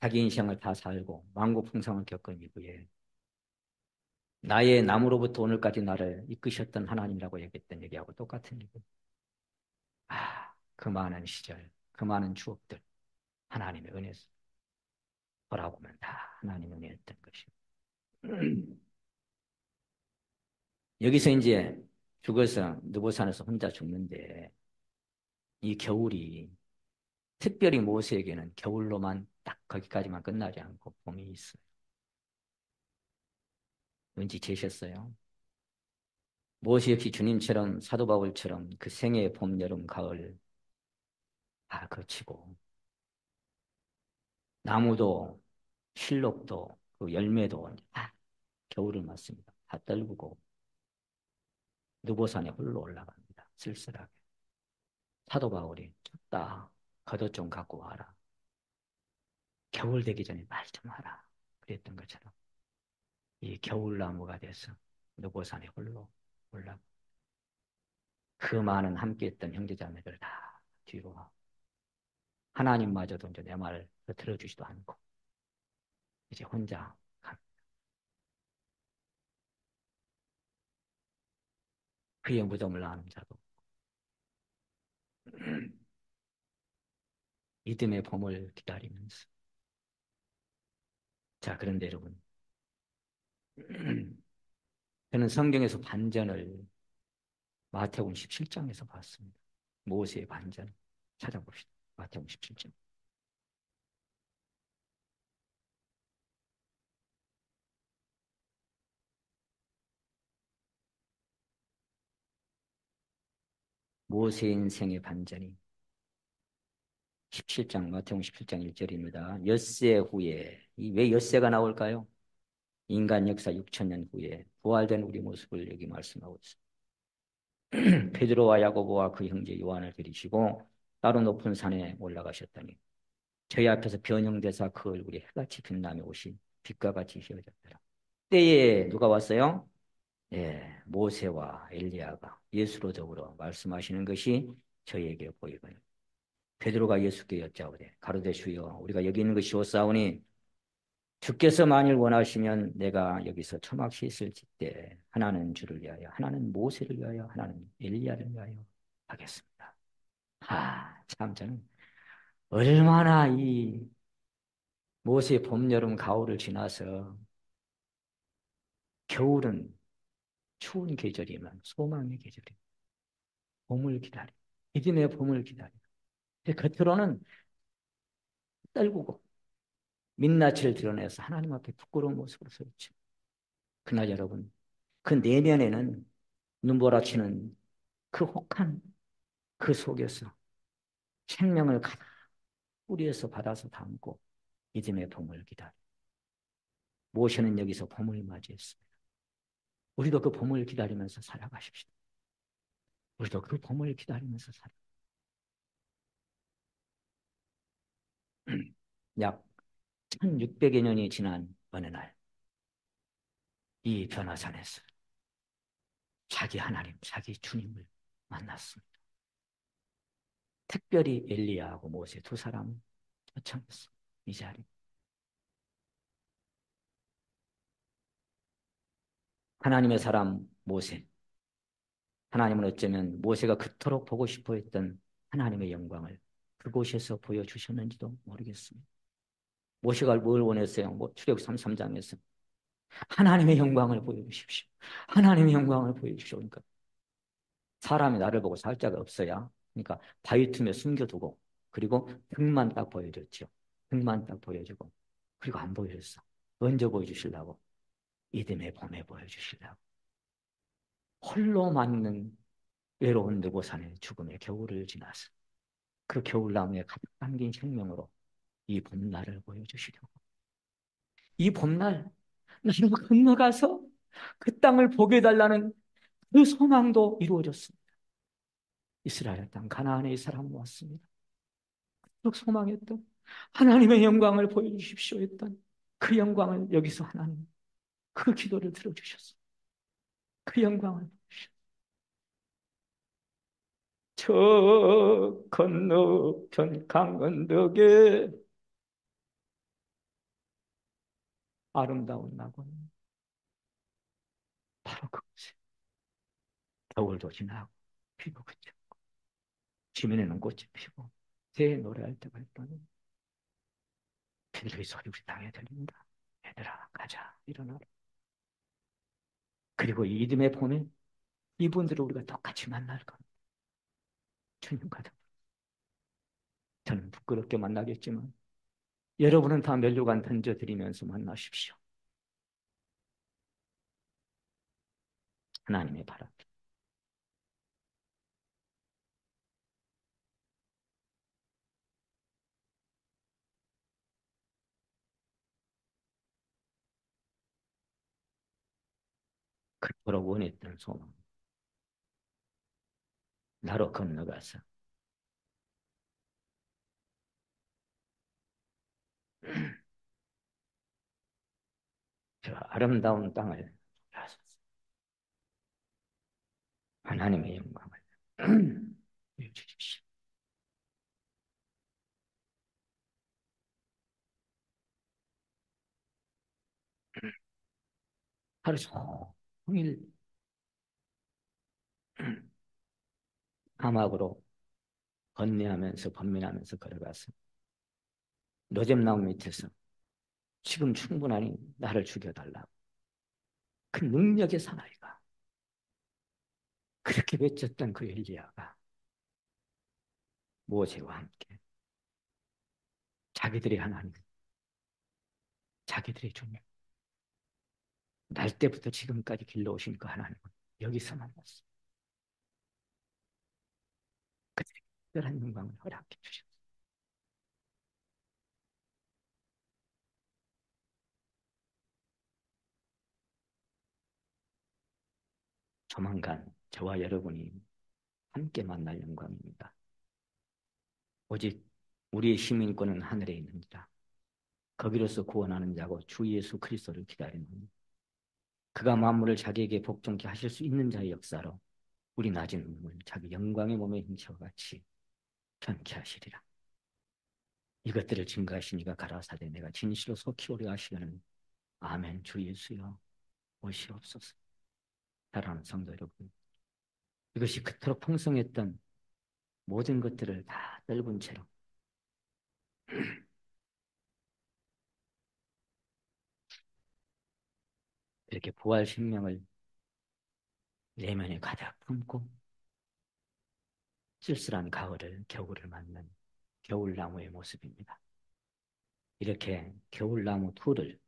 자기 인생을 다 살고 만고풍성을 겪은 이후에 나의 남으로부터 오늘까지 나를 이끄셨던 하나님이라고 얘기했던 얘기하고 똑같은 얘기. 그 많은 시절, 그 많은 추억들 하나님의 은혜에서 돌아보면 다 하나님의 은혜였던 것이고 여기서 이제 죽어서 느보산에서 혼자 죽는데 이 겨울이 특별히 모세에게는 겨울로만 딱 거기까지만 끝나지 않고 봄이 있어요. 왠지 제셨어요? 모세 역시 주님처럼 사도 바울처럼 그 생애 봄, 여름, 가을 다 거치고 나무도 실록도 그 열매도 다 겨울을 맞습니다. 다 떨구고 느보산에 홀로 올라갑니다. 쓸쓸하게. 사도 바울이 춥다. 겉옷 좀 갖고 와라. 겨울 되기 전에 말 좀 하라. 그랬던 것처럼 이 겨울나무가 돼서 느보산에 홀로 올라가. 그 많은 함께했던 형제자매들 다 뒤로 하고 하나님마저도 이제 내 말을 들어주지도 않고 이제 혼자 갑니다. 그의 무덤을 아는 자도 믿음의 봄을 기다리면서 자 그런데 여러분 저는 성경에서 반전을 마태복음 17장에서 봤습니다. 모세의 반전 찾아봅시다. 마태복음 17장. 모세 인생의 반전이 17장 마태복음 17장 1절입니다. 엿새 후에 왜 엿새가 나올까요? 인간 역사 6천년 후에 부활된 우리 모습을 여기 말씀하고 있습니다. 베드로와 야고보와 그 형제 요한을 들이시고 따로 높은 산에 올라가셨더니 저희 앞에서 변형되사 그 얼굴이 해같이 빛나며 옷이 빛과 같이 휘어졌더라. 때에 누가 왔어요? 예, 모세와 엘리야가 예수로 더불어 말씀하시는 것이 저희에게 보이거든요. 베드로가 예수께 여짜오되 가로되 주여 우리가 여기 있는 것이 옳사오니 주께서 만일 원하시면 내가 여기서 초막 씻을 때 하나는 주를 위하여 하나는 모세를 위하여 하나는 엘리야를 위하여 하겠습니다. 참 저는 얼마나 이 모세의 봄, 여름, 가을을 지나서 겨울은 추운 계절이면 소망의 계절이에요. 봄을 기다려. 믿음의 봄을 기다려. 겉으로는 떨구고 민낯을 드러내서 하나님 앞에 부끄러운 모습으로 서 있죠. 그날 여러분, 그 내면에는 눈보라치는 그 혹한 그 속에서 생명을 가득 뿌리에서 받아서 담고 믿음의 봄을 기다려. 모세는 여기서 봄을 맞이했습니다. 우리도 그 봄을 기다리면서 살아가십시다. 우리도 그 봄을 기다리면서 살아. 약 1600여 년이 지난 어느 날, 이 변화산에서 자기 하나님, 자기 주님을 만났습니다. 특별히 엘리야하고 모세 두 사람을 초청했어. 이 자리. 하나님의 사람 모세. 하나님은 어쩌면 모세가 그토록 보고 싶어 했던 하나님의 영광을 그곳에서 보여주셨는지도 모르겠습니다. 모세가 뭘 원했어요? 뭐 출애굽 33장에서 하나님의 영광을 보여주십시오. 하나님의 영광을 보여주십시오. 그러니까 사람이 나를 보고 살 자가 없어야, 그러니까 바위 틈에 숨겨두고, 그리고 등만 딱 보여줬죠. 등만 딱 보여주고, 그리고 안 보여줬어. 언제 보여주시려고? 이듬해 봄에 보여주시려고. 홀로 맞는 외로운 느고산의 죽음의 겨울을 지나서 그 겨울나무에 가득 담긴 생명으로 이 봄날을 보여주시려고. 이 봄날 나를 건너가서 그 땅을 보게 해달라는 그 소망도 이루어졌습니다. 이스라엘 땅 가나안에 이 사람 모았습니다. 그 소망했던 하나님의 영광을 보여주십시오 했던 그 영광을 여기서 하나님 그 기도를 들어주셨습니다. 그 영광을 보여주셨습니다. 저 건너편 강언덕에 아름다운 낙원, 바로 그곳에 겨울도 지나고 피고 그쳐 지면에는 꽃이 피고 새 노래할 때가 있더니 그들의 소리 우리 땅에 들린다. 얘들아 가자 일어나라. 그리고 이 이듬해 봄에 이분들을 우리가 똑같이 만날 겁니다. 주님과 저는 부끄럽게 만나겠지만 여러분은 다 면류관 던져드리면서 만나십시오. 하나님의 바람. 그토록 원했던 소망. 나로 건너가서 저 아름다운 땅을 하나님의 영광을 보여주십시오. 하루 종일 사막으로 번뇌하면서 번민하면서 걸어가서 노잼나무 밑에서 지금 충분하니 나를 죽여달라고 그 능력의 사나이가 그렇게 외쳤던 그 엘리야가 모세와 함께 자기들의 하나님, 자기들의 주님, 날 때부터 지금까지 길러오신 그 하나님은 여기서 만났어. 그들에게 특별한 영광을 허락해 주셨어. 조만간 저와 여러분이 함께 만날 영광입니다. 오직 우리의 시민권은 하늘에 있느니라. 거기로서 구원하는 자고 주 예수 그리스도를 기다리는 그가 만물을 자기에게 복종케 하실 수 있는 자의 역사로 우리 낮은 몸을 자기 영광의 몸에 힘써 같이 편케 하시리라. 이것들을 증거하시니가 가라사대 내가 진실로 속히 오려 하시려는 아멘. 주 예수여 오시옵소서. 사랑하는 성도 여러분, 이것이 그토록 풍성했던 모든 것들을 다 넓은 채로 이렇게 부활 생명을 내면에 가득 품고 쓸쓸한 가을을 겨울을 맞는 겨울나무의 모습입니다. 이렇게 겨울나무 투를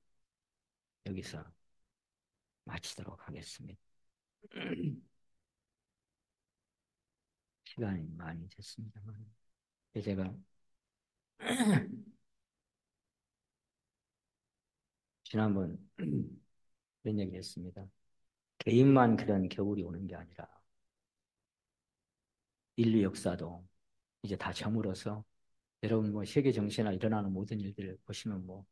여기서 마치도록 하겠습니다. 시간이 많이 됐습니다만 제가 지난번 그런 얘기 했습니다. 개인만 그런 겨울이 오는 게 아니라 인류 역사도 이제 다 저물어서 여러분 뭐 세계 정세나 일어나는 모든 일들을 보시면 뭐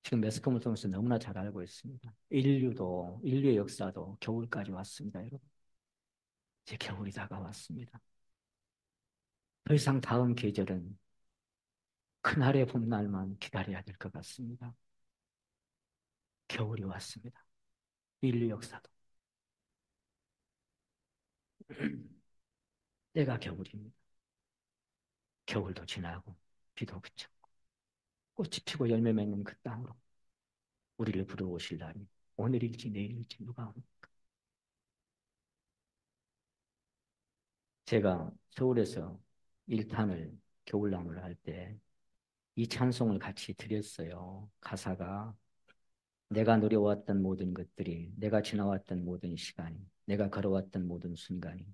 지금 매스컴을 통해서 너무나 잘 알고 있습니다. 인류의 역사도 겨울까지 왔습니다, 여러분. 이제 겨울이 다가왔습니다. 더 이상 다음 계절은 그날의 봄날만 기다려야 될 것 같습니다. 겨울이 왔습니다. 인류 역사도 때가 겨울입니다. 겨울도 지나고 비도 그쳤고 꽃이 피고 열매 맺는 그 땅으로 우리를 부르오실 날이 오늘일지 내일일지 누가 옵니까? 제가 서울에서 일탄을 겨울나무를 할 때 이 찬송을 같이 드렸어요. 가사가 내가 누려왔던 모든 것들이, 내가 지나왔던 모든 시간이, 내가 걸어왔던 모든 순간이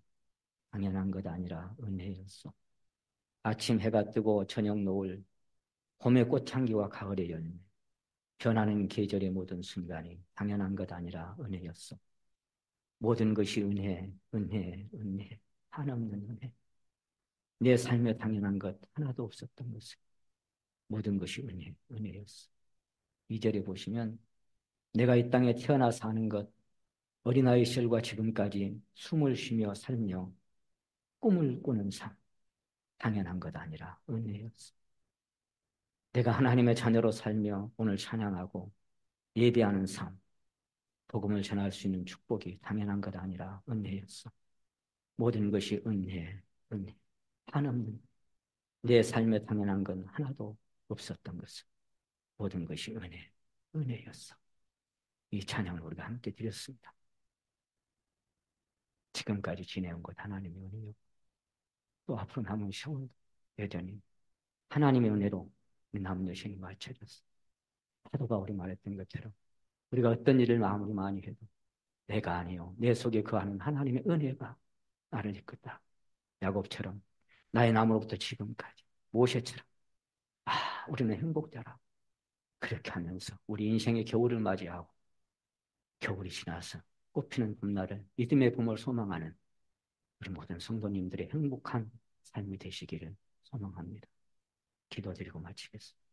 당연한 것 아니라 은혜였어. 아침 해가 뜨고 저녁 노을, 봄의 꽃향기와 가을의 열매, 변하는 계절의 모든 순간이 당연한 것 아니라 은혜였어. 모든 것이 은혜, 은혜, 은혜, 한없는 은혜. 내 삶에 당연한 것 하나도 없었던 것을 모든 것이 은혜, 은혜였어. 2절에 보시면 내가 이 땅에 태어나 사는 것, 어린아이 시절과 지금까지 숨을 쉬며 살며 꿈을 꾸는 삶, 당연한 것 아니라 은혜였어. 내가 하나님의 자녀로 살며 오늘 찬양하고 예배하는 삶, 복음을 전할 수 있는 축복이 당연한 것 아니라 은혜였어. 모든 것이 은혜, 은혜, 한없는 내 삶에 당연한 건 하나도 없었던 것은 모든 것이 은혜, 은혜였어. 이 찬양을 우리가 함께 드렸습니다. 지금까지 지내온 것 하나님의 은혜요. 또 앞으로 남은 세월도 여전히 하나님의 은혜로 우리 남은 여생이 맞춰졌어. 사도가 우리 말했던 것처럼 우리가 어떤 일을 아무리 많이 해도 내가 아니요 내 속에 거하는 하나님의 은혜가 나를 이끌다. 야곱처럼 나의 나무로부터 지금까지 모세처럼 우리는 행복자라. 그렇게 하면서 우리 인생의 겨울을 맞이하고 겨울이 지나서 꽃피는 봄날을 믿음의 봄을 소망하는 우리 모든 성도님들의 행복한 삶이 되시기를 소망합니다. 기도드리고 마치겠습니다.